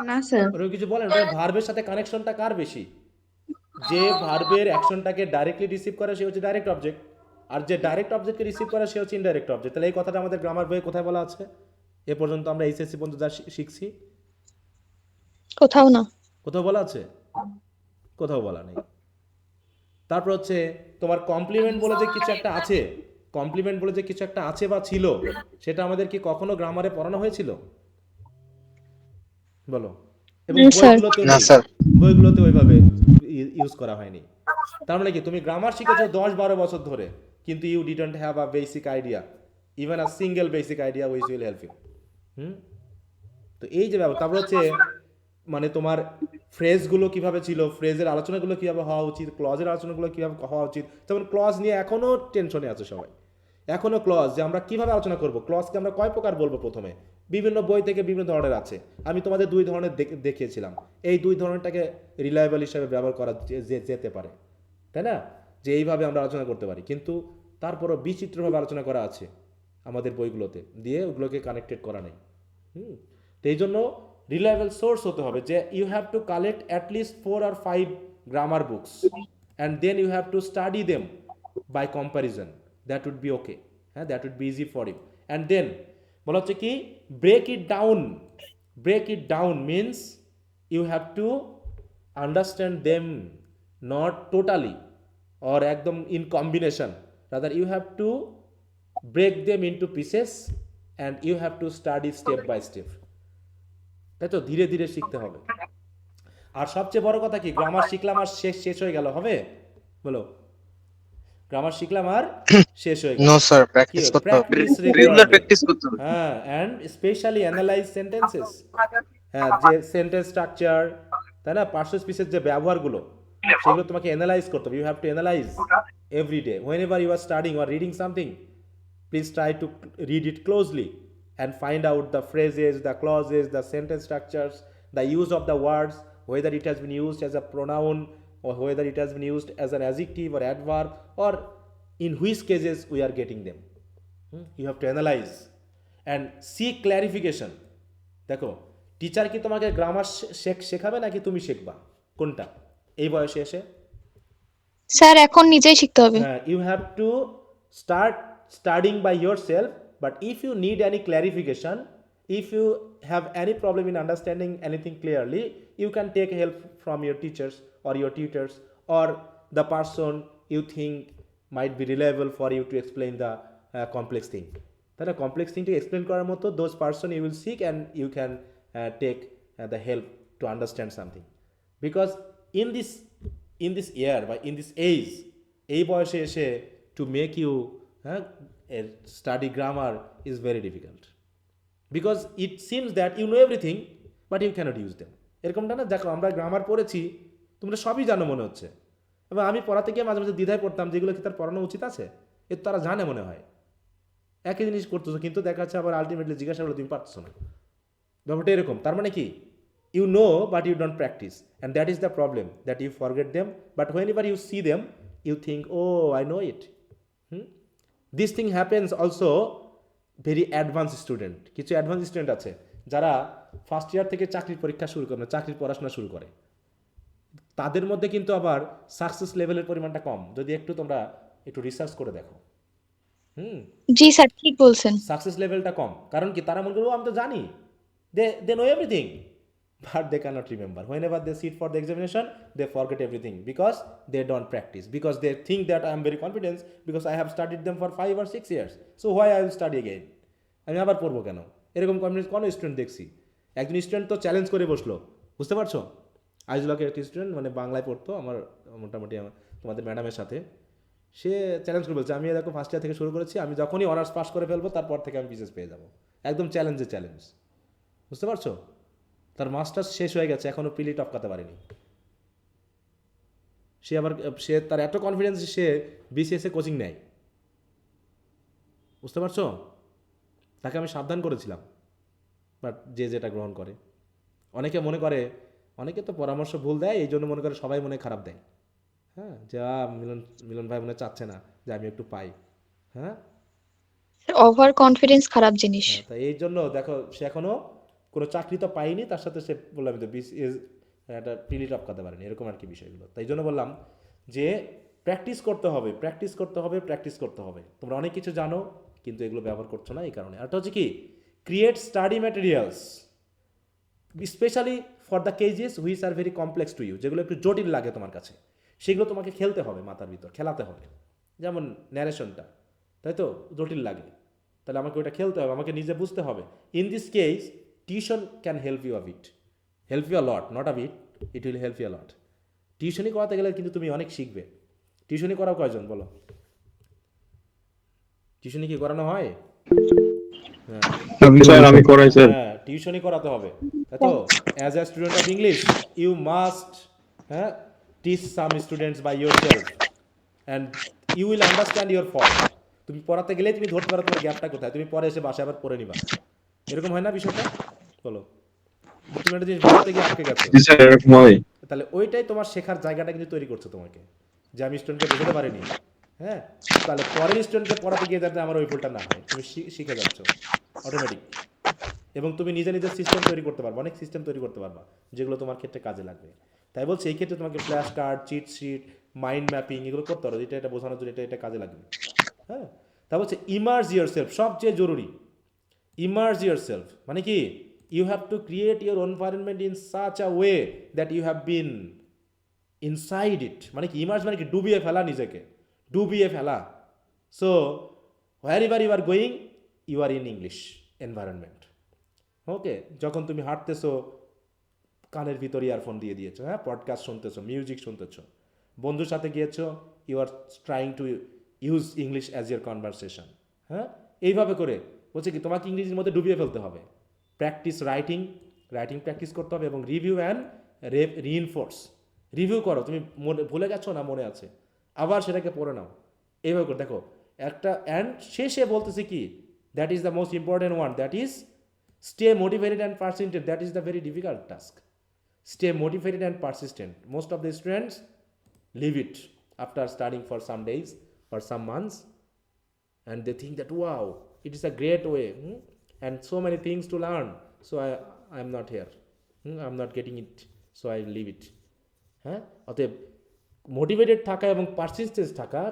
না স্যার। ওরকম কিছু বলেন? ওটা ভার্বের সাথে কানেকশনটা কার বেশি? যে ভার্বের অ্যাকশনটাকে ডাইরেক্টলি রিসিভ করে সে হচ্ছে ডাইরেক্ট অবজেক্ট, আর যে ডাইরেক্ট অবজেক্টকে রিসিভ করে সে হচ্ছে ইনডাইরেক্ট অবজেক্ট। তাহলে এই কথাটা আমাদের গ্রামার বইয়ে কোথায় বলা আছে? এ পর্যন্ত আমরা এইচএসসি পর্যন্ত যা শিখছি, কোথাও না। কোথাও বলা আছে? কোথাও বলা নেই। তারপর হচ্ছে তোমার কমপ্লিমেন্ট বলে যে কিছু একটা আছে, কমপ্লিমেন্ট বলে যে কিছু একটা আছে বা ছিল, সেটা আমাদের কি কখনো গ্রামারে পড়ানো হয়েছিল? বলো। এবং বইগুলোতে ওইভাবে ইউজ করা হয়নি। তার মানে কি তুমি গ্রামার শিখেছো 10-12 বছর ধরে, কিন্তু you didn't have a basic idea, even a single basic idea which will help you. তো এই যে ব্যাপার। তারপর হচ্ছে মানে তোমার ফ্রেজগুলো কিভাবে ছিল, ফ্রেজের আলোচনাগুলো কিভাবে হওয়া উচিত, ক্লজের আলোচনাগুলো কিভাবে হওয়া উচিত। যেমন ক্লজ নিয়ে এখনো টেনশনে আছে সবাই, এখনো ক্লজ যে আমরা কিভাবে আলোচনা করব, ক্লজকে আমরা কয় প্রকার বলবো। প্রথমে বিভিন্ন বই থেকে বিভিন্ন ধরনের আছে, আমি তোমাদের 2 ধরনের দেখিয়েছিলাম। এই 2 ধরনেরটাকে রিলায়েবল হিসাবে ব্যবহার করা যেতে পারে, তাই না? যে এইভাবে আমরা আলোচনা করতে পারি, কিন্তু তারপরও বিচিত্রভাবে আলোচনা করা আছে আমাদের বইগুলোতে, দিয়ে ওগুলোকে কানেক্টেড করা নেই। তো এই জন্য রিলায়েবল সোর্স হতে হবে, যে you have to collect at least 4 or 5 grammar books and then you have to study them by comparison. That would be okay, হ্যাঁ, that would be easy for you. And then বলা হচ্ছে কি, break it down. Break it down means you have to understand them, not totally or একদম in combination, rather you have to break them into pieces and you have to study step by step, তাই তো, ধীরে ধীরে শিখতে হবে। আর সবচেয়ে বড় কথা কি, গ্রামার শিখলাম আর শেষ শেষ হয়ে গেল, হবে? বলো, গ্রামার শিখলাম আর শেষ হয়ে গেল, নো স্যার, কি প্র্যাকটিস করতে হবে, প্র্যাকটিস রেগুলার রেগুলারলি। প্র্যাকটিস করতে হবে। হ্যাঁ, অ্যান্ড স্পেশালি অ্যানালাইজ সেন্টেন্সেস, হ্যাঁ, যে সেন্টেন্স স্ট্রাকচার, তাই না, পার্সেস পিসের যে ব্যবহারগুলো, সেগুলো তোমাকে অ্যানালাইজ করতে হবে। You have to analyse every day whenever you are studying or reading something, please try to read it closely and find out the phrases, the clauses, the sentence structures, the use of the words, whether it has been used as a pronoun or whether it has been used as an adjective or adverb, or in which cases we are getting them. You have to analyze and seek clarification. দেখো, টিচার কি তোমাকে গ্রামার শেখাবে নাকি তুমি শিখবা, কোনটা এই বয়সে এসে? স্যার এখন নিজেই শিখতে হবে। You have to start studying by yourself, but if you need any clarification, if you have any problem in understanding anything clearly, you can take help from your teachers or your tutors or the person you think might be reliable for you to explain the complex thing. তাহলে কমপ্লেক্স থিংটা এক্সপ্লেন করার মতো those person you will seek and you can take the help to understand something, because in this year বা in this age, এই বয়সে এসে to make you study grammar is very difficult, because it seems that you know everything but you cannot use them. এরকমটা না, দেখো আমরা গ্রামার পড়েছি, তোমরা সবই জানো মনে হচ্ছে, এবং আমি পড়াতে গিয়ে মাঝে মাঝে দ্বিধায় পড়তাম যেগুলো কি তার পড়ানো উচিত আছে, এর তারা জানে মনে হয়, একই জিনিস করতেছো কিন্তু দেখা যাচ্ছে আবার আলটিমেটলি জিজ্ঞাসা করলে তুমি পারতেছো না, ব্যাপারটা এরকম। তার মানে কি, you know but you don't practice, and that is the problem, that you forget them, but whenever you see them you think, oh I know it. This thing happens also very advanced student, কিছু অ্যাডভান্স স্টুডেন্ট আছে যারা ফার্স্ট ইয়ার থেকে চাকরির পরীক্ষা শুরু করে, চাকরির পড়াশোনা শুরু করে, তাদের মধ্যে কিন্তু আবার সাকসেস লেভেলের পরিমাণটা কম, যদি একটু তোমরা একটু রিসার্চ করে দেখো। জি স্যার, ঠিক বলছেন। সাকসেস লেভেলটা কম, কারণ কি, তারা মনে করবো আমি তো জানি, they know everything but they cannot remember. Whenever they sit for the examination they forget everything because they don't practice, because they think that I am very confident because I have studied them for 5 or 6 years, so why I will study again, আমি আবার পড়বো কেন, এরকম কনফিডেন্স কোনো স্টুডেন্ট দেখছি। একজন স্টুডেন্ট তো চ্যালেঞ্জ করে বসলো, বুঝতে পারছো, আইজুলাকে একটা স্টুডেন্ট মানে বাংলায় পড়তো আমার মোটামুটি তোমাদের ম্যাডামের সাথে, সে চ্যালেঞ্জ করে বলছে আমি দেখো ফার্স্ট ইয়ার থেকে শুরু করেছি, আমি যখনই অনার্স পাস করে ফেলবো তারপর থেকে আমি বিশেষ পেয়ে যাবো, একদম চ্যালেঞ্জ, বুঝতে পারছো, তার মাস্টার্স শেষ হয়ে গেছে এখনও প্রিলি টপকাতে পারেনি, সে তার এত কনফিডেন্স সে বিসিএসে কোচিং নেয়, বুঝতে পারছো, তাকে আমি সাবধান করেছিলাম, বাট যে যেটা গ্রহণ করে, অনেকে মনে করে, অনেকে তো পরামর্শ ভুল দেয়, এই জন্য মনে করে সবাই মনে খারাপ দেয়, হ্যাঁ, যা মিলন ভাই মনে চাচ্ছে না যে আমি একটু পাই, হ্যাঁ, ওভার কনফিডেন্স খারাপ জিনিস। তাই এই জন্য দেখো সে এখনো কোনো চাকরি তো পাইনি, তার সাথে সে বললাম তো একটা প্রিলি টপকাতে পারেনি, এরকম আর কি বিষয়গুলো। তাই জন্য বললাম যে প্র্যাকটিস করতে হবে। তোমরা অনেক কিছু জানো কিন্তু এগুলো ব্যবহার করছো না এই কারণে। আরটা হচ্ছে কি, create study materials specially for the cases which are very complex to you, যেগুলো একটু জটিল লাগে তোমার কাছে, সেগুলো তোমাকে খেলতে হবে, মাথার ভিতর খেলাতে হবে, যেমন ন্যারেশনটা, তাই তো, জটিল লাগে, তাহলে আমাকে ওটা খেলতে হবে, আমাকে নিজে বুঝতে হবে। In this case tuition can help you a bit, help you a lot, not a bit, it will help you a lot. টিউশনি করাতে গেলে কিন্তু তুমি অনেক শিখবে। টিউশনি করাও কয়জন বলো, টিউশনি কি করানো হয়? স্যার আমি করাই স্যার। হ্যাঁ, টিউশনি করাতে হবে, তাই তো। As a student of English you must teach some students by yourself and you will understand your fault. তুমি পড়াতে গেলে তুমি ধরতে পারো তোমার গ্যাপটা কোথায়, তুমি পরে এসে বাসায় আবার পড়ে নিবা, এরকম হয় না বিষয়টা, বলো। তুমি একটা জিনিস পড়াতে গিয়ে আটকে গেছো, তাহলে ওইটাই তোমার শেখার জায়গাটা কিন্তু তৈরি করছো তোমাকে, যে আমি স্টুডেন্টকে বোঝাতে পারিনি, হ্যাঁ, তাহলে পরের স্টুডেন্টকে পড়াতে গিয়ে যাতে আমার ওই ভুলটা না হয়, তুমি শিখে যাচ্ছ অটোমেটিক, এবং তুমি নিজের সিস্টেম তৈরি করতে পারবা, অনেক সিস্টেম তৈরি করতে পারবা যেগুলো তোমার ক্ষেত্রে কাজে লাগবে। তাই বলছি এই ক্ষেত্রে তোমাকে flash card, cheat sheet, mind mapping এগুলো করতে পারো, এটা বোঝানোর জন্য এটা কাজে লাগবে, হ্যাঁ। তা বলছে ইমার্জ ইয়োর সেলফ, সবচেয়ে জরুরি ইমার্জ ইয়োর সেলফ, মানে কি, you have to create your environment in such a way that you have been inside it, মানে কি ইমার্স মানে কি ডুবিয়ে ফেলা নিজেকে, ডুবিয়ে ফেলা। So wherever you are going, you are in English environment. Okay, যখন তুমি হাঁটতেছো কানের ভিতর ইয়ারফোন দিয়ে দিয়েছো, হ্যাঁ, পডকাস্ট শুনতেছো, মিউজিক শুনতেছো, বন্ধুর সাথে গিয়েছো, you are trying to use English as your conversation. হ্যাঁ, এইভাবে করে বলছে কি তোমাকে ইংরেজির মধ্যে ডুবিয়ে ফেলতে হবে। প্র্যাকটিস রাইটিং, রাইটিং প্র্যাকটিস করতে হবে, এবং রিভিউ অ্যান্ড রিইনফোর্স। রিভিউ করো, তুমি ভুলে গেছো না মনে আছে, আবার সেটাকে পড়ে নাও, এইভাবে করে দেখো একটা। অ্যান্ড শেষে বলতেছে কি, that is the most important one, that is stay motivated and persistent. That is the very difficult task. Stay motivated and persistent. Most of the students leave it after studying for some days or some months, and they think that wow, it is a great way, and so many things to learn, so I am not here, I'm not getting it, so I leave it. হ্যাঁ, অতএব মোটিভেটেড থাকা এবং পারসিস্টেন্স থাকা,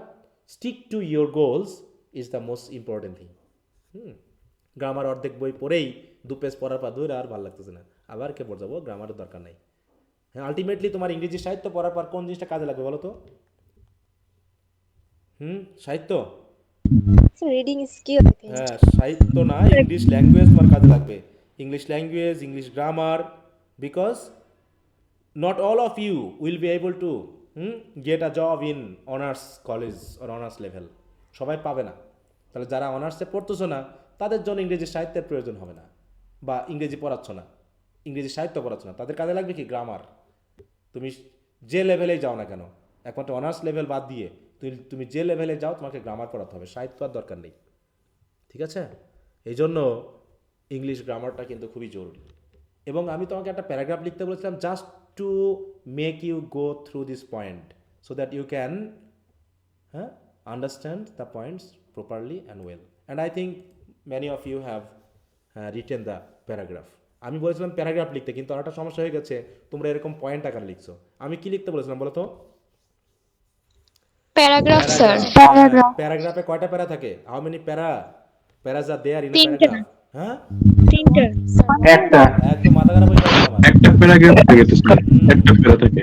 stick to your goals is the most important thing. Grammar অর্ধেক বই পড়েই 2 পেজ পড়ার পর ধরে আর ভালো লাগতেছে না, আবার কে পড়ে যাবো, গ্রামারের দরকার নাই। হ্যাঁ, আলটিমেটলি তোমার ইংরেজি সাহিত্য পড়ার পর কোন জিনিসটা কাজে লাগবে বলো তো? সাহিত্য, রিডিং স্কিল। হ্যাঁ, সাহিত্য না, ইংলিশ ল্যাঙ্গুয়েজ তোমার কাজে লাগবে। English language, English grammar, because not all of you will be able to get a job in honors college or honors level. সবাই পাবে না। তাহলে যারা অনার্সে পড়তেছো না, তাদের জন্য ইংরেজি সাহিত্যের প্রয়োজন হবে না, বা ইংরেজি পড়াচ্ছ না, ইংরেজি সাহিত্য পড়াচ্ছ না, তাদের কাজে লাগবে কি গ্রামার। তুমি যে লেভেলেই যাও না কেন, একমাত্র অনার্স লেভেল বাদ দিয়ে তুমি যে লেভেলে যাও, তোমাকে গ্রামার পড়াতে হবে, সাহিত্য আর দরকার নেই। ঠিক আছে, এই জন্য ইংলিশ গ্রামারটা কিন্তু খুবই জরুরি। এবং আমি তোমাকে একটা প্যারাগ্রাফ লিখতে বলেছিলাম, just to make you go through this point, so that you can understand the points properly and well. And I think many of you have written the paragraph. আমি বলেছিলাম প্যারাগ্রাফ লিখতে, কিন্তু আর একটা সমস্যা হয়ে গেছে, তোমরা এরকম পয়েন্ট আকার লিখছো। আমি কি লিখতে বলেছিলাম বলো তো? Paragraph sir. প্যারাগ্রাফে কয়টা প্যারা থাকে? How many paras are there in a তিনটা। প্যারাগ্রাফ? হ্যাঁ, তিনটা। একটা একদম মাথা খারাপ হয়ে যাবে আমার। একটা প্যারাগ্রাফ থাকে তো স্যার, একটা প্যারা থাকে।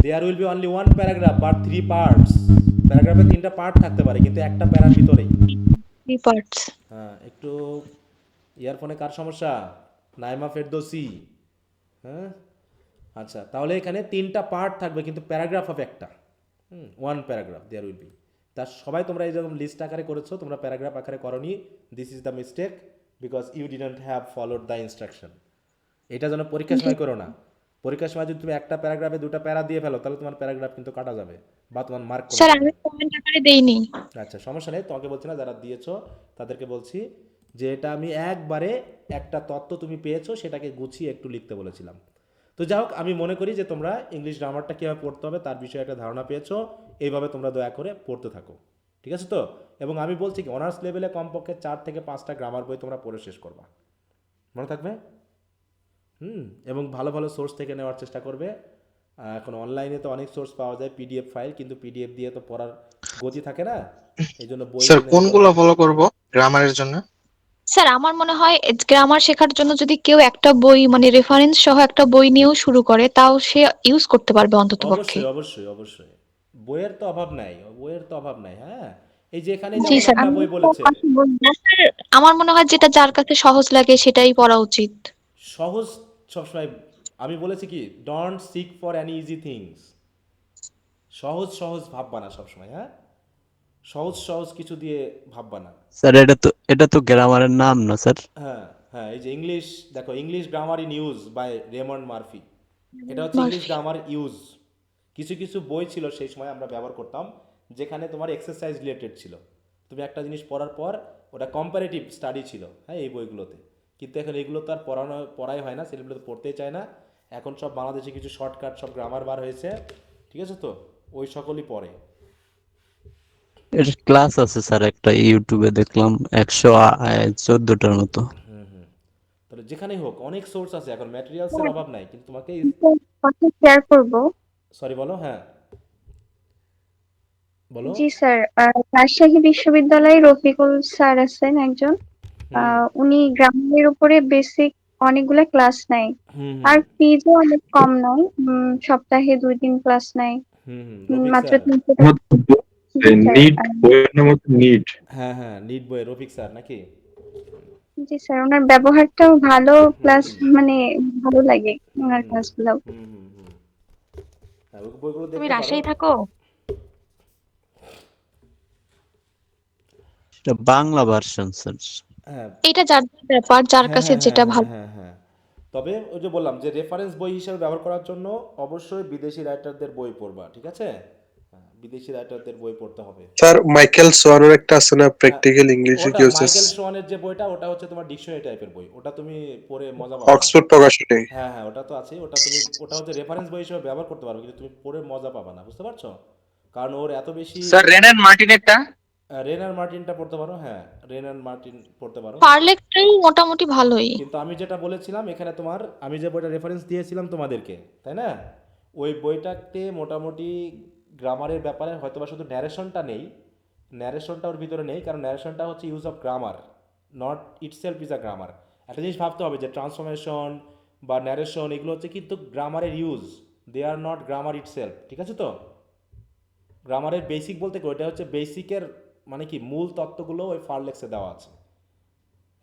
There will be only one paragraph but 3 parts. প্যারাগ্রাফে 3টা পার্ট থাকতে পারে, কিন্তু একটা প্যারার ভিতরেই। 3 পার্টস। হ্যাঁ, একটু ইয়ারফোনে কার সমস্যা? নাইমা ফেরদৌসি। হ্যাঁ, আচ্ছা, তাহলে এখানে 3টা পার্ট থাকবে, কিন্তু প্যারাগ্রাফ হবে একটা। One paragraph there will be. তার সবাই তোমরা এই যেরকম লিস্ট আকারে করেছো, তোমরা প্যারাগ্রাফ আকারে করনি। This is the mistake, because you didn't have followed the instruction. এটা যেন পরীক্ষার সময় করো না। পরীক্ষার সময় যদি তুমি একটা প্যারাগ্রাফে 2টা প্যারা দিয়ে ফেলো, তাহলে তোমার প্যারাগ্রাফ কিন্তু কাটা যাবে, বা তোমার মার্ক কমে স্যার যাবে। আমি কমেন্ট আকারে দেইনি। আচ্ছা, সমস্যা নেই, তোমাকে বলছি না, যারা দিয়েছো তাদেরকে বলছি যে এটা আমি একবারে একটা তত্ত্ব তুমি পেয়েছো, সেটাকে গুছিয়ে একটু লিখতে বলেছিলাম। তো যাই হোক, আমি মনে করি যে তোমরা ইংলিশ গ্রামারটা কীভাবে পড়তে হবে তার বিষয়ে একটা ধারণা পেয়েছো। এইভাবে তোমরা দয়া করে পড়তে থাকো, ঠিক আছে তো? এবং আমি বলছি কি, অনার্স লেভেলে কমপক্ষে 4 থেকে 5টা গ্রামার বই তোমরা পড়ে শেষ করবা, মনে থাকবে। এবং ভালো ভালো সোর্স থেকে নেওয়ার চেষ্টা করবে। এখন অনলাইনে তো অনেক সোর্স পাওয়া যায়, পিডিএফ ফাইল, কিন্তু পিডিএফ দিয়ে তো পড়ার গতি থাকে না, এই জন্য বই স্যার কিনে কোনগুলো ফলো করব গ্রামারের জন্য? স্যার আমার মনে হয় গ্রামার শেখার জন্য যদি কেউ একটা বই মানে রেফারেন্স সহ একটা বই নিয়েও শুরু করে, তাও সে ইউজ করতে পারবে অন্ততপক্ষে। অবশ্যই অবশ্যই অবশ্যই, বইয়ের তো অভাব নাই, বইয়ের তো অভাব নাই। হ্যাঁ, এই যে এখানে জি যেমন স্যার। একটা বই বলেছে, স্যার আমার মনে হয় যেটা যার কাছে সহজ লাগে সেটাই পড়া উচিত। সহজ সবসময়, আমি বলেছি কি, don't seek for any easy things. সহজ সহজ ভাববা না সবসময়, হ্যাঁ, সহজ সহজ কিছু দিয়ে ভাববা না। স্যার এটা তো গ্রামারের নাম না স্যার? হ্যাঁ হ্যাঁ, এই যে ইংলিশ, দেখো, English grammar in use by Raymond Murphy, এটা হচ্ছে ইংলিশ গ্রামার ইউজ। কিছু কিছু বই ছিল সেই সময় আমরা ব্যবহার করতাম, যেখানে তোমার এক্সারসাইজ রিলেটেড ছিল। তুমি একটা জিনিস পড়ার পর ওটা কম্পারেটিভ স্টাডি ছিল, হ্যাঁ, এই বইগুলোতে। কিন্তু এখন এগুলো তো আর পড়াই হয় না, সেগুলো তো পড়তেই চায় না। এখন সব বাংলাদেশে কিছু শর্টকাট সব গ্রামার বার হয়েছে, ঠিক আছে তো, ওই সকলই পড়ে। এর ক্লাস আছে স্যার, একটা ইউটিউবে দেখলাম 114টার মতো। তাহলে যেখানেই হোক অনেক সোর্স আছে, এখন ম্যাটেরিয়ালসের অভাব নাই, কিন্তু তোমাকে শেয়ার করব। সরি বলো, হ্যাঁ বলো। জি স্যার, রাজশাহী বিশ্ববিদ্যালয়ে রফিকুল স্যার আছেন একজন। উনি গ্রামারের উপরে বেসিক অনেকগুলা ক্লাস নেয় হুম আর হুম ফিজও অনেক কম নেয়। সপ্তাহে 2-3 ক্লাস নেয়। হুম হুম রফিক মাত্র স্যার। 300 টাকা। জি স্যার। নিট বইয়ের নাম হচ্ছে নিট। হ্যাঁ হ্যাঁ নিট বই রফিক স্যার নাকি? জি স্যার, ওনার ব্যবহারটাও ভালো, হুম প্লাস হুম মানে ভালো লাগে হুম ওনার হুম ক্লাসগুলো। হুম হুম হুম হ্যাঁ ওই বইগুলো তুমি দেখতে পারো। রাজশাহী থাকো? এটা বাংলা ভার্সন স্যার। হ্যাঁ এটা যার যার ব্যাপার, যার হ্যাঁ কাছে হ্যাঁ হ্যাঁ যেটা হ্যাঁ ভালো। হ্যাঁ হ্যাঁ তবে ওই যে বললাম যে রেফারেন্স বই হিসেবে ব্যবহার করার জন্য অবশ্যই বিদেশি রাইটারদের বই পড়বা, ঠিক আছে? হ্যাঁ বিদেশি রাইটারদের বই পড়তে হবে। স্যার মাইকেল সোয়ানের একটা আছে না, হ্যাঁ প্র্যাকটিক্যাল ইংলিশ ওটা ইউজেস, মাইকেল সোয়ানের যে বইটা ওটা হচ্ছে তোমার ডিকশনারি টাইপের বই, ওটা তুমি পড়ে মজা পাবা না। অক্সফোর্ড প্রকাশনী। হ্যাঁ হ্যাঁ ওটা তো আছে, ওটা তুমি ওটা হচ্ছে রেফারেন্স বই হিসেবে ব্যবহার করতে পারো কিন্তু তুমি পড়ে মজা পাবা না, বুঝতে পারছো? কারণ ওর এত বেশি। স্যার রেন অ্যান্ড মার্টিনেরটা। রেনার মার্টিনটা পড়তে পারো, হ্যাঁ রেনার মার্টিন পড়তে পারো। পারলেকটাই মোটামুটি ভালোই। কিন্তু আমি যেটা বলেছিলাম এখানে তোমার, আমি যে বইটা রেফারেন্স দিয়েছিলাম তোমাদেরকে, তাই না? ওই বইটাতে মোটামুটি গ্রামারের ব্যাপারে হয়তোবা শুধু ন্যারেশনটা নেই, ন্যারেশনটা ওর ভিতরে নেই, কারণ ন্যারেশনটা হচ্ছে use of grammar, not itself is a grammar. একটা জিনিস ভাবতে হবে যে ট্রান্সফরমেশন বা ন্যারেশন এগুলো হচ্ছে কিন্তু গ্রামারের use, they are not grammar itself, ঠিক আছে তো? গ্রামারের বেসিক বলতে কি ওইটা হচ্ছে বেসিকের মানে কি মূল তত্ত্বগুলো ওই ফারলেক্সে দেওয়া আছে,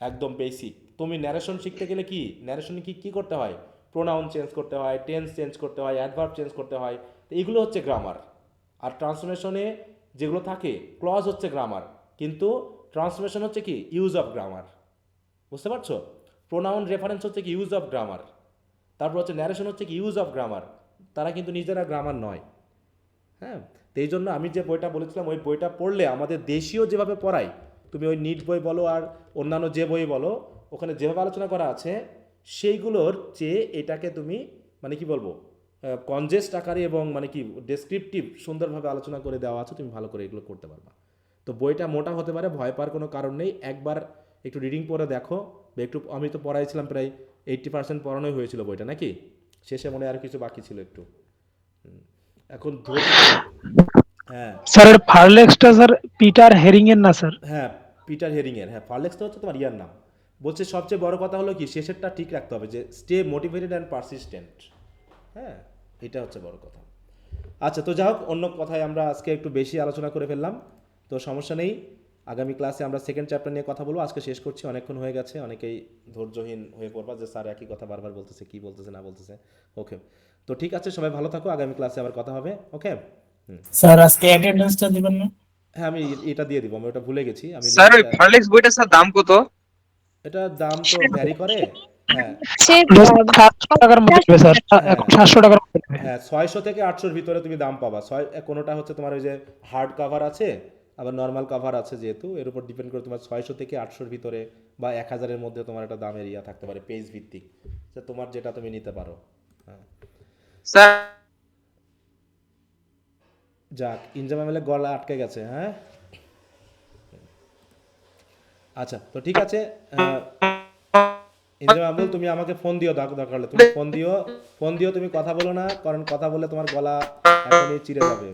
একদম বেসিক। তুমি ন্যারেশন শিখতে গেলে কি ন্যারেশনে কি কি করতে হয়? প্রোনাউন চেঞ্জ করতে হয়, টেন্স চেঞ্জ করতে হয়, অ্যাডভার্ব চেঞ্জ করতে হয়, তো এগুলো হচ্ছে গ্রামার। আর ট্রান্সফরমেশনে যেগুলো থাকে ক্লজ হচ্ছে গ্রামার, কিন্তু ট্রান্সফরমেশন হচ্ছে কি ইউজ অফ গ্রামার, বুঝতে পারছো? প্রোনাউন রেফারেন্স হচ্ছে কি ইউজ অফ গ্রামার, তারপর হচ্ছে ন্যারেশন হচ্ছে কি ইউজ অফ গ্রামার, তারা কিন্তু নিজেরা গ্রামার নয়। হ্যাঁ, তো এই জন্য আমি যে বইটা বলেছিলাম ওই বইটা পড়লে আমাদের দেশীয় যেভাবে পড়ায়, তুমি ওই নিট বই বলো আর অন্যান্য যে বই বলো, ওখানে যেভাবে আলোচনা করা আছে সেইগুলোর চেয়ে এটাকে তুমি মানে কি বলবো কনজেস্ট আকারে এবং মানে কি ডেসক্রিপটিভ সুন্দরভাবে আলোচনা করে দেওয়া আছে, তুমি ভালো করে এগুলো করতে পারবা। তো বইটা মোটা হতে পারে, ভয় পাওয়ার কোনো কারণ নেই, একবার একটু রিডিং পড়ে দেখো বা একটু, আমি তো পড়াইছিলাম প্রায় 80% পড়ানোই হয়েছিল বইটা নাকি, শেষে মনে হয় আর কিছু বাকি ছিল একটু। এখন ধৈর্য ধরে। হ্যাঁ স্যার এর ফারলেক্সটা স্যার পিটার হেরিং এর না স্যার? হ্যাঁ পিটার হেরিংয়ের, হ্যাঁ ফারলেক্স তো হচ্ছে তোমার ইয়ার নাম। বলছে সবচেয়ে বড় কথা হলো কি শেষেরটা ঠিক রাখতে হবে, যে স্টে মোটিভেটেড অ্যান্ড পারসিস্টেন্ট। হ্যাঁ এটা হচ্ছে বড় কথা। আচ্ছা তো যাই হোক, অন্য কথায় আমরা আজকে একটু বেশি আলোচনা করে ফেললাম, তো সমস্যা নেই। আগামী ক্লাসে আমরা সেকেন্ড চ্যাপ্টার নিয়ে কথা বলবো, আজকে শেষ করছি, অনেকক্ষণ হয়ে গেছে, অনেকেই ধৈর্যহীন হয়ে পড়বা যে স্যার একই কথা বারবার বলতেছে, কি বলতেছে না বলতেছে। ওকে, তো ঠিক আছে, সবাই ভালো থাকো, আগামী ক্লাসে আবার কথা হবে। ওকে। হুম। স্যার আজকে অ্যাটেন্ডেন্সটা দিবেন না? হ্যাঁ আমি এটা দিয়ে দিব, আমি ওটা ভুলে গেছি, আমি স্যার ওই লিঙ্কটা। ফার্লেক্স বইটা স্যার দাম কত? এটার দাম তো ভ্যারি করে। হ্যাঁ সে 700 টাকার মতো দেবে স্যার, হ্যাঁ এখন 700 টাকার মতো দেবে। হ্যাঁ 600 থেকে 800-র ভিতরে তুমি দাম পাবা। কোনোটা হচ্ছে তোমার ওই যে হার্ড কাভার আছে, আবার নর্মাল কাভার আছে, যেহেতু এর উপর ডিপেন্ড করে তোমার 600 থেকে 800-র ভিতরে বা 1000-এর মধ্যে তোমার একটা দামের ইয়া থাকতে পারে, পেজ ভিত্তিক, যে তোমার যেটা তুমি নিতে পারো। হ্যাঁ স্যার যাক, ইনজাম এমএলএ গলা আটকে গেছে। হ্যাঁ আচ্ছা তো ঠিক আছে। ইনজাম আবুল তুমি আমাকে ফোন দিও, দরকার হলে তুমি ফোন দিও, ফোন দিও, তুমি কথা বলো না, কারণ কথা বললে তোমার গলা এখনই চিড়ে যাবে।